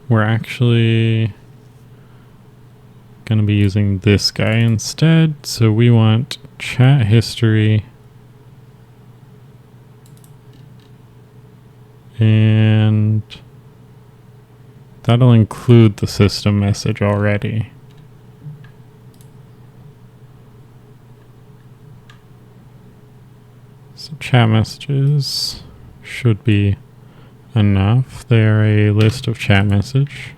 Speaker 2: We're actually going to be using this guy instead. So we want chat history. And that'll include the system message already. So chat messages should be enough. They're a list of chat message.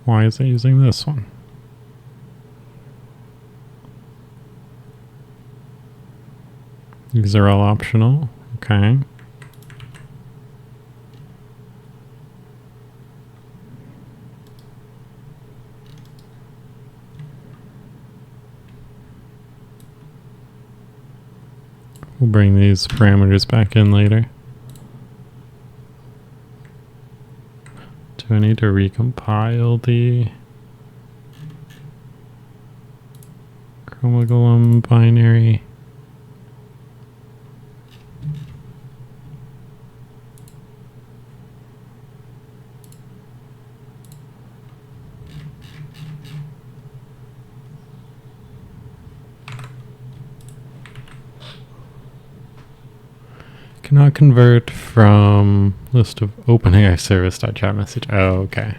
Speaker 2: Why is it using this one? These are all optional. Okay. We'll bring these parameters back in later. Do I need to recompile the Chromagolum binary? Cannot convert from list of OpenAI service.chat message. Oh, okay.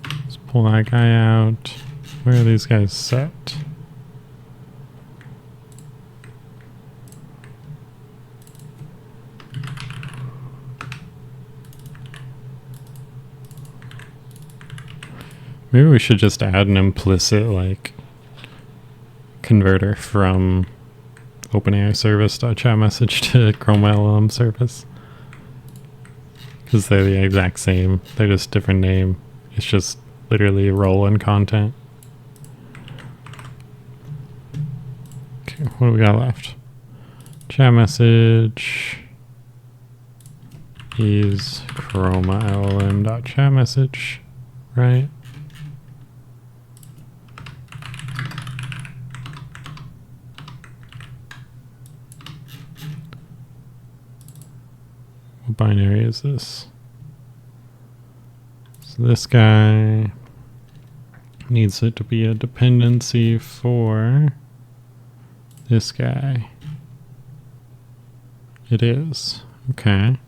Speaker 2: Let's pull that guy out. Where are these guys set? Maybe we should just add an implicit like converter from OpenAI service.chat message to Chrome LLM service. because they're the exact same. They're just different name. It's just literally a role in content. Okay, what do we got left? Chat message is chroma LLM.chat message, right? What binary is this? So this guy needs it to be a dependency for this guy. It is. Okay.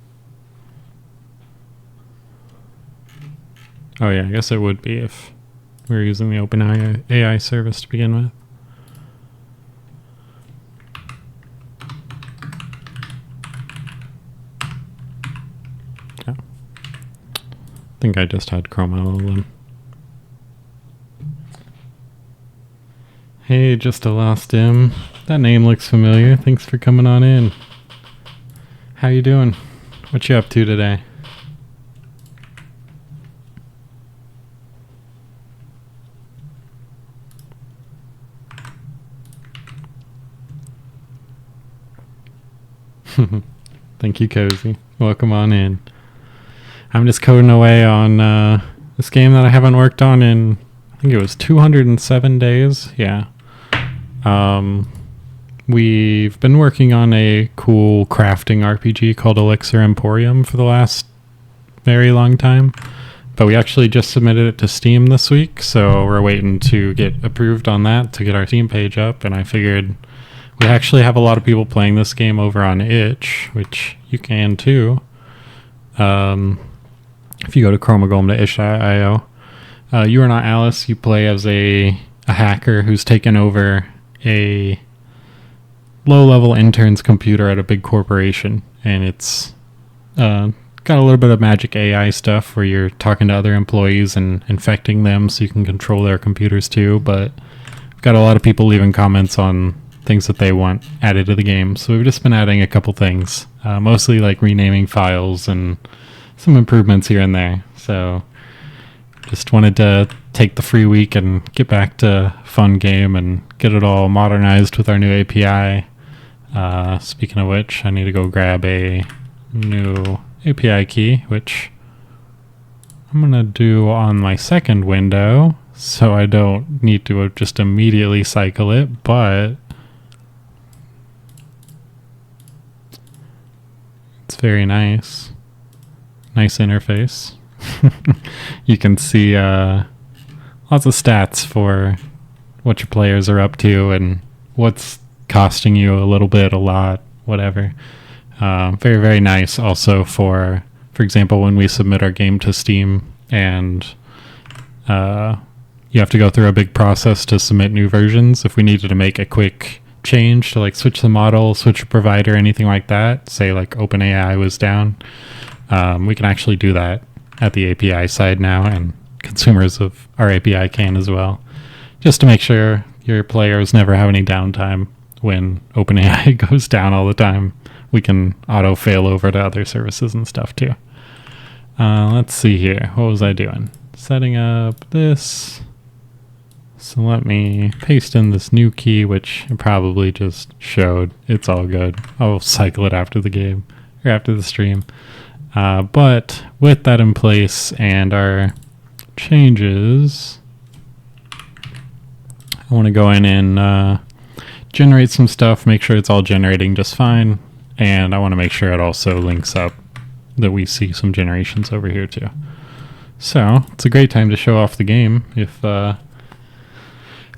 Speaker 2: Oh yeah, I guess it would be if we were using the OpenAI AI service to begin with. Yeah. I think I just had Chrome LLM. Hey, just a lost him. That name looks familiar. Thanks for coming on in. How you doing? What you up to today? Thank you, Cozy. Welcome on in. I'm just coding away on this game that I haven't worked on in, I think it was 207 days. Yeah. We've been working on a cool crafting RPG called Elixir Emporium for the last very long time, but we actually just submitted it to Steam this week, so we're waiting to get approved on that to get our Steam page up, and I figured we actually have a lot of people playing this game over on itch, which you can too. If you go to chromagolem to itch.io, you are not Alice. You play as a hacker who's taken over a low-level intern's computer at a big corporation, and it's got a little bit of magic AI stuff where you're talking to other employees and infecting them so you can control their computers too, but we've got a lot of people leaving comments on things that they want added to the game, so we've just been adding a couple things, mostly like renaming files and some improvements here and there. So just wanted to take the free week and get back to fun game and get it all modernized with our new API. Speaking of which, I need to go grab a new API key, which I'm going to do on my second window, so I don't need to just immediately cycle it, but it's very nice. Nice interface. You can see lots of stats for what your players are up to and what's costing you a little bit, a lot, whatever. Very, very nice also for example, when we submit our game to Steam and you have to go through a big process to submit new versions. If we needed to make a quick change to like switch the model, switch a provider, anything like that, say like OpenAI was down, we can actually do that at the API side now, and consumers of our API can as well, just to make sure your players never have any downtime. When OpenAI goes down all the time, we can auto fail over to other services and stuff too. Let's see here. What was I doing? Setting up this. So let me paste in this new key, which I probably just showed. It's all good. I'll cycle it after the game or after the stream. But with that in place and our changes, I want to go in and generate some stuff, make sure it's all generating just fine, and I want to make sure it also links up that we see some generations over here too. So it's a great time to show off the game if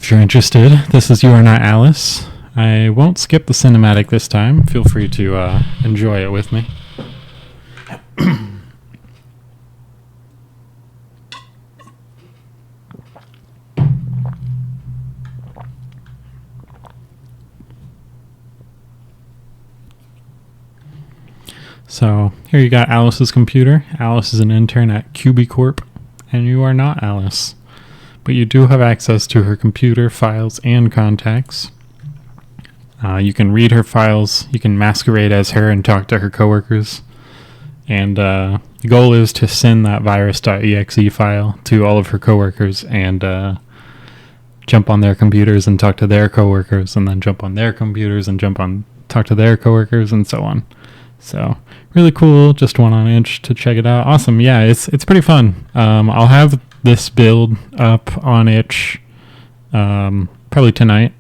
Speaker 2: you're interested. This is You Are Not Alice. I won't skip the cinematic this time. Feel free to enjoy it with me. So here you got Alice's computer. Alice is an intern at QB and you are not Alice. But you do have access to her computer, files, and contacts. You can read her files, you can masquerade as her and talk to her coworkers. And the goal is to send that virus.exe file to all of her coworkers and jump on their computers and talk to their coworkers, and then jump on their computers and talk to their coworkers, and so on. So really cool. Just went on Itch to check it out. Awesome. Yeah, it's pretty fun. I'll have this build up on Itch probably tonight,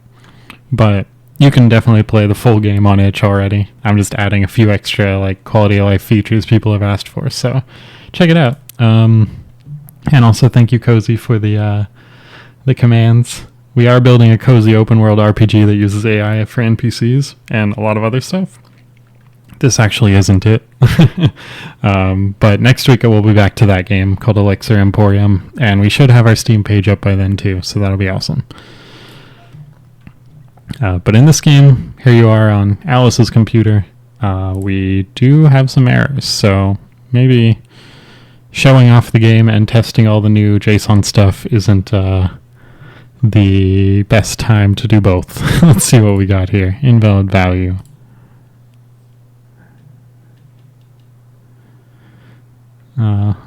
Speaker 2: but you can definitely play the full game on Itch already. I'm just adding a few extra like quality of life features people have asked for, so check it out. And also thank you, Cozy, for the commands. We are building a cozy open world RPG that uses AI for NPCs and a lot of other stuff. This actually isn't it. But next week we'll be back to that game called Elixir Emporium, and we should have our Steam page up by then too, so that'll be awesome. But in this game, here you are on Alice's computer. We do have some errors, so maybe showing off the game and testing all the new JSON stuff isn't the best time to do both. Let's see what we got here. Invalid value.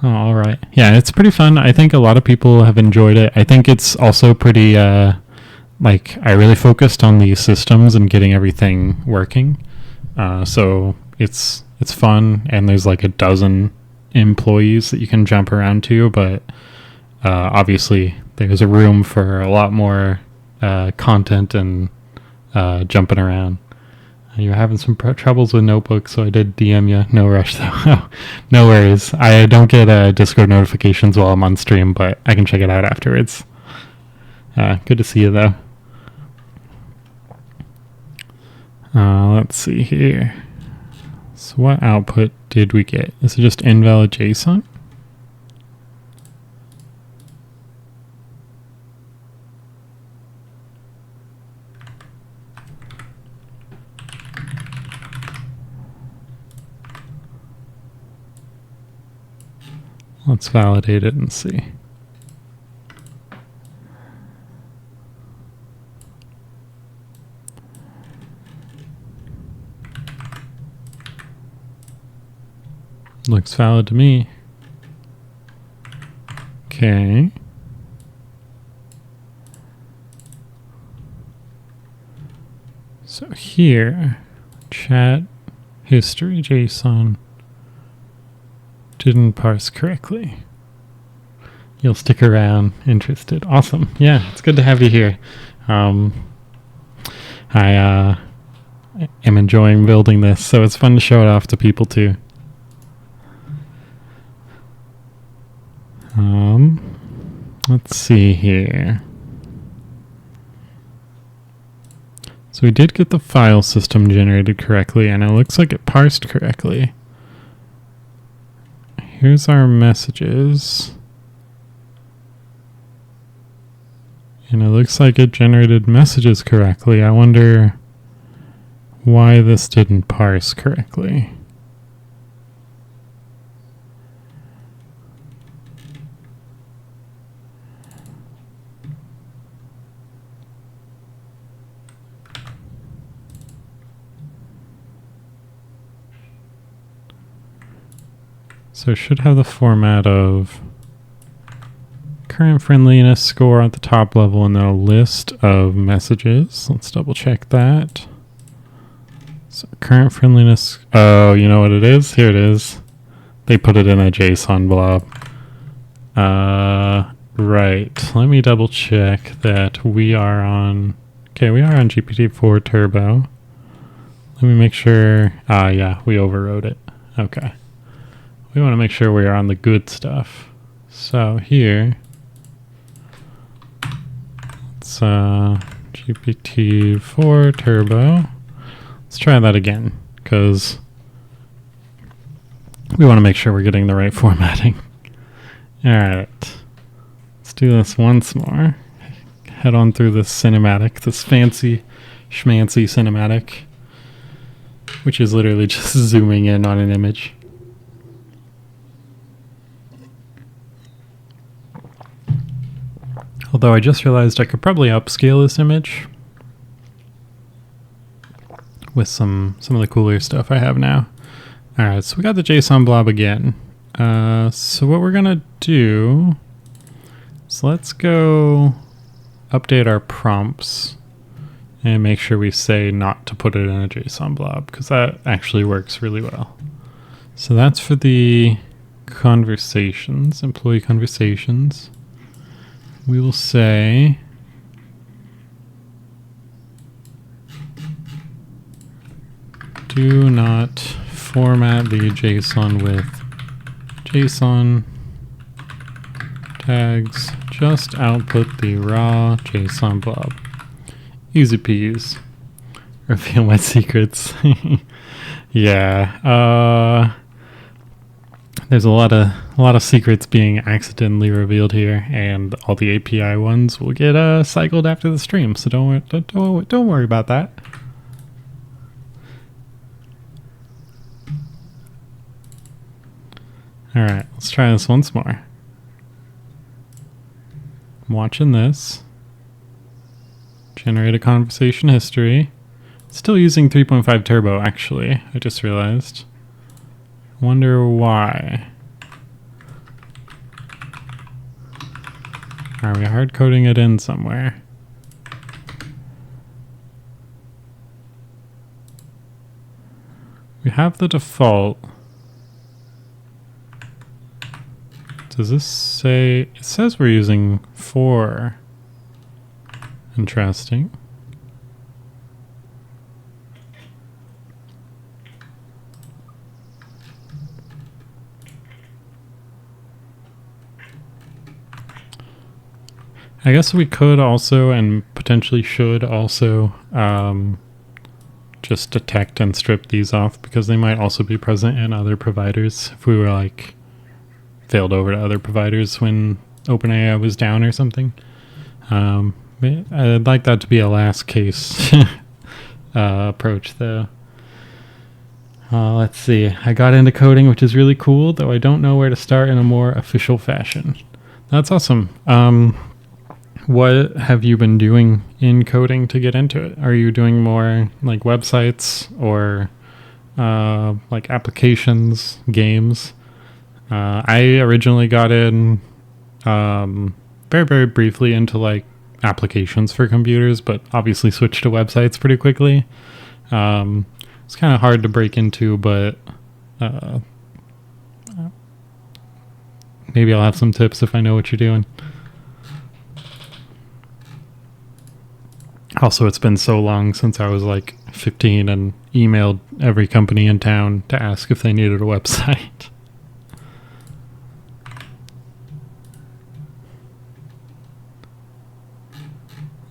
Speaker 2: All right. Yeah, it's pretty fun. I think a lot of people have enjoyed it. I think it's also pretty, I really focused on the systems and getting everything working. So it's fun, and there's like a dozen employees that you can jump around to, but obviously there's a room for a lot more content and jumping around. You're having some troubles with Notebook, so I did DM you. No rush, though. No worries. I don't get Discord notifications while I'm on stream, but I can check it out afterwards. Good to see you, though. Let's see here. So what output did we get? Is it just invalid JSON? Let's validate it and see. Looks valid to me. Okay. So here, chat history JSON didn't parse correctly. You'll stick around interested. Awesome. Yeah, it's good to have you here. I am enjoying building this, so it's fun to show it off to people too. Let's see here. So we did get the file system generated correctly, and it looks like it parsed correctly. Here's our messages. And it looks like it generated messages correctly. I wonder why this didn't parse correctly. So it should have the format of current friendliness score at the top level and then a list of messages. Let's double check that. So current friendliness, oh, you know what it is? Here it is. They put it in a JSON blob. Right. Let me double check that we are on, okay, we are on GPT-4 Turbo. Let me make sure, yeah, we overrode it. Okay. We want to make sure we are on the good stuff. So here, it's GPT-4 Turbo. Let's try that again, because we want to make sure we're getting the right formatting. All right, let's do this once more. Head on through this cinematic, this fancy schmancy cinematic, which is literally just zooming in on an image. Although I just realized I could probably upscale this image with some of the cooler stuff I have now. All right, so we got the JSON blob again. So what we're gonna do is let's go update our prompts and make sure we say not to put it in a JSON blob, because that actually works really well. So that's for the conversations, employee conversations. We will say do not format the JSON with JSON tags, just output the raw JSON blob. Easy peas. Reveal my secrets. Yeah, there's a lot of secrets being accidentally revealed here, and all the API ones will get cycled after the stream. So don't worry about that. All right, let's try this once more. I'm watching this. Generate a conversation history. Still using 3.5 turbo, actually. I just realized. Wonder why. Are we hard coding it in somewhere? We have the default. Does this say... It says we're using 4. Interesting. I guess we could also, and potentially should also, just detect and strip these off, because they might also be present in other providers if we were like failed over to other providers when OpenAI was down or something. I'd like that to be a last case approach though. Let's see. I got into coding, which is really cool, though I don't know where to start in a more official fashion. That's awesome. What have you been doing in coding to get into it? Are you doing more like websites or like applications, games? I originally got in very, very briefly into like applications for computers, but obviously switched to websites pretty quickly. It's kind of hard to break into, but maybe I'll have some tips if I know what you're doing. Also, it's been so long since I was like 15 and emailed every company in town to ask if they needed a website.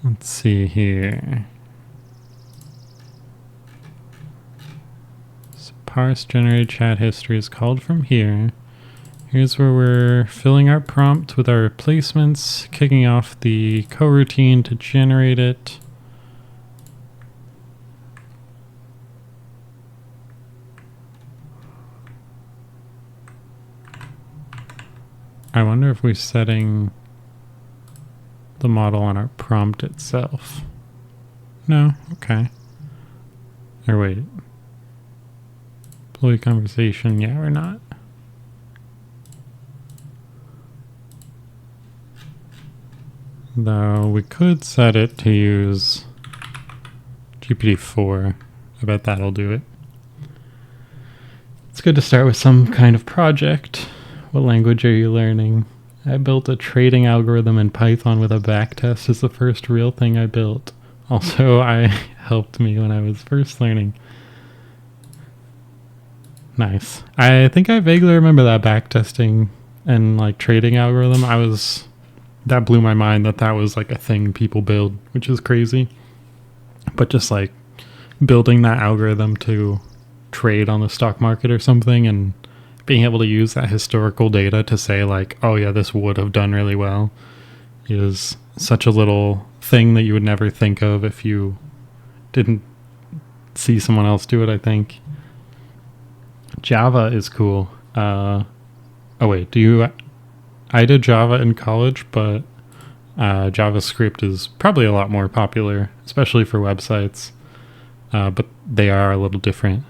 Speaker 2: Let's see here. So parse generated chat history is called from here. Here's where we're filling our prompt with our replacements, kicking off the coroutine to generate it. I wonder if we're setting the model on our prompt itself. No, okay. Or wait. Employee conversation, yeah, we're not. Though we could set it to use GPT-4. I bet that'll do it. It's good to start with some kind of project. What language are you learning? I built a trading algorithm in Python with a backtest. It's the first real thing I built. Also, I helped me when I was first learning. Nice. I think I vaguely remember that backtesting and like trading algorithm. That blew my mind that was like a thing people build, which is crazy. But just like building that algorithm to trade on the stock market or something and being able to use that historical data to say like, oh yeah, this would have done really well is such a little thing that you would never think of if you didn't see someone else do it, I think. Java is cool. I did Java in college, but JavaScript is probably a lot more popular, especially for websites. But they are a little different.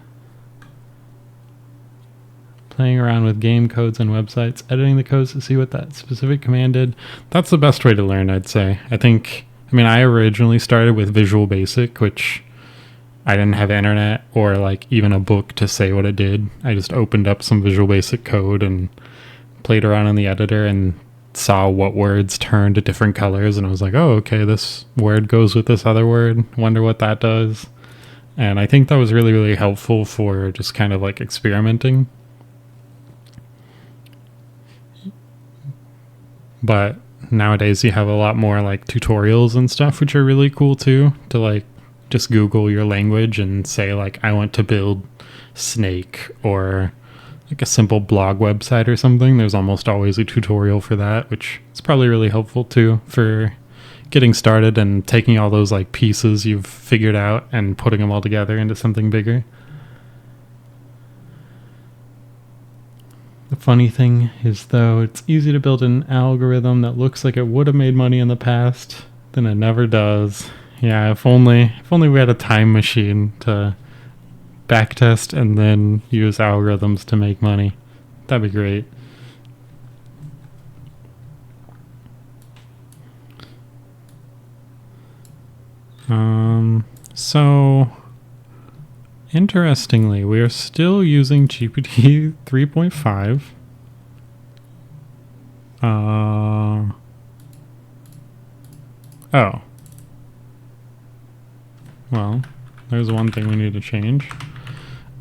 Speaker 2: playing around with game codes and websites, editing the codes to see what that specific command did. That's the best way to learn, I'd say. I originally started with Visual Basic, which I didn't have internet or like even a book to say what it did. I just opened up some Visual Basic code and played around in the editor and saw what words turned to different colors, and I was like, oh, okay, this word goes with this other word. Wonder what that does. And I think that was really, really helpful for just kind of like experimenting. But nowadays you have a lot more like tutorials and stuff, which are really cool too, to like just Google your language and say like, I want to build Snake or like a simple blog website or something. There's almost always a tutorial for that, which is probably really helpful too for getting started and taking all those like pieces you've figured out and putting them all together into something bigger. The funny thing is, though, it's easy to build an algorithm that looks like it would have made money in the past, then it never does. Yeah, if only we had a time machine to backtest and then use algorithms to make money. That'd be great. So interestingly, we are still using GPT 3.5. Oh. Well, there's one thing we need to change.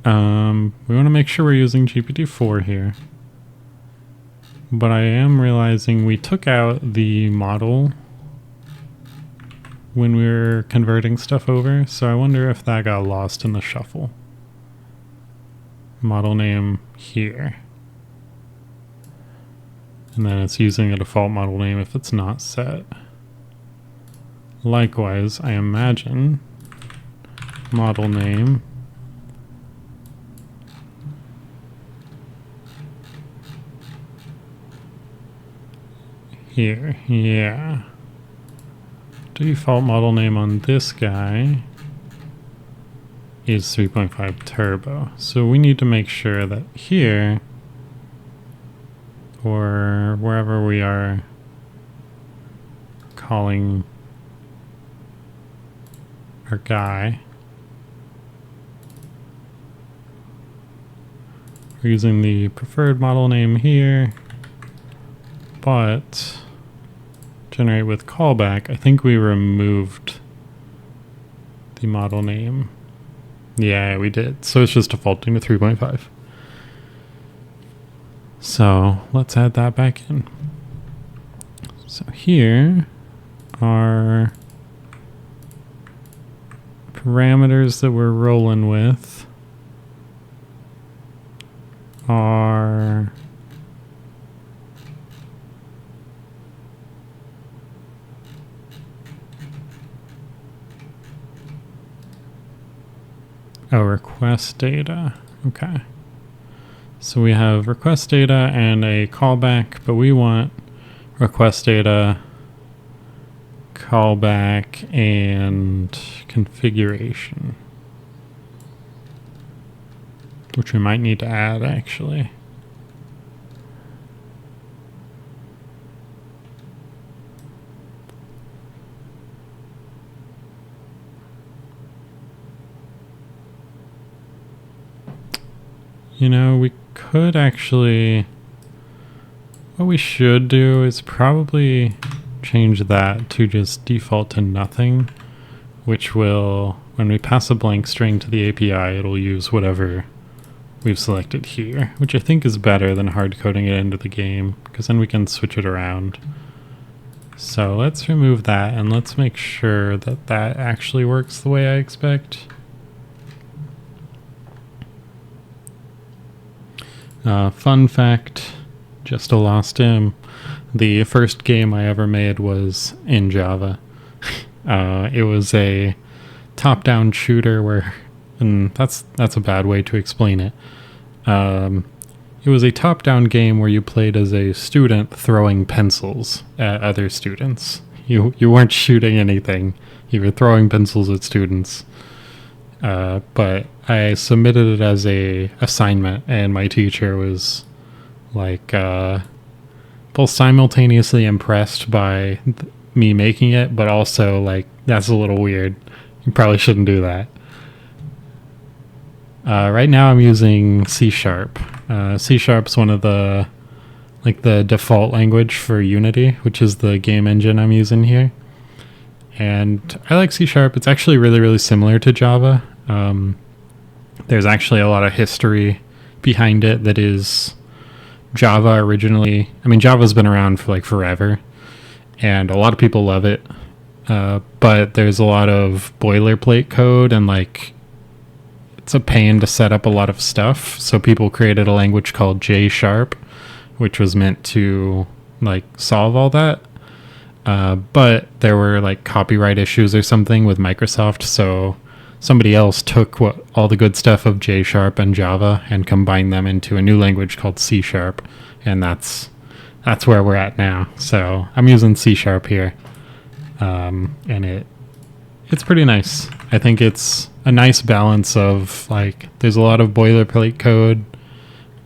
Speaker 2: We want to make sure we're using GPT-4 here. But I am realizing we took out the model when we were converting stuff over, so I wonder if that got lost in the shuffle. Model name here. And then it's using a default model name if it's not set. Likewise, I imagine model name here, yeah. Default model name on this guy is 3.5 Turbo. So we need to make sure that here, or wherever we are calling our guy, we're using the preferred model name here, but generate with callback, I think we removed the model name. Yeah, we did. So it's just defaulting to 3.5. So let's add that back in. So here are parameters that we're rolling with are request data. Okay. So we have request data and a callback, but we want request data, callback, and configuration, which we might need to add actually. You know, we could actually, what we should do is probably change that to just default to nothing, which will, when we pass a blank string to the API, it'll use whatever we've selected here, which I think is better than hard coding it into the game, because then we can switch it around. So let's remove that and let's make sure that that actually works the way I expect. Fun fact, just a lost him. The first game I ever made was in Java. It was a top-down shooter where, and that's a bad way to explain it. It was a top-down game where you played as a student throwing pencils at other students. You weren't shooting anything. You were throwing pencils at students. But I submitted it as a assignment, and my teacher was like both simultaneously impressed by me making it, but also like, that's a little weird. You probably shouldn't do that. Right now I'm using C#. C# is one of the default language for Unity, which is the game engine I'm using here. And I like C#. It's actually really, really similar to Java. There's actually a lot of history behind it that is Java originally. I mean, Java's been around for like forever, and a lot of people love it. But there's a lot of boilerplate code, and like, it's a pain to set up a lot of stuff. So people created a language called J#, which was meant to like solve all that. But there were like copyright issues or something with Microsoft. So somebody else took all the good stuff of J# and Java and combined them into a new language called C#. And that's where we're at now. So I'm using C# here. And it's pretty nice. I think it's a nice balance of like, there's a lot of boilerplate code,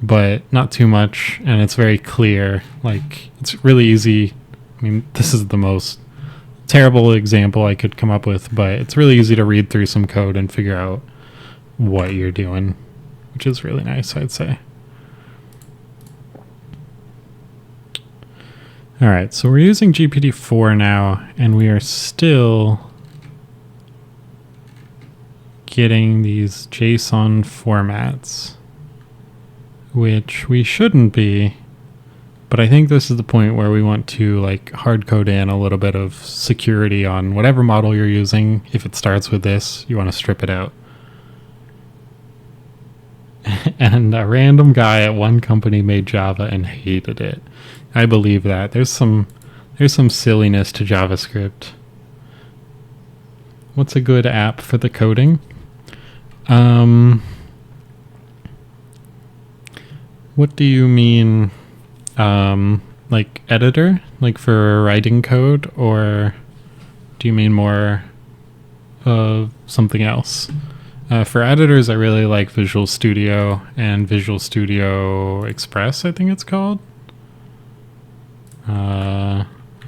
Speaker 2: but not too much, and it's very clear. Like, it's really easy. I mean, this is the most terrible example I could come up with, but it's really easy to read through some code and figure out what you're doing, which is really nice, I'd say. All right, so we're using GPT-4 now, and we are still getting these JSON formats, which we shouldn't be, but I think this is the point where we want to like hard code in a little bit of security on whatever model you're using. If it starts with this, you want to strip it out. And a random guy at one company made Java and hated it. I believe that. There's some silliness to JavaScript. What's a good app for the coding? What do you mean? Like editor? Like for writing code? Or do you mean more of something else? For editors, I really like Visual Studio and Visual Studio Express, I think it's called.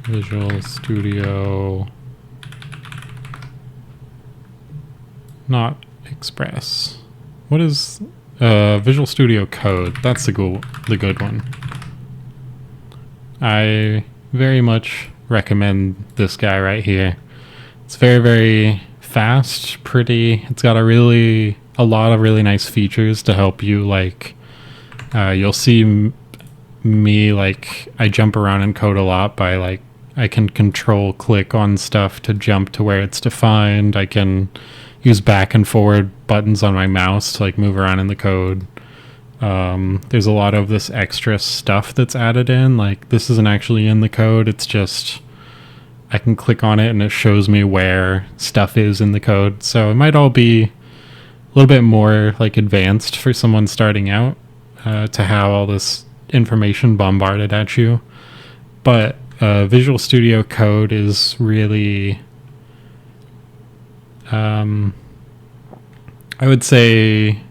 Speaker 2: Visual Studio... Not Express. What is Visual Studio Code? That's the good one. I very much recommend this guy right here. It's very, very fast, pretty. It's got a lot of really nice features to help you. Like, you'll see me, like, I jump around and code a lot by like, I can control click on stuff to jump to where it's defined. I can use back and forward buttons on my mouse to like move around in the code. There's a lot of this extra stuff that's added in. Like, this isn't actually in the code. It's just, I can click on it and it shows me where stuff is in the code. So it might all be a little bit more like advanced for someone starting out, to have all this information bombarded at you. But Visual Studio Code is really, I would say,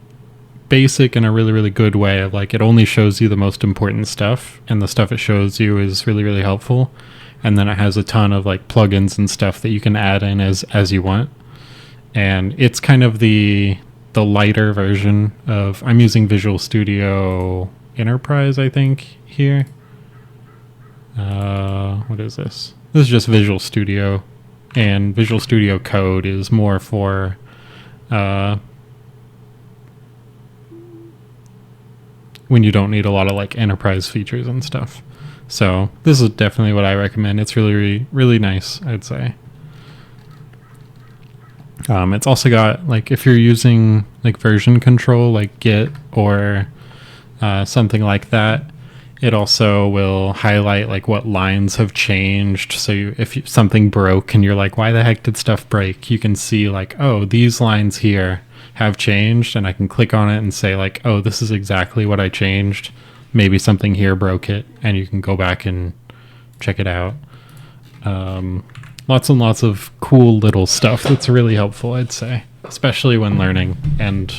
Speaker 2: basic in a really, really good way of like, it only shows you the most important stuff, and the stuff it shows you is really, really helpful. And then it has a ton of like plugins and stuff that you can add in as you want. And it's kind of the lighter version of, I'm using Visual Studio Enterprise, I think, here. What is this? This is just Visual Studio, and Visual Studio Code is more for when you don't need a lot of like enterprise features and stuff. So this is definitely what I recommend. It's really, really, really nice, I'd say. It's also got, like, if you're using like version control like Git or something like that, it also will highlight like what lines have changed. So if something broke and you're like, why the heck did stuff break? You can see like, oh, these lines here have changed, and I can click on it and say like, oh, this is exactly what I changed. Maybe something here broke it, and you can go back and check it out. Lots and lots of cool little stuff that's really helpful, I'd say. especially when learning. And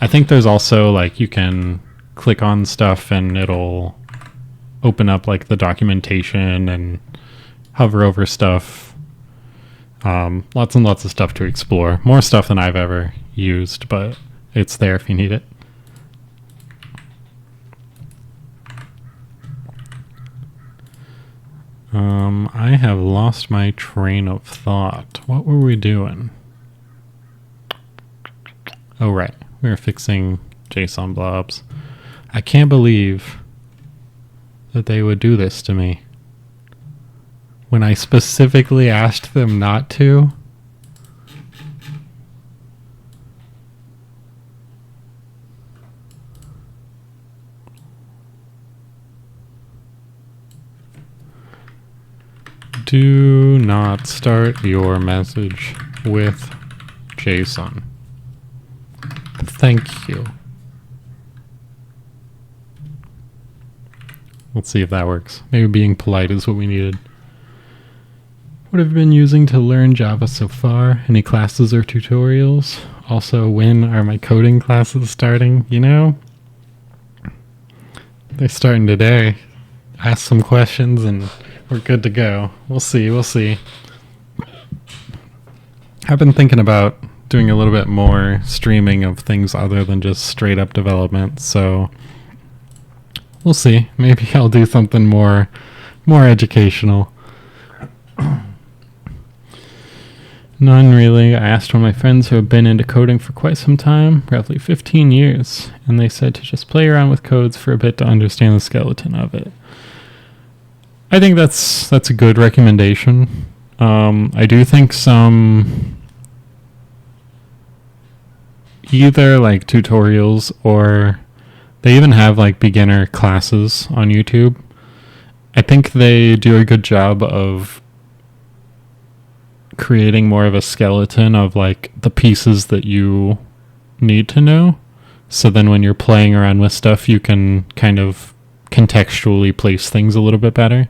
Speaker 2: I think there's also like you can click on stuff and it'll open up like the documentation and hover over stuff. Lots and lots of stuff to explore. More stuff than I've ever used, but it's there if you need it. I have lost my train of thought. What were we doing? Oh, right. We were fixing JSON blobs. I can't believe that they would do this to me when I specifically asked them not to. Do not start your message with JSON. Thank you. Let's see if that works. Maybe being polite is what we needed. What have you been using to learn Java so far? Any classes or tutorials? Also, when are my coding classes starting? You know, they're starting today. Ask some questions and we're good to go. We'll see. I've been thinking about doing a little bit more streaming of things other than just straight up development, so we'll see. Maybe I'll do something more educational. None really. I asked one of my friends who have been into coding for quite some time, roughly 15 years, and they said to just play around with codes for a bit to understand the skeleton of it. I think that's a good recommendation. I do think some either like tutorials or they even have like beginner classes on YouTube. I think they do a good job of creating more of a skeleton of like the pieces that you need to know. So then when you're playing around with stuff, you can kind of contextually place things a little bit better.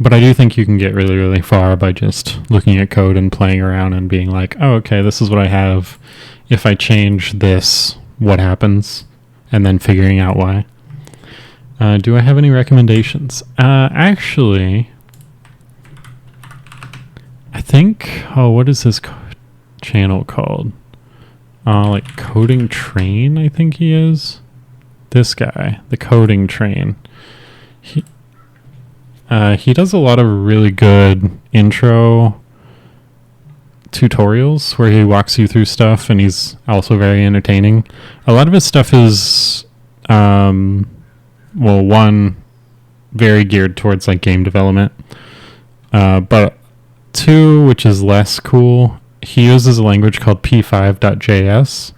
Speaker 2: But I do think you can get really, really far by just looking at code and playing around and being like, oh, okay, this is what I have. If I change this, what happens? And then figuring out why. Do I have any recommendations? Actually, I think, what is this channel called? Like Coding Train, I think he is. This guy, the Coding Train. He does a lot of really good intro tutorials where he walks you through stuff, and he's also very entertaining. A lot of his stuff is, one, very geared towards like game development, but two, which is less cool, he uses a language called p5.js.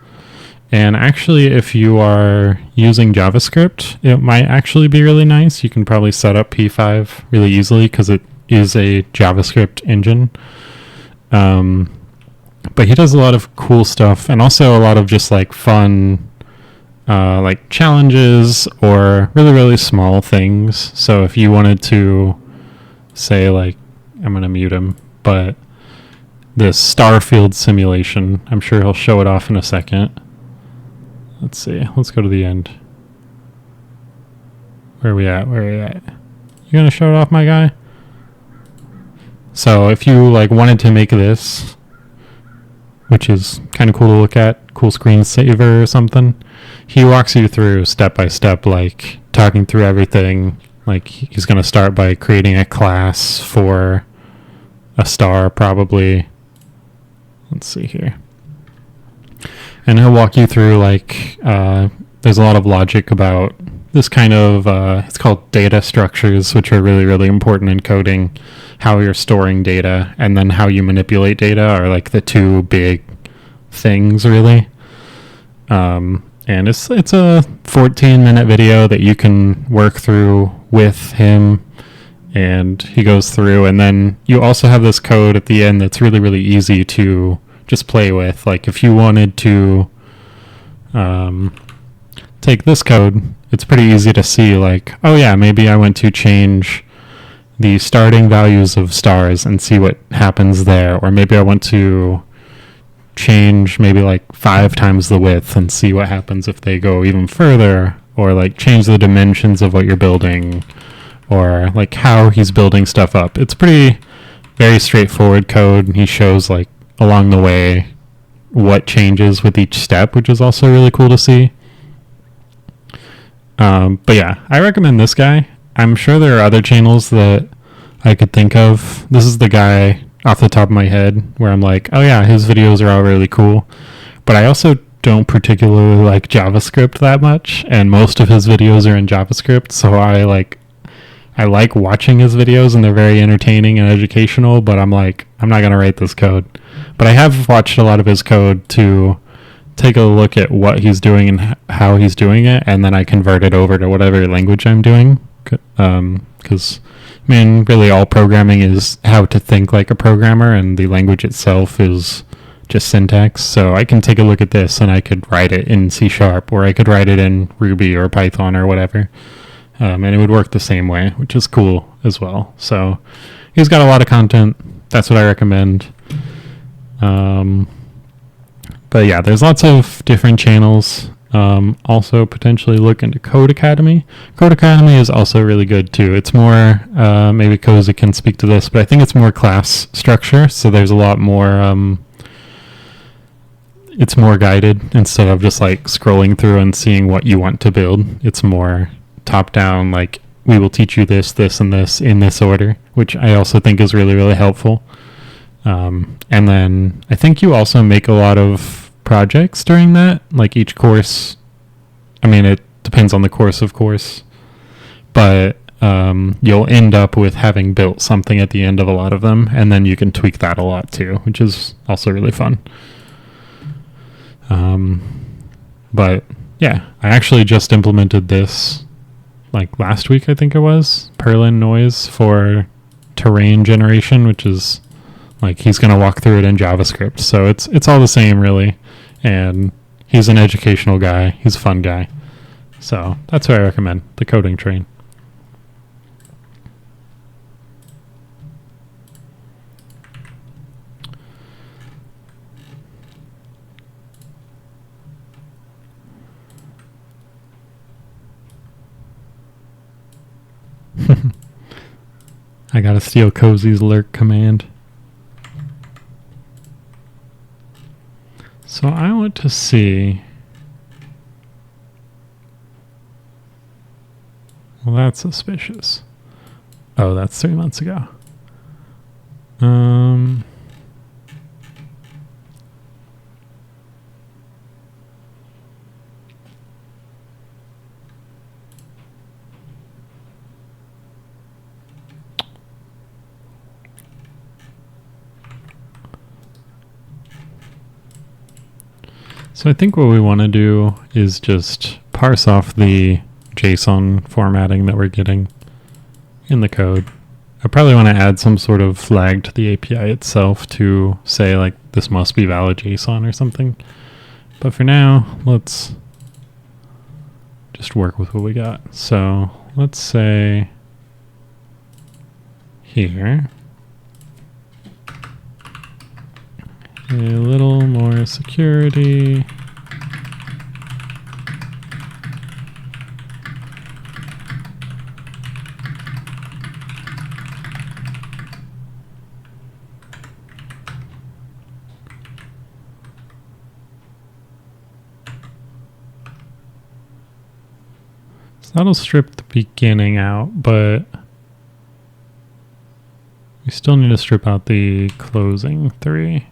Speaker 2: And actually, if you are using JavaScript, it might actually be really nice. You can probably set up P5 really easily because it is a JavaScript engine. But he does a lot of cool stuff and also a lot of just like fun like challenges or really, really small things. So if you wanted to say like, I'm going to mute him, but this Starfield simulation, I'm sure he'll show it off in a second. Let's see. Let's go to the end. Where are we at? You gonna show it off, my guy? So if you like wanted to make this, which is kind of cool to look at, cool screensaver or something, he walks you through step by step, like talking through everything. Like he's gonna start by creating a class for a star, probably. Let's see here. And he'll walk you through like there's a lot of logic about this kind of it's called data structures, which are really, really important in coding. How you're storing data and then how you manipulate data are like the two big things, really. And it's a 14-minute video that you can work through with him, and he goes through, and then you also have this code at the end that's really, really easy to just play with. Like if you wanted to take this code, it's pretty easy to see, like, oh yeah, maybe I want to change the starting values of stars and see what happens there. Or maybe I want to change maybe like 5 times the width and see what happens if they go even further. Or like change the dimensions of what you're building. Or like how he's building stuff up. It's pretty very straightforward code. He shows like along the way what changes with each step, which is also really cool to see. But yeah, I recommend this guy. I'm sure there are other channels that I could think of. This is the guy off the top of my head where I'm like, oh yeah, his videos are all really cool. But I also don't particularly like JavaScript that much, and most of his videos are in JavaScript, so I like watching his videos and they're very entertaining and educational, but I'm like, I'm not going to write this code. But I have watched a lot of his code to take a look at what he's doing and how he's doing it, and then I convert it over to whatever language I'm doing. Because, I mean, really all programming is how to think like a programmer, and the language itself is just syntax. So I can take a look at this and I could write it in C#, or I could write it in Ruby or Python or whatever. And it would work the same way, which is cool as well. So he's got a lot of content. That's what I recommend. But yeah, there's lots of different channels. Also potentially look into Code Academy. Code Academy is also really good too. It's more, maybe Cozy can speak to this, but I think it's more class structure. So there's a lot more, it's more guided instead of just like scrolling through and seeing what you want to build. It's more top down, like we will teach you this, this, and this in this order, which I also think is really, really helpful. And then I think you also make a lot of projects during that, like each course. I mean, it depends on the course, of course, but you'll end up with having built something at the end of a lot of them, and then you can tweak that a lot too, which is also really fun. But yeah, I actually just implemented this like last week, I think it was, Perlin noise for terrain generation, which is like he's going to walk through it in JavaScript. So it's all the same really. And he's an educational guy. He's a fun guy. So that's what I recommend, the coding train. I gotta steal Cozy's lurk command. So I want to see. Well, that's suspicious. Oh, that's 3 months ago. So I think what we want to do is just parse off the JSON formatting that we're getting in the code. I probably want to add some sort of flag to the API itself to say like this must be valid JSON or something. But for now, let's just work with what we got. So let's say here a little more security. So that'll strip the beginning out, but we still need to strip out the closing 3.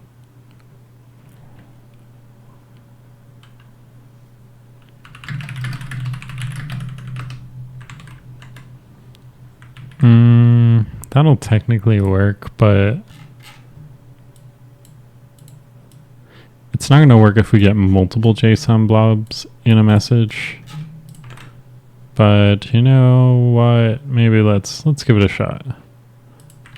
Speaker 2: That'll technically work, but it's not going to work if we get multiple JSON blobs in a message. But you know what? Maybe let's give it a shot.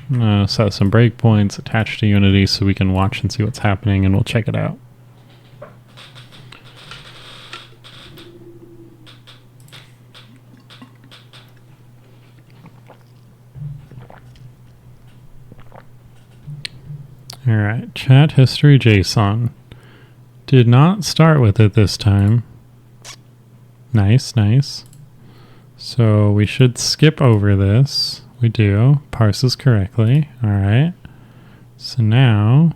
Speaker 2: I'm gonna set some breakpoints attached to Unity so we can watch and see what's happening, and we'll check it out. All right, chat history JSON. Did not start with it this time. Nice, nice. So we should skip over this. We do. Parses correctly. All right. So now,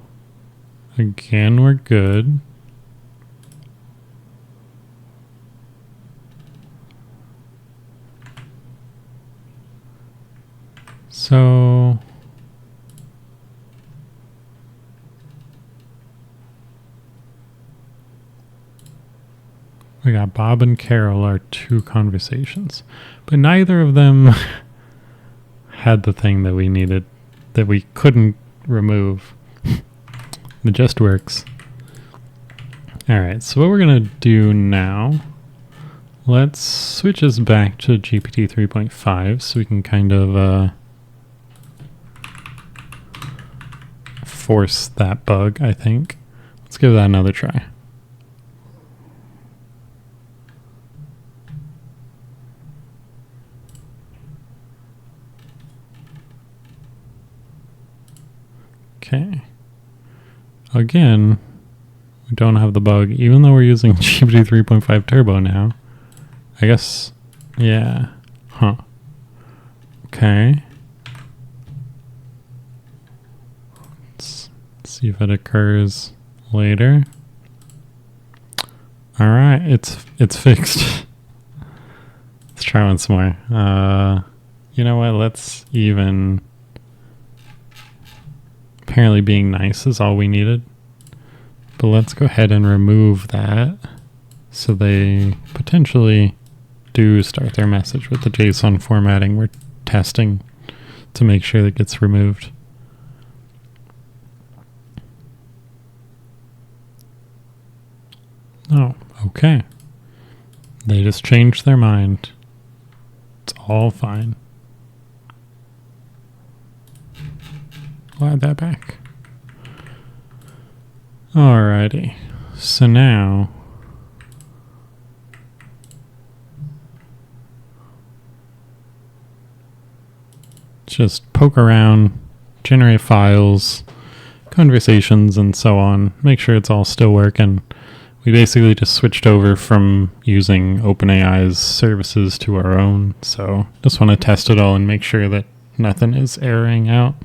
Speaker 2: again, we're good. So we got Bob and Carol, our two conversations, but neither of them had the thing that we needed, that we couldn't remove. It just works. All right, so what we're gonna do now, let's switch us back to GPT 3.5 so we can kind of force that bug, I think. Let's give that another try. Okay. Again, we don't have the bug, even though we're using GPT 3.5 Turbo now. I guess, yeah. Huh. Okay. Let's see if it occurs later. All right, it's fixed. Let's try once more. You know what? Let's even. Apparently, being nice is all we needed. But let's go ahead and remove that, so they potentially do start their message with the JSON formatting we're testing to make sure that gets removed. Oh, okay. They just changed their mind. It's all fine. I'll add that back. Alrighty. So now just poke around, generate files, conversations, and so on. Make sure it's all still working. We basically just switched over from using OpenAI's services to our own. So just want to test it all and make sure that nothing is erroring out.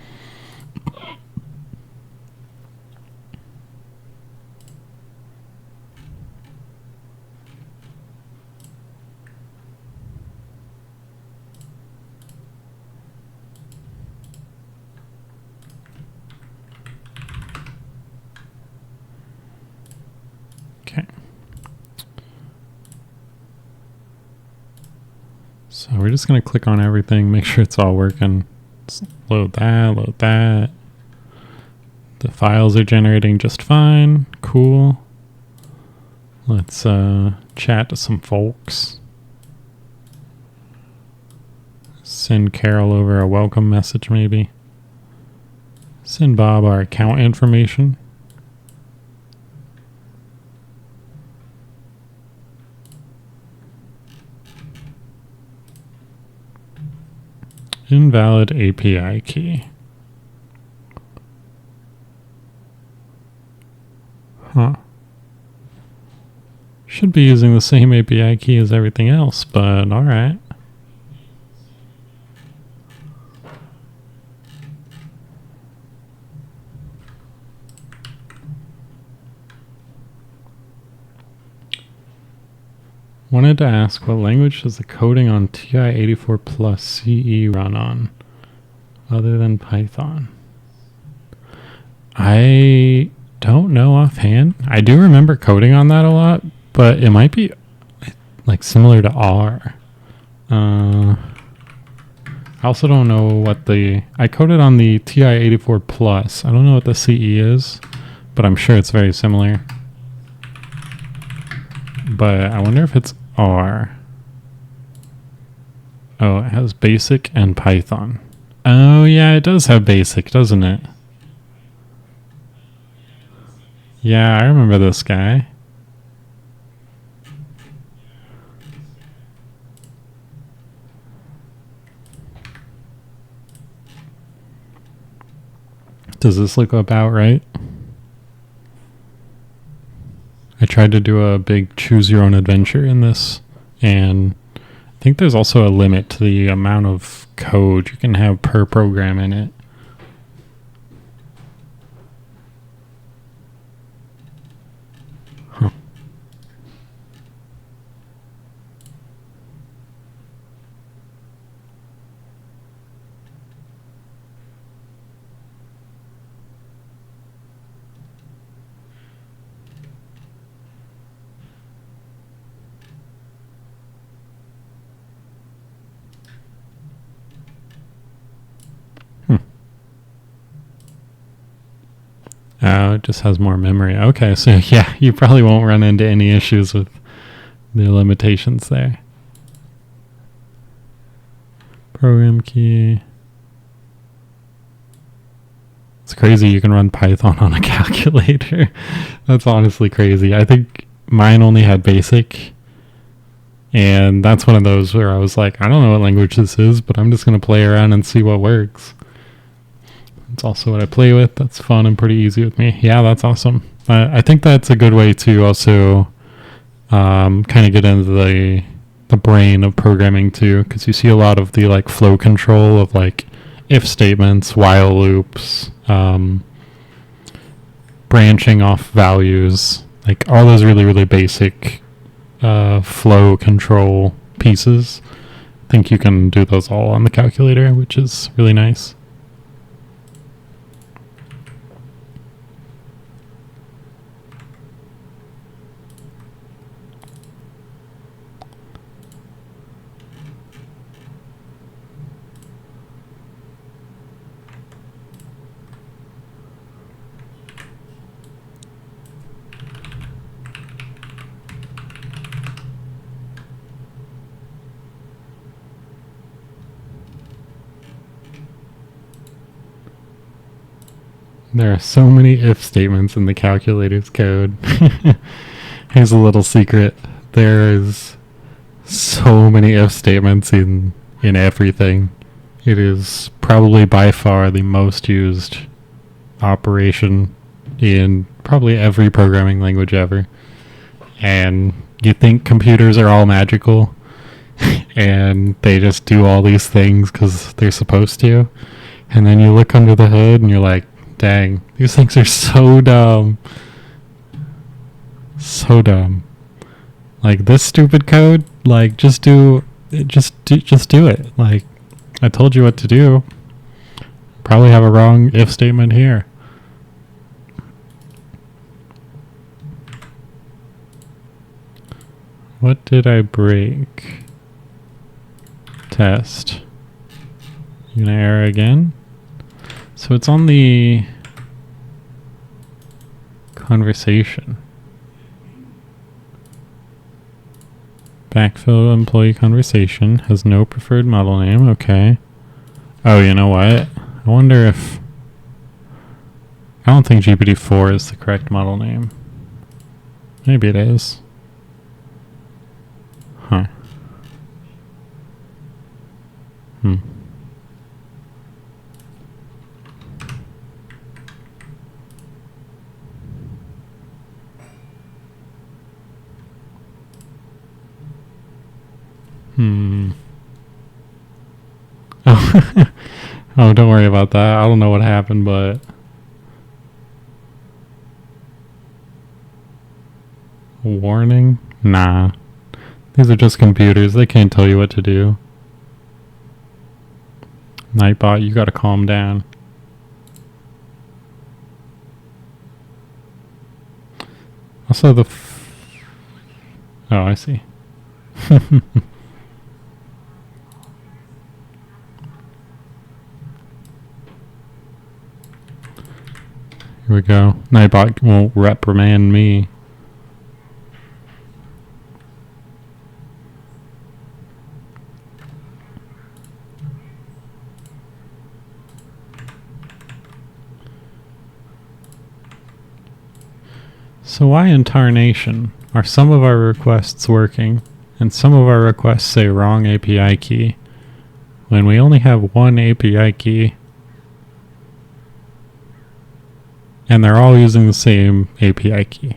Speaker 2: So we're just going to click on everything, make sure it's all working. Let's load that. The files are generating just fine. Cool. Let's chat to some folks. Send Carol over a welcome message maybe. Send Bob our account information. Invalid API key. Huh. Should be using the same API key as everything else, but alright. Wanted to ask, what language does the coding on TI-84 Plus CE run on, other than Python? I don't know offhand. I do remember coding on that a lot, but it might be like similar to R. I also don't know what I coded on the TI-84 Plus. I don't know what the CE is, but I'm sure it's very similar. But I wonder if it's R. Oh, it has BASIC and Python. Oh, yeah, it does have BASIC, doesn't it? Yeah, I remember this guy. Does this look about right? I tried to do a big choose your own adventure in this, and I think there's also a limit to the amount of code you can have per program in it. Huh. Oh, it just has more memory. Okay, so yeah, you probably won't run into any issues with the limitations there. Program key. It's crazy you can run Python on a calculator. That's honestly crazy. I think mine only had basic. And that's one of those where I was like, I don't know what language this is, but I'm just going to play around and see what works. It's also what I play with. That's fun and pretty easy with me. Yeah, that's awesome. I think that's a good way to also kind of get into the brain of programming too, because you see a lot of the like flow control of like if statements, while loops, branching off values, like all those really, really basic flow control pieces. I think you can do those all on the calculator, which is really nice. There are so many if statements in the calculator's code. Here's a little secret. There's so many if statements in everything. It is probably by far the most used operation in probably every programming language ever. And you think computers are all magical and they just do all these things because they're supposed to. And then you look under the hood and you're like, dang, these things are so dumb. So dumb. Like this stupid code, like just do it. Like I told you what to do. Probably have a wrong if statement here. What did I break? Test. You gonna error again? So it's on the conversation. Backfill employee conversation has no preferred model name. Okay. Oh, you know what? I wonder if... I don't think GPT-4 is the correct model name. Maybe it is. Huh. Oh, don't worry about that. I don't know what happened, but... Warning? Nah. These are just computers. They can't tell you what to do. Nightbot, you gotta calm down. Also the... Oh, I see. Here we go. Nightbot won't reprimand me. So why in tarnation are some of our requests working and some of our requests say wrong API key when we only have one API key? And they're all using the same API key.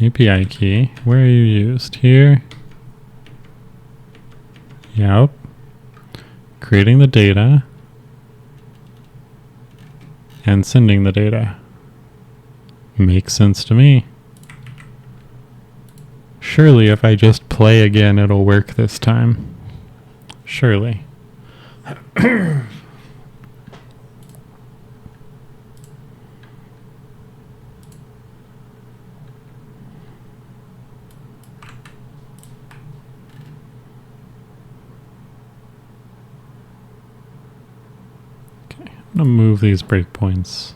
Speaker 2: API key, where are you used? Here? Yep. Creating the data and sending the data. Makes sense to me. Surely if I just play again, it'll work this time. Surely. I'm going to move these breakpoints.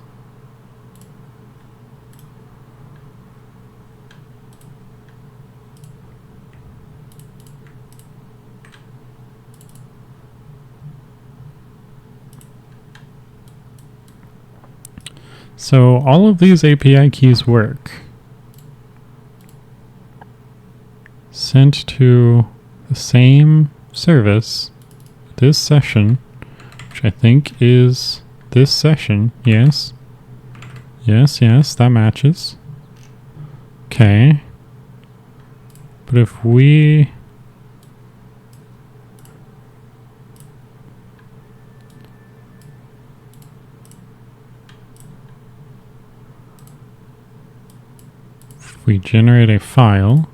Speaker 2: So all of these API keys work. Sent to the same service, this session, which I think is this session. Yes. Yes, that matches. Okay. But if we generate a file,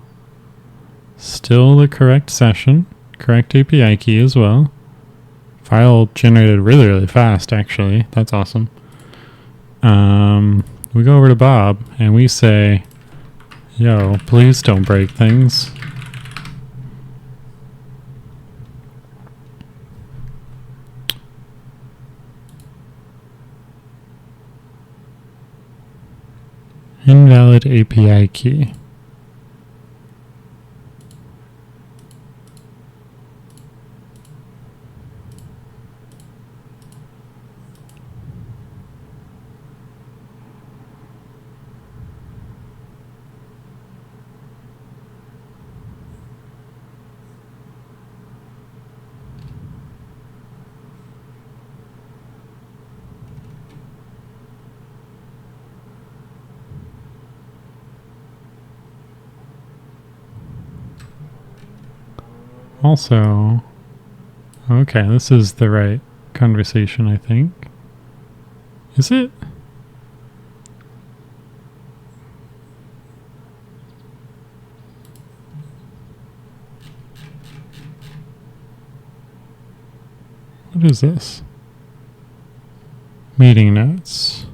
Speaker 2: still the correct session, correct API key as well. File generated really, really fast, actually. That's awesome. We go over to Bob and we say, yo, please don't break things. Invalid API key. Also, okay, this is the right conversation, I think. Is it? What is this? Meeting notes.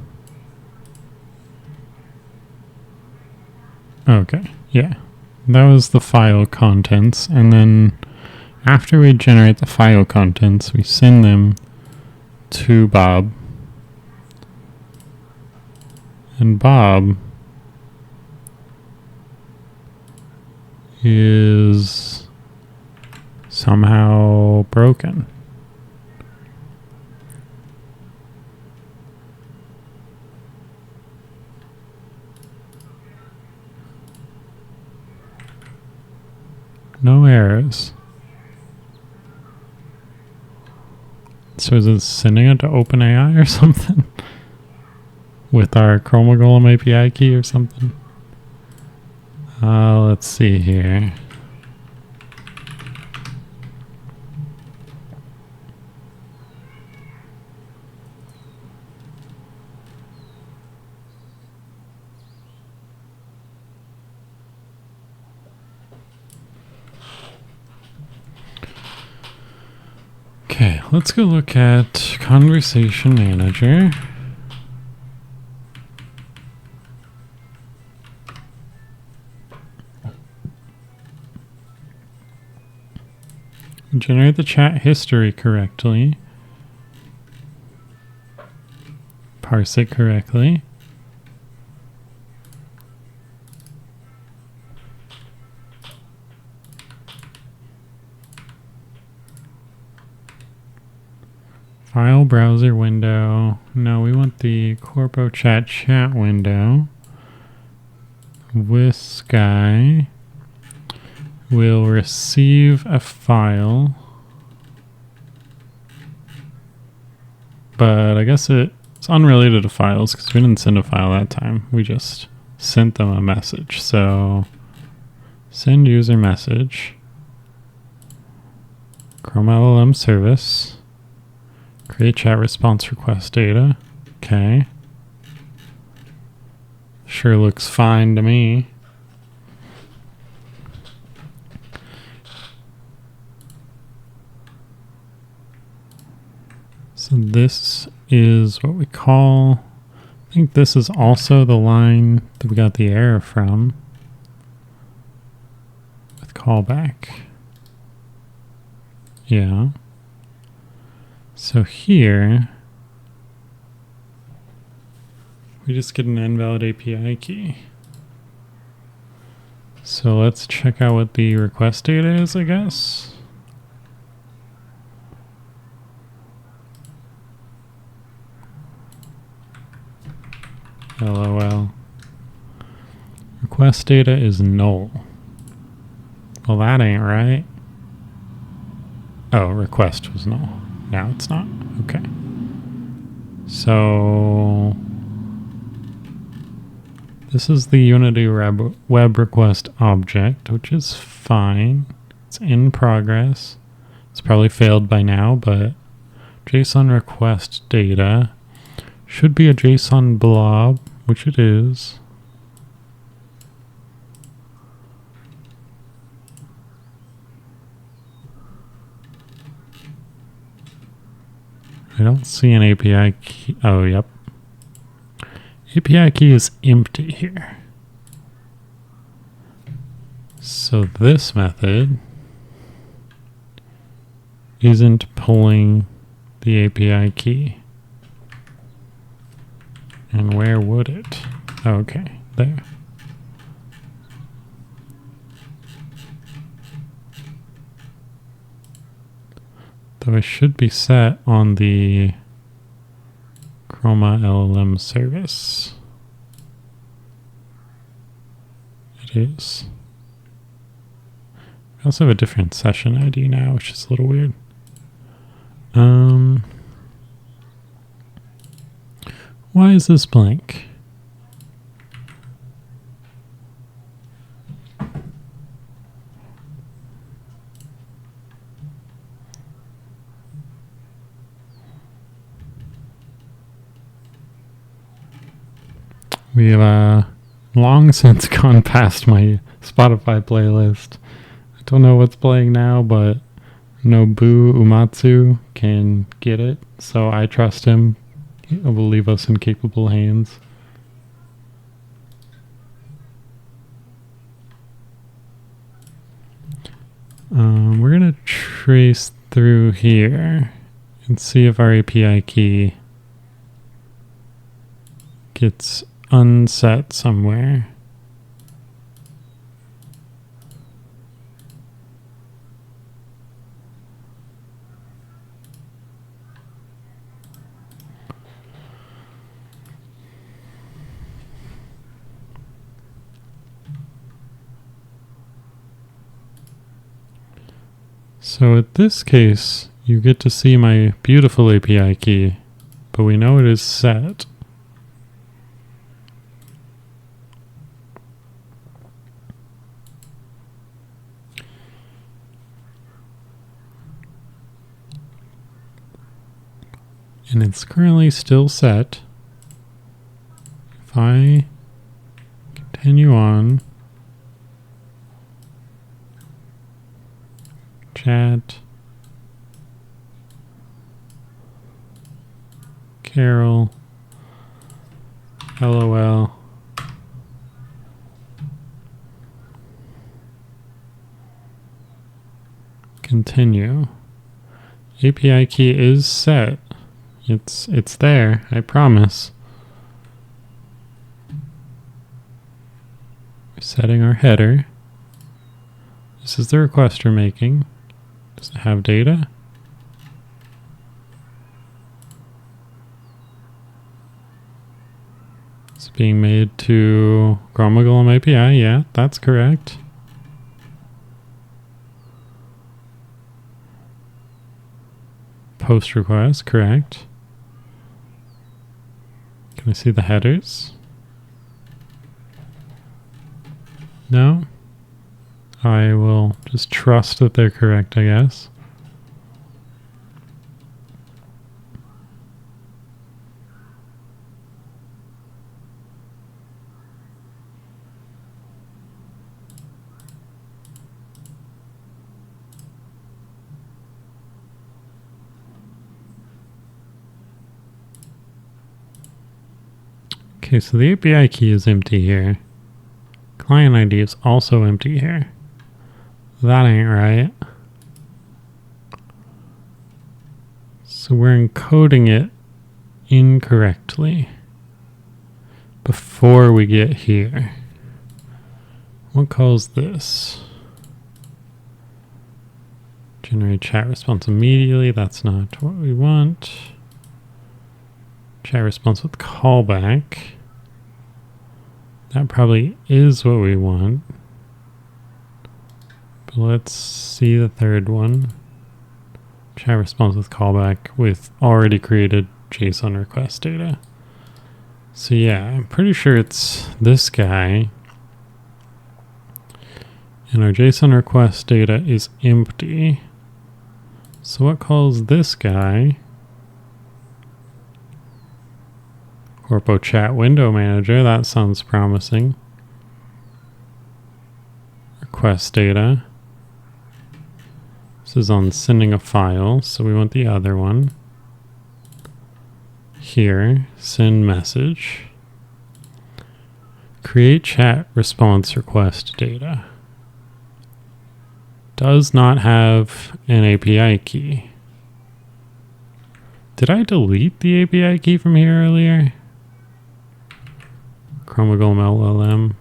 Speaker 2: Okay, yeah. That was the file contents, and then after we generate the file contents, we send them to Bob. And Bob is somehow broken. No errors. So is it sending it to OpenAI or something? With our Chroma Golem API key or something? Let's see here. Okay, let's go look at Conversation Manager. Generate the chat history correctly. Parse it correctly. File browser window. No, we want the Corpo chat window. This guy will receive a file, but I guess it's It's unrelated to files because we didn't send a file that time. We just sent them a message. So send user message, Chrome LLM service, create chat response request data. Okay. Sure looks fine to me. So this is what we call, I think this is also the line that we got the error from with callback. Yeah. So here, we just get an invalid API key. So let's check out what the request data is, I guess. LOL. Request data is null. Well, that ain't right. Oh, request was null. Now it's not. Okay. So this is the Unity web request object, which is fine. It's in progress. It's probably failed by now, but JSON request data should be a JSON blob, which it is. I don't see an API key. Oh, yep. API key is empty here. So this method isn't pulling the API key. And where would it? Okay, there. Though it should be set on the Chroma LLM service. It is. We also have a different session ID now, which is a little weird. Why is this blank? We have long since gone past my Spotify playlist. I don't know what's playing now, but Nobu Umatsu can get it, so I trust him. It will leave us in capable hands. We're going to trace through here and see if our API key gets unset somewhere. So in this case, you get to see my beautiful API key, but we know it is set. And it's currently still set. If I continue on, chat, Carol, LOL, continue. API key is set. It's there, I promise. We're setting our header. This is the request we're making. Does it have data? It's being made to Chroma Golem API. Yeah, that's correct. Post request, correct. Can I see the headers? No? I will just trust that they're correct, I guess. Okay, so the API key is empty here. Client ID is also empty here. That ain't right. So we're encoding it incorrectly before we get here. What calls this? Generate chat response immediately. That's not what we want. Chat response with callback. That probably is what we want. But let's see the third one. Chat response with callback with already created JSON request data. So yeah, I'm pretty sure it's this guy. And our JSON request data is empty. So what calls this guy? Corpo chat window manager, that sounds promising. Request data. This is on sending a file, so we want the other one. Here, send message. Create chat response request data. Does not have an API key. Did I delete the API key from here earlier? Chromagol LLM.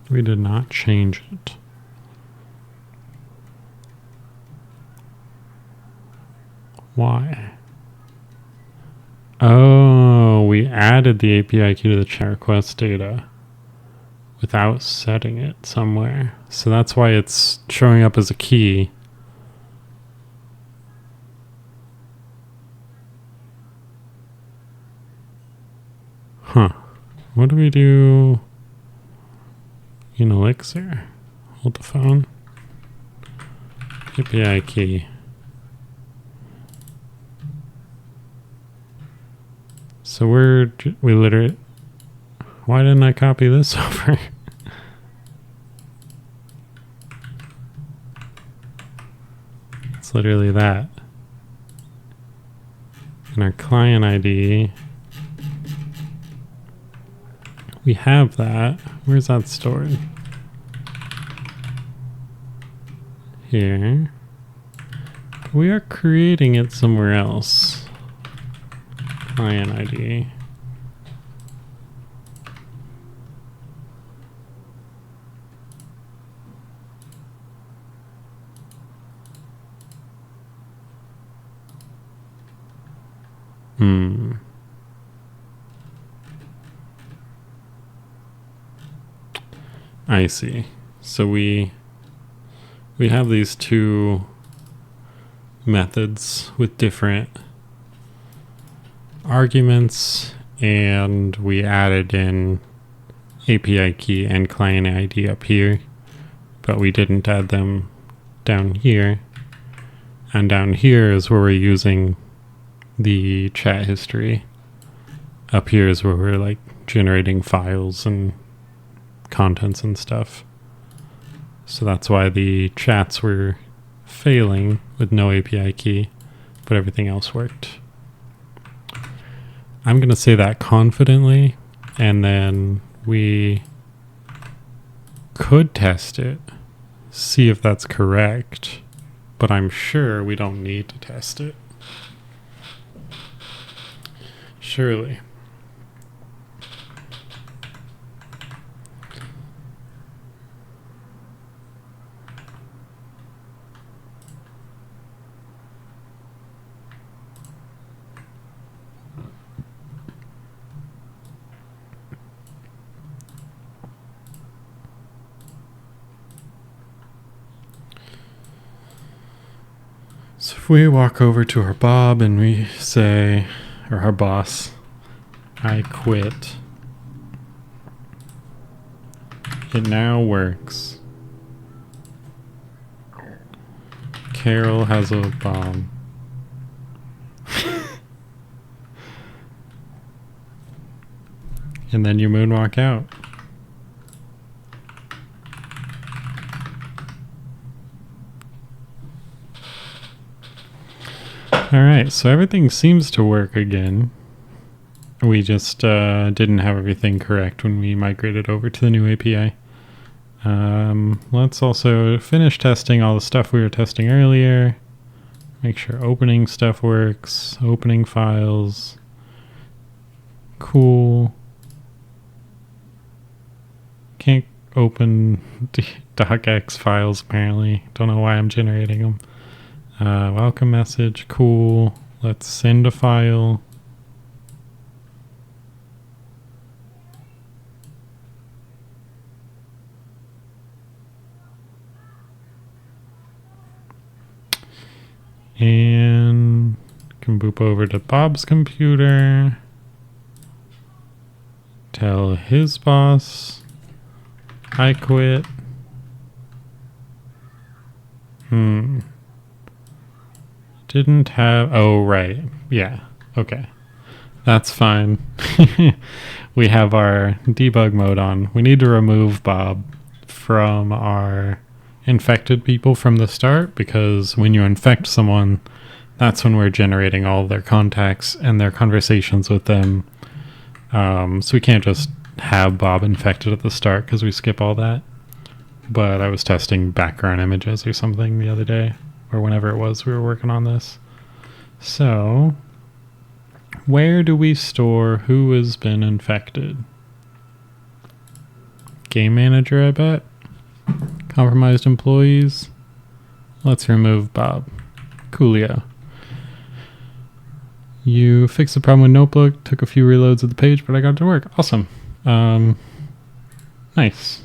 Speaker 2: We did not change it. Why? Oh, we added the API key to the chat request data without setting it somewhere. So that's why it's showing up as a key. Huh. What do we do in Elixir? Hold the phone. API key. So we literally, why didn't I copy this over? It's literally that. And our client ID, we have that. Where's that stored? Here. We are creating it somewhere else. Client ID. I see. So we have these two methods with different arguments, and we added in API key and client ID up here, but we didn't add them down here. And down here is where we're using the chat history. Up here is where we're like generating files and contents and stuff. So that's why the chats were failing with no API key, but everything else worked. I'm going to say that confidently, and then we could test it, see if that's correct, but I'm sure we don't need to test it. Surely. So if we walk over to our Bob and we say, or our boss, I quit, it now works. Carol has a bomb. And then you moonwalk out. Alright, so everything seems to work again. We just didn't have everything correct when we migrated over to the new API. Let's also finish testing all the stuff we were testing earlier. Make sure opening stuff works. Opening files. Cool. Can't open docx files apparently. Don't know why I'm generating them. Welcome message. Cool. Let's send a file. And can boop over to Bob's computer. Tell his boss I quit. Didn't have... Oh, right. Yeah. Okay. That's fine. We have our debug mode on. We need to remove Bob from our infected people from the start, because when you infect someone, that's when we're generating all their contacts and their conversations with them. So we can't just have Bob infected at the start because we skip all that. But I was testing background images or something the other day, or whenever it was we were working on this. So where do we store who has been infected? Game manager, I bet. Compromised employees. Let's remove Bob. Coolio. You fixed the problem with Notebook. Took a few reloads of the page, but I got it to work. Awesome. Nice.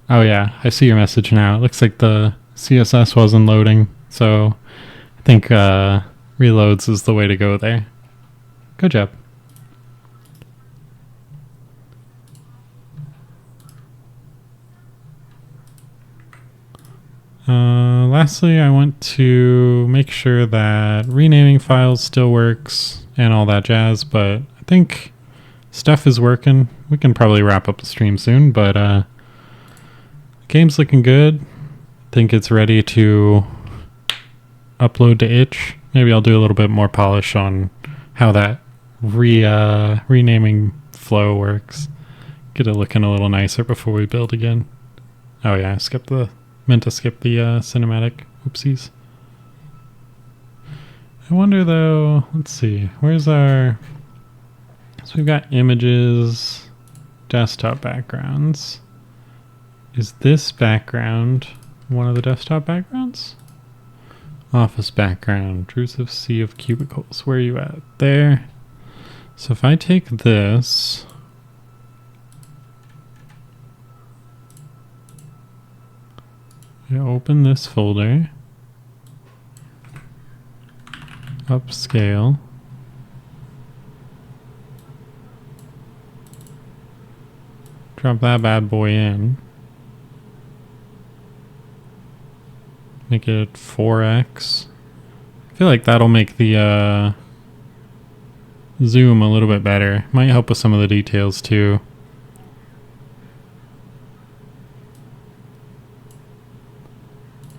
Speaker 2: Oh yeah, I see your message now. It looks like the CSS wasn't loading, so I think reloads is the way to go there. Good job. Lastly, I want to make sure that renaming files still works and all that jazz, but I think stuff is working. We can probably wrap up the stream soon, but game's looking good. I think it's ready to upload to itch. Maybe I'll do a little bit more polish on how that renaming flow works. Get it looking a little nicer before we build again. Oh yeah, meant to skip the cinematic. Oopsies. I wonder though, let's see, where's our... So we've got images, desktop backgrounds. Is this background one of the desktop backgrounds? Office background, intrusive sea of cubicles. Where are you at? There. So if I take this... I open this folder, upscale, drop that bad boy in, make it 4x. I feel like that'll make the zoom a little bit better. Might help with some of the details too.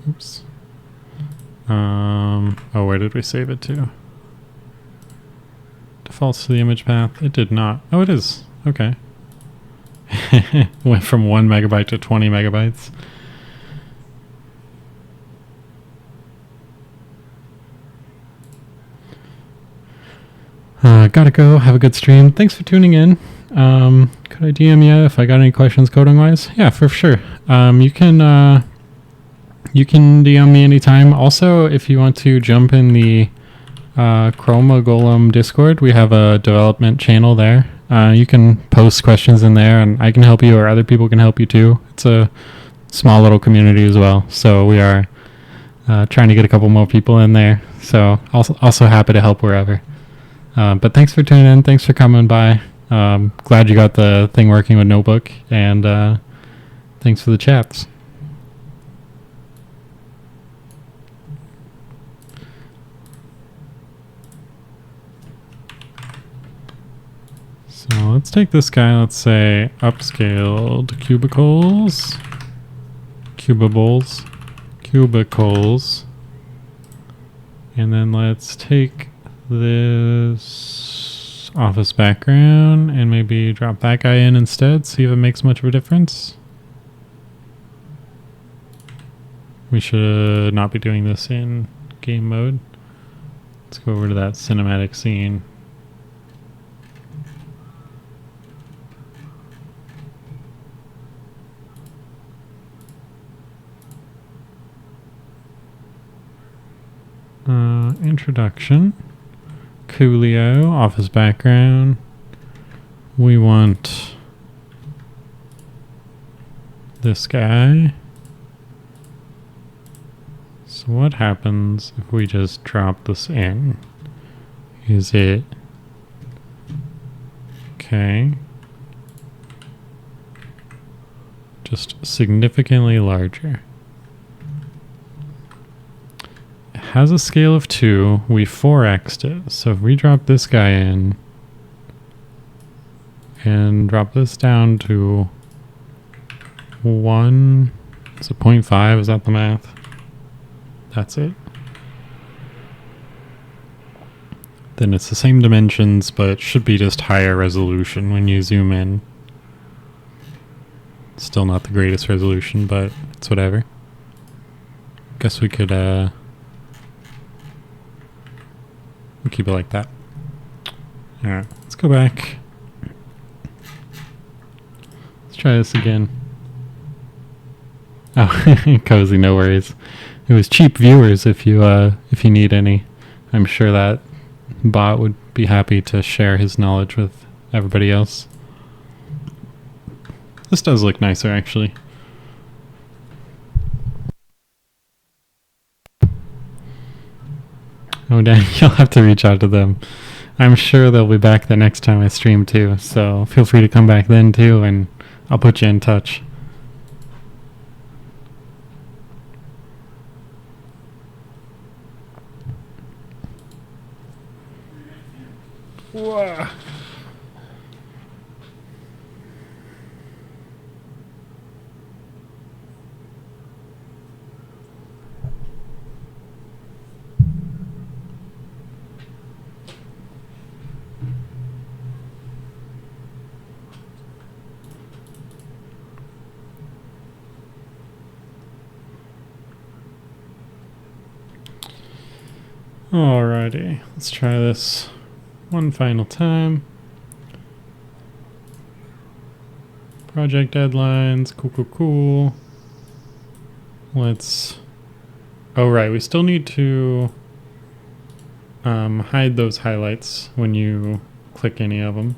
Speaker 2: Oops. Oh, where did we save it to? Defaults to the image path. It did not. Oh, it is. Okay. Went from 1 megabyte to 20 megabytes. Gotta go. Have a good stream. Thanks for tuning in. Could I DM you if I got any questions coding wise? Yeah, for sure. You can DM me anytime. Also, if you want to jump in the Chroma Golem Discord, we have a development channel there. You can post questions in there and I can help you, or other people can help you too. It's a small little community as well. So we are trying to get a couple more people in there. So also happy to help wherever. But thanks for tuning in. Thanks for coming by. Glad you got the thing working with Notebook, and thanks for the chats. So let's take this guy, let's say upscaled cubicles, and then let's take this office background and maybe drop that guy in instead, see if it makes much of a difference. We should not be doing this in game mode. Let's go over to that cinematic scene. Introduction. Coolio, office background. We want this guy. So what happens if we just drop this in? Is it okay? Just significantly larger. Has a scale of 2. We 4x'd it. So if we drop this guy in and drop this down to 1, is it 0.5? Is that the math? That's it. Then it's the same dimensions, but it should be just higher resolution when you zoom in. Still not the greatest resolution, but it's whatever. Guess we could we'll keep it like that. Alright, let's go back. Let's try this again. Oh, cozy, no worries. It was cheap viewers if you need any. I'm sure that bot would be happy to share his knowledge with everybody else. This does look nicer, actually. Oh, dang, you'll have to reach out to them. I'm sure they'll be back the next time I stream too, so feel free to come back then too, and I'll put you in touch. Whoa. Alrighty, let's try this one final time. Project deadlines, cool. Let's, oh right, we still need to hide those highlights when you click any of them.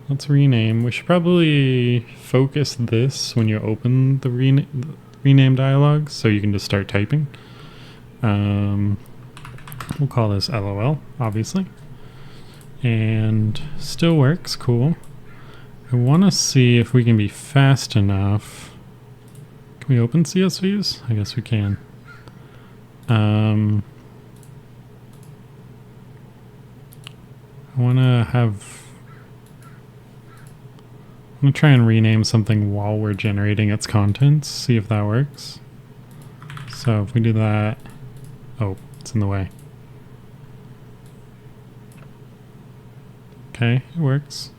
Speaker 2: Let's rename. We should probably focus this when you open the rename dialog so you can just start typing. We'll call this LOL, obviously. And still works, cool. I want to see if we can be fast enough. Can we open CSVs? I guess we can. I want to try and rename something while we're generating its contents, see if that works. So if we do that, oh, it's in the way. Okay, it works.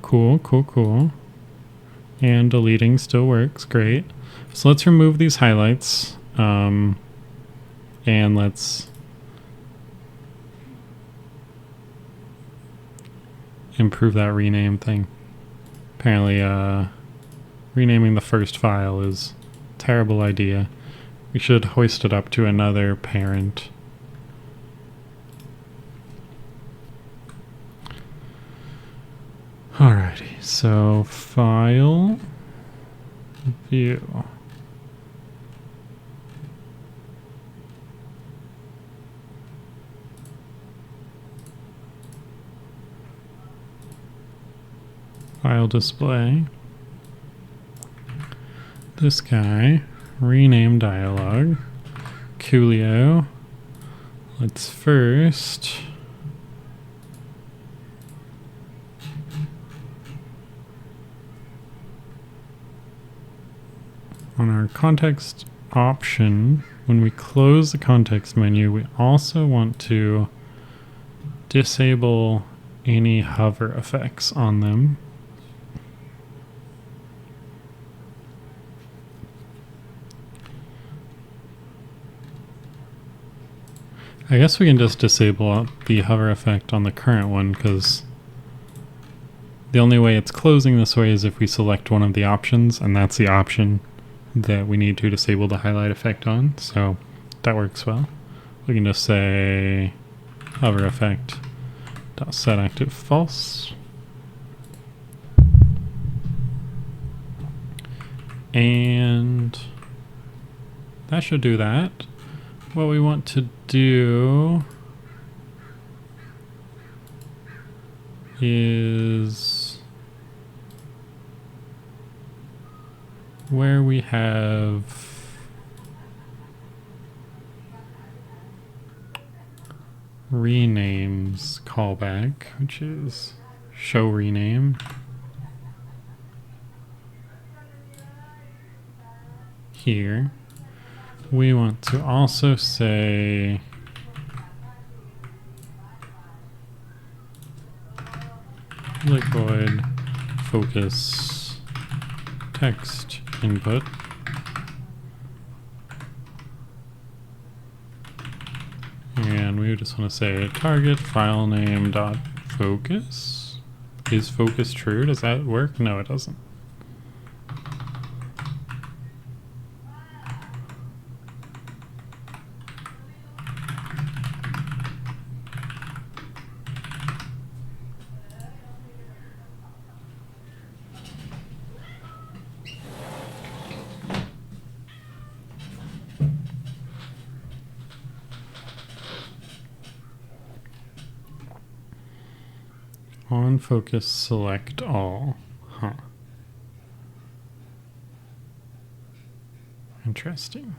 Speaker 2: Cool. And deleting still works, great. So let's remove these highlights, and let's improve that rename thing. Apparently, renaming the first file is a terrible idea. We should hoist it up to another parent. Alrighty, so file, view. File display. This guy, rename dialog. Coolio. Let's first on our context option, when we close the context menu, we also want to disable any hover effects on them. I guess we can just disable the hover effect on the current one, because the only way it's closing this way is if we select one of the options, and that's the option that we need to disable the highlight effect on, so that works well. We can just say hover effect dot set active false. And that should do that. What we want to do is where we have renames callback, which is show rename. Here, we want to also say liquid focus text input. And we just want to say target file name dot focus. Is focus true? Does that work? No, it doesn't. On focus select all. Huh. Interesting.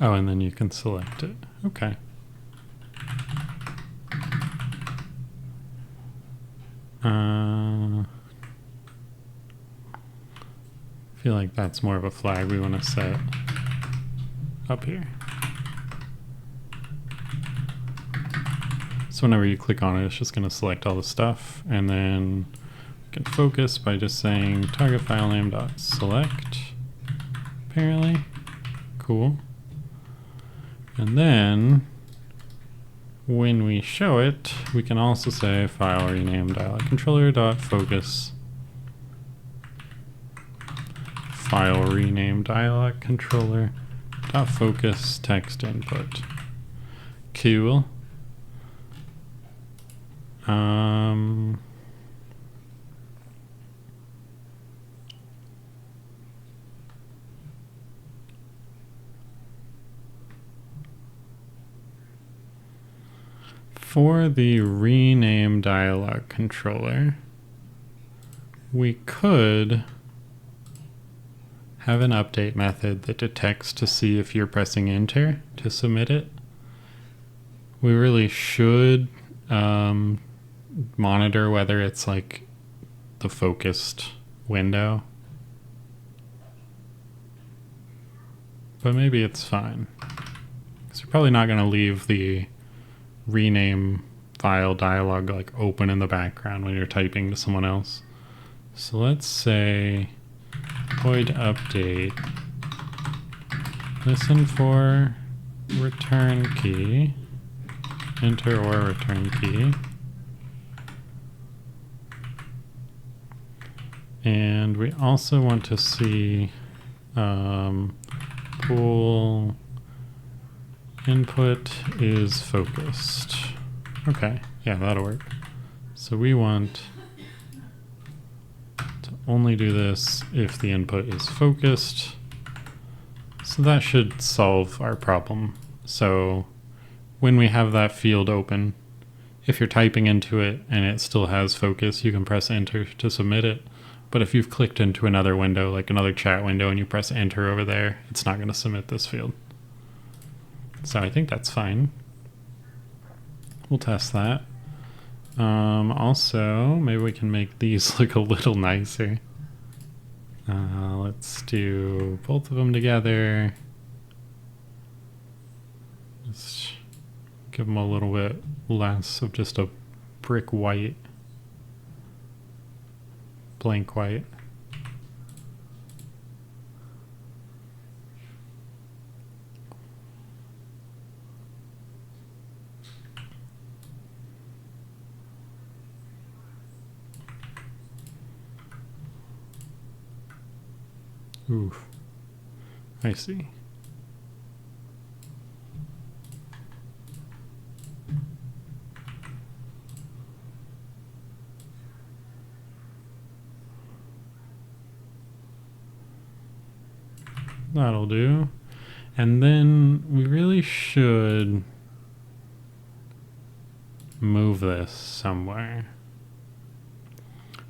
Speaker 2: Oh, and then you can select it. Okay. I feel like that's more of a flag we want to set up here. So whenever you click on it, it's just going to select all the stuff, and then you can focus by just saying target file name dot select. Apparently, cool. And then when we show it, we can also say file rename dialog controller dot focus file rename dialog controller dot focus text input. Cool. For the rename dialog controller, we could have an update method that detects to see if you're pressing enter to submit it. We really should monitor whether it's like the focused window, but maybe it's fine, because you're probably not going to leave the rename file dialog like open in the background when you're typing to someone else. So let's say void update, listen for return key, enter or return key. And we also want to see pool input is focused. Okay, yeah, that'll work. So we want to only do this if the input is focused. So that should solve our problem. So when we have that field open, if you're typing into it and it still has focus, you can press enter to submit it. But if you've clicked into another window, like another chat window, and you press enter over there, it's not going to submit this field. So I think that's fine. We'll test that. Also, maybe we can make these look a little nicer. Let's do both of them together. Just give them a little bit less of just a brick white, blank white. Oof, I see. That'll do. And then we really should move this somewhere.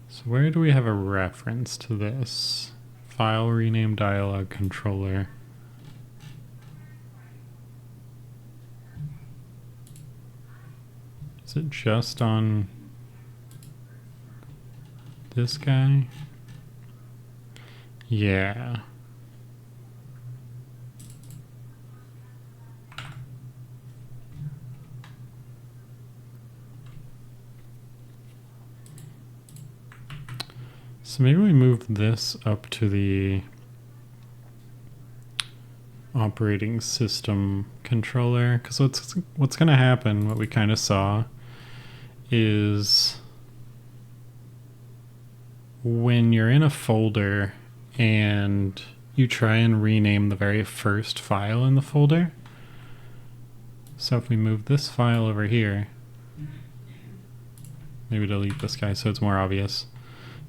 Speaker 2: So where do we have a reference to this? File rename dialog controller. Is it just on this guy? Yeah. So maybe we move this up to the operating system controller, because what's going to happen, what we kind of saw, is when you're in a folder and you try and rename the very first file in the folder. So if we move this file over here, maybe delete this guy so it's more obvious.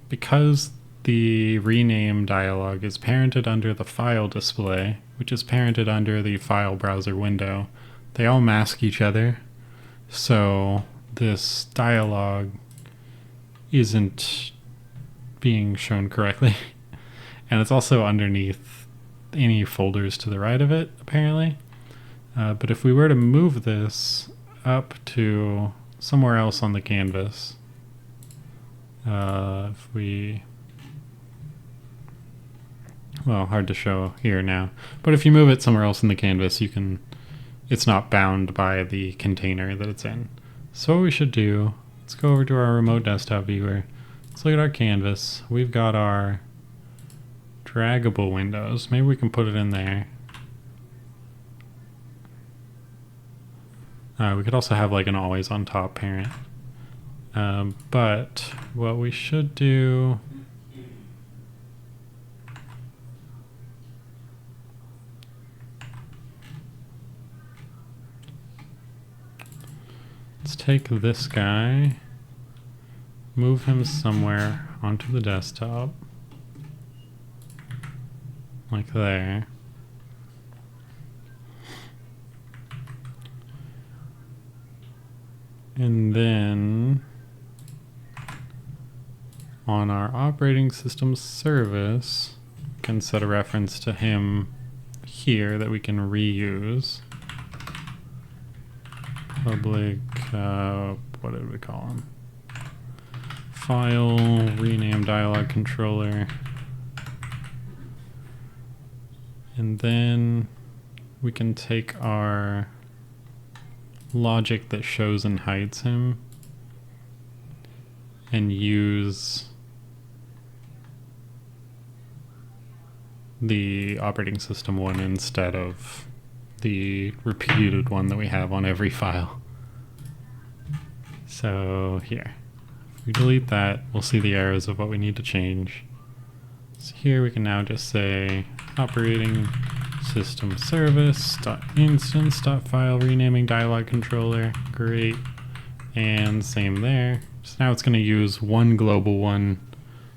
Speaker 2: Because the rename dialog is parented under the file display, which is parented under the file browser window, they all mask each other. So this dialog isn't being shown correctly. And it's also underneath any folders to the right of it, apparently. But if we were to move this up to somewhere else on the canvas, if we, well, hard to show here now, but if you move it somewhere else in the canvas, you can, it's not bound by the container that it's in. So what we should do, let's go over to our remote desktop viewer. Let's look at our canvas. We've got our draggable windows. Maybe we can put it in there. We could also have like an always on top parent. But what we should do, let's take this guy, move him somewhere onto the desktop, like there. And then on our operating system service, we can set a reference to him here that we can reuse. Public, what did we call him? File rename dialog controller. And then we can take our logic that shows and hides him and use the operating system one instead of the repeated one that we have on every file. So here, if we delete that, we'll see the arrows of what we need to change. So here we can now just say operating system service .instance .file renaming dialog controller. Great. And same there. So now it's going to use one global one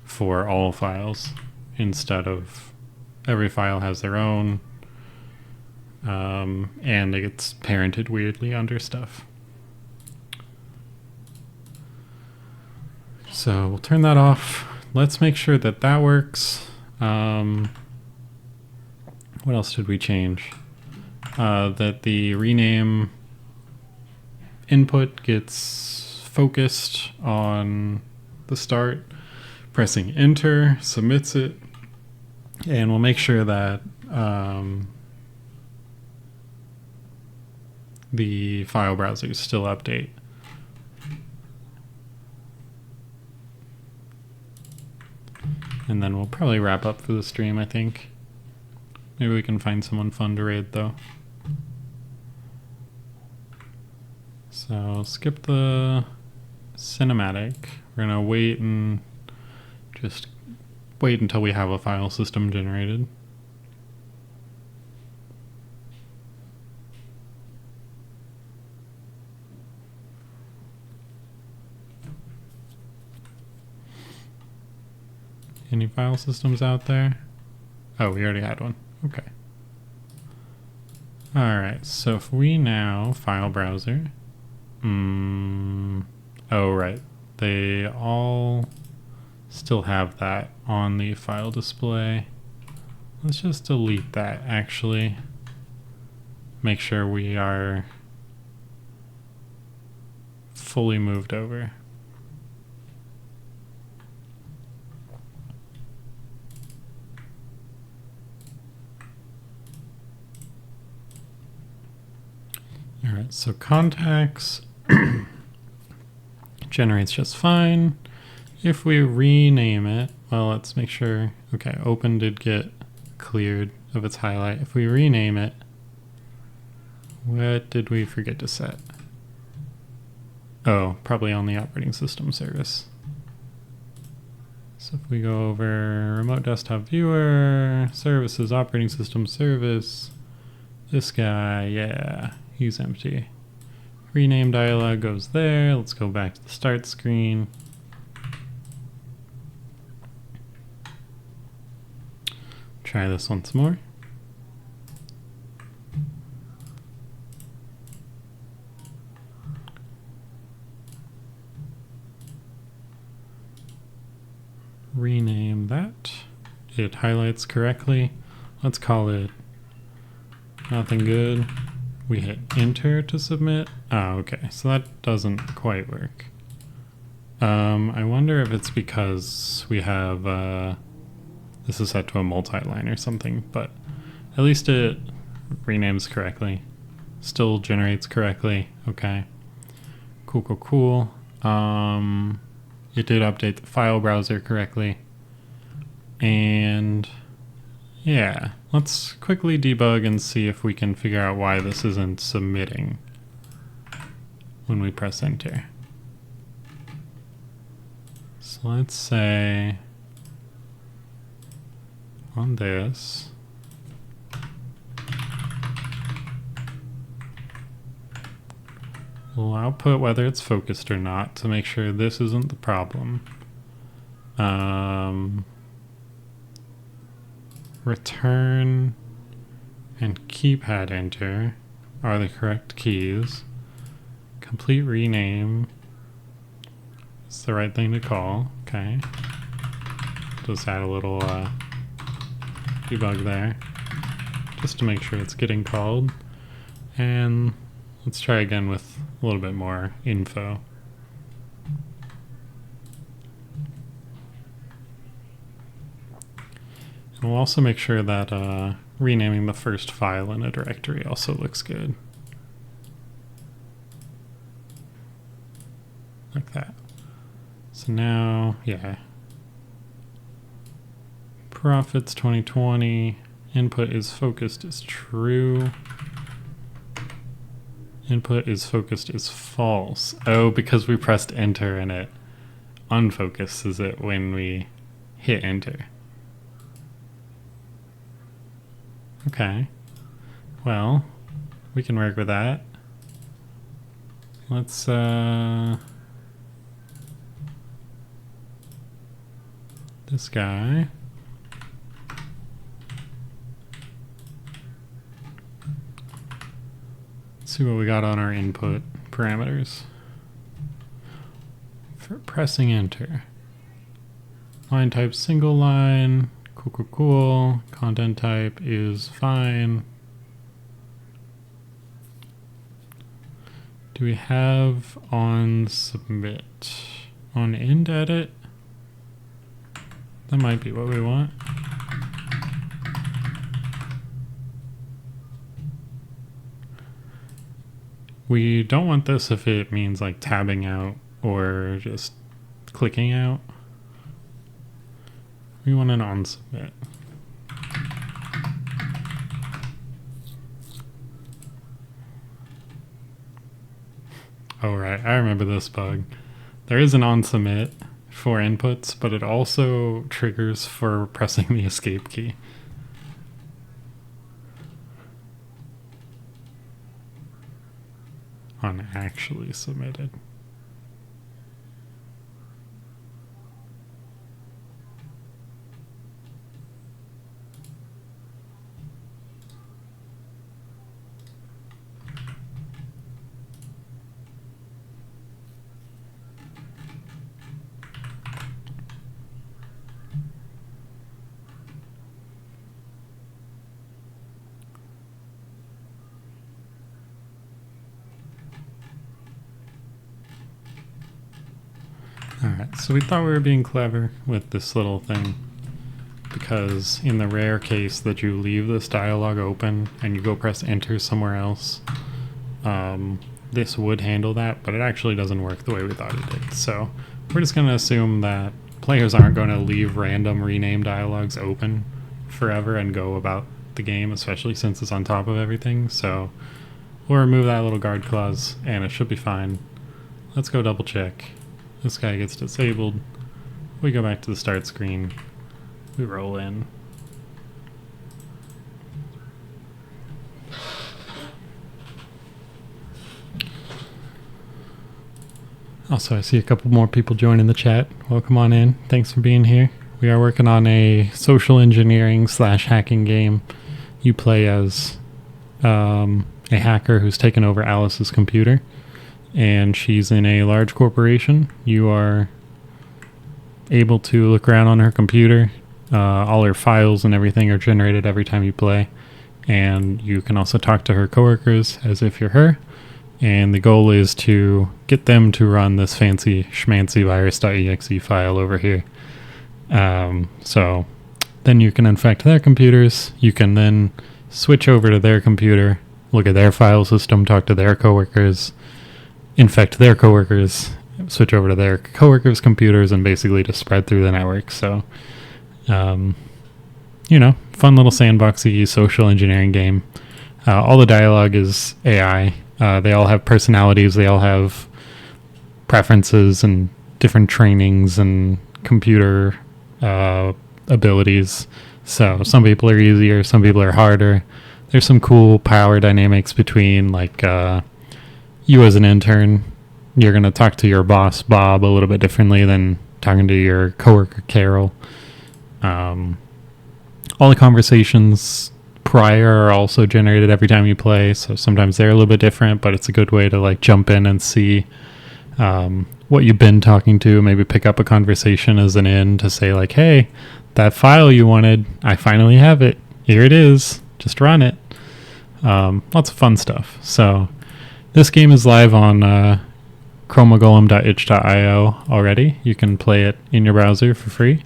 Speaker 2: for all files instead of every file has their own. And it gets parented weirdly under stuff. So we'll turn that off. Let's make sure that that works. What else did we change? That the rename input gets focused on the start. Pressing enter submits it. And we'll make sure that the file browsers still update. And then we'll probably wrap up for the stream, I think. Maybe we can find someone fun to raid, though. So skip the cinematic. We're going to wait and just wait until we have a file system generated. Any file systems out there? Oh, we already had one. Okay. Alright, so if we now file browser. Oh, right. They all still have that on the file display. Let's just delete that, actually. Make sure we are fully moved over. All right, so contacts generates just fine. If we rename it, well, let's make sure. Okay, open did get cleared of its highlight. If we rename it, what did we forget to set? Oh, probably on the operating system service. So if we go over remote desktop viewer, services, operating system service, this guy, yeah, he's empty. Rename dialog goes there. Let's go back to the start screen. Try this once more. Rename that. It highlights correctly. Let's call it nothing good. We hit enter to submit. Oh, okay. So that doesn't quite work. I wonder if it's because we have this is set to a multi-line or something, but at least it renames correctly. Still generates correctly. Okay. Cool, cool, cool. It did update the file browser correctly. And yeah, let's quickly debug and see if we can figure out why this isn't submitting when we press enter. So let's say on this, we'll output whether it's focused or not to make sure this isn't the problem. Return and keypad enter are the correct keys. Complete rename is the right thing to call. Okay. Just add a little debug there just to make sure it's getting called. And let's try again with a little bit more info. And we'll also make sure that renaming the first file in a directory also looks good. Like that. So now, yeah. Profits 2020. Input is focused is true. Input is focused is false. Oh, because we pressed enter and it unfocuses it when we hit enter. Okay. Well, we can work with that. let's this guy. Let's see what we got on our input parameters. For pressing enter. Line type single line. Cool. Content type is fine. Do we have on submit? On end edit? That might be what we want. We don't want this if it means like tabbing out or just clicking out. We want an on submit. Oh right, I remember this bug. There is an on submit for inputs, but it also triggers for pressing the escape key. On actually submitted. Alright, so we thought we were being clever with this little thing, because in the rare case that you leave this dialog open and you go press enter somewhere else, this would handle that, but it actually doesn't work the way we thought it did. So we're just going to assume that players aren't going to leave random rename dialogues open forever and go about the game, especially since it's on top of everything. So we'll remove that little guard clause and it should be fine. Let's go double check. This guy gets disabled. We go back to the start screen. We roll in. Also, I see a couple more people joining the chat. Welcome on in. Thanks for being here. We are working on a social engineering / hacking game. You play as a hacker who's taken over Alice's computer, and she's in a large corporation. You are able to look around on her computer. All her files and everything are generated every time you play, and you can also talk to her coworkers as if you're her. And the goal is to get them to run this fancy schmancy virus.exe file over here. So then you can infect their computers. You can then switch over to their computer, look at their file system, talk to their coworkers, infect their coworkers, switch over to their coworkers' computers, and basically just spread through the network. So, fun little sandboxy social engineering game. All the dialogue is AI. They all have personalities. They all have preferences and different trainings and computer abilities. So some people are easier, some people are harder. There's some cool power dynamics between, like, you as an intern, you're going to talk to your boss, Bob, a little bit differently than talking to your coworker, Carol. All the conversations prior are also generated every time you play, so sometimes they're a little bit different, but it's a good way to, like, jump in and see what you've been talking to, maybe pick up a conversation as an in to say, like, hey, that file you wanted, I finally have it. Here it is. Just run it. Lots of fun stuff. So this game is live on chromagolem.itch.io already. You can play it in your browser for free.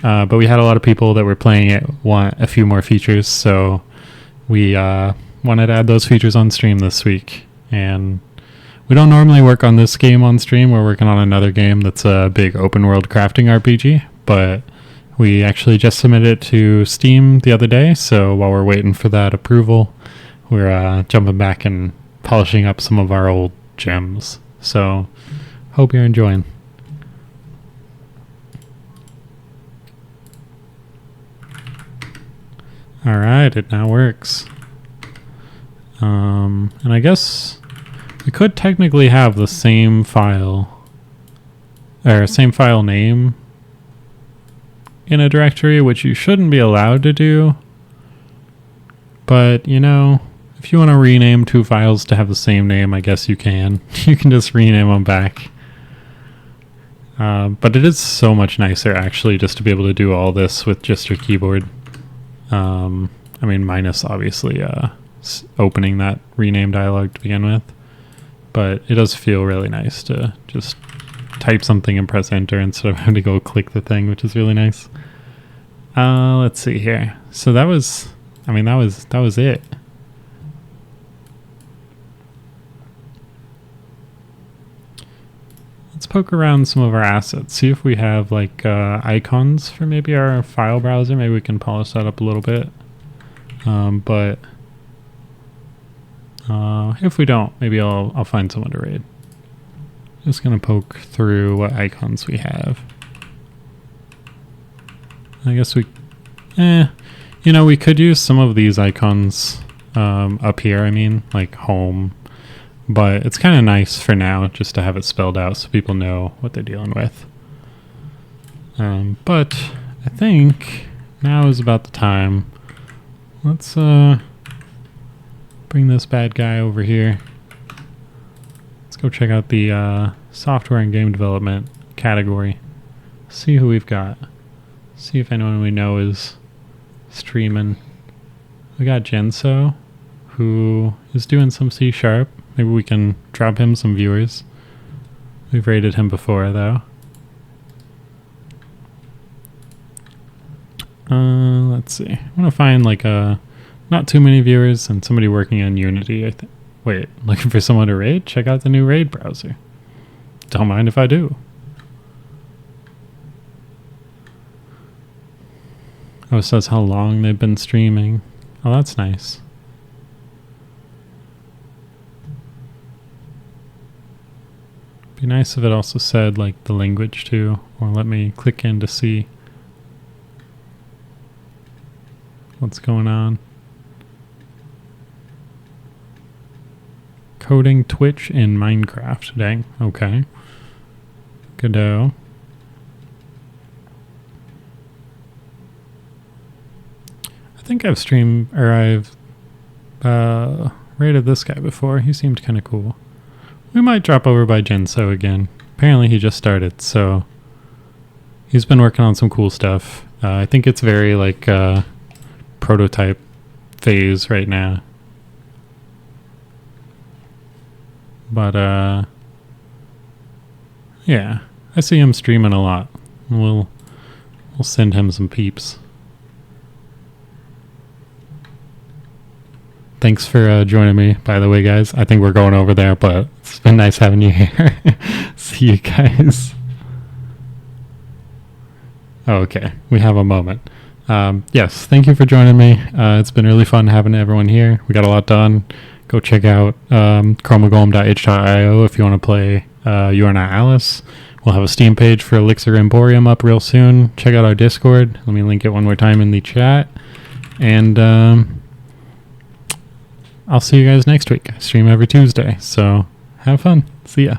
Speaker 2: But we had a lot of people that were playing it want a few more features, so we wanted to add those features on stream this week. And we don't normally work on this game on stream. We're working on another game that's a big open world crafting RPG, but we actually just submitted it to Steam the other day, so while we're waiting for that approval, we're jumping back and polishing up some of our old gems. So hope you're enjoying. Alright, it now works. And I guess We could technically have the same file, or same file name in a directory, which you shouldn't be allowed to do. But, you know, if you want to rename two files to have the same name, I guess you can. You can just rename them back. But it is so much nicer, actually, just to be able to do all this with just your keyboard. I mean, minus, obviously, opening that rename dialog to begin with. But it does feel really nice to just type something and press enter instead of having to go click the thing, which is really nice. Let's see here. So that was it. Let's poke around some of our assets, see if we have like icons for maybe our file browser. Maybe we can polish that up a little bit. But if we don't, maybe I'll find someone to raid. Just gonna poke through what icons we have. I guess we, you know, we could use some of these icons up here. I mean, like home, but it's kind of nice for now just to have it spelled out so people know what they're dealing with. But I think now is about the time. Let's bring this bad guy over here. Let's go check out the software and game development category. See who we've got. See if anyone we know is streaming. We got Genso, who is doing some C#. Maybe we can drop him some viewers. We've rated him before, though. Let's see. I want to find like not too many viewers and somebody working on Unity. I think. Wait, looking for someone to raid? Check out the new raid browser. Don't mind if I do. Oh, it says how long they've been streaming. Oh, that's nice. Be nice if it also said like the language too, or let me click in to see what's going on. Coding Twitch in Minecraft. Dang, okay. Goodo. I think I've rated this guy before. He seemed kind of cool. We might drop over by Genso again. Apparently he just started, so he's been working on some cool stuff. I think it's very like prototype phase right now. But yeah, I see him streaming a lot. We'll send him some peeps. Thanks for joining me, by the way, guys. I think we're going over there, but it's been nice having you here. See you guys. Oh, okay, we have a moment. Yes, thank you for joining me. It's been really fun having everyone here. We got a lot done. Go check out chromagolem.itch.io if you want to play You Are Not Alice. We'll have a Steam page for Elixir Emporium up real soon. Check out our Discord. Let me link it one more time in the chat. And I'll see you guys next week. I stream every Tuesday, so have fun. See ya.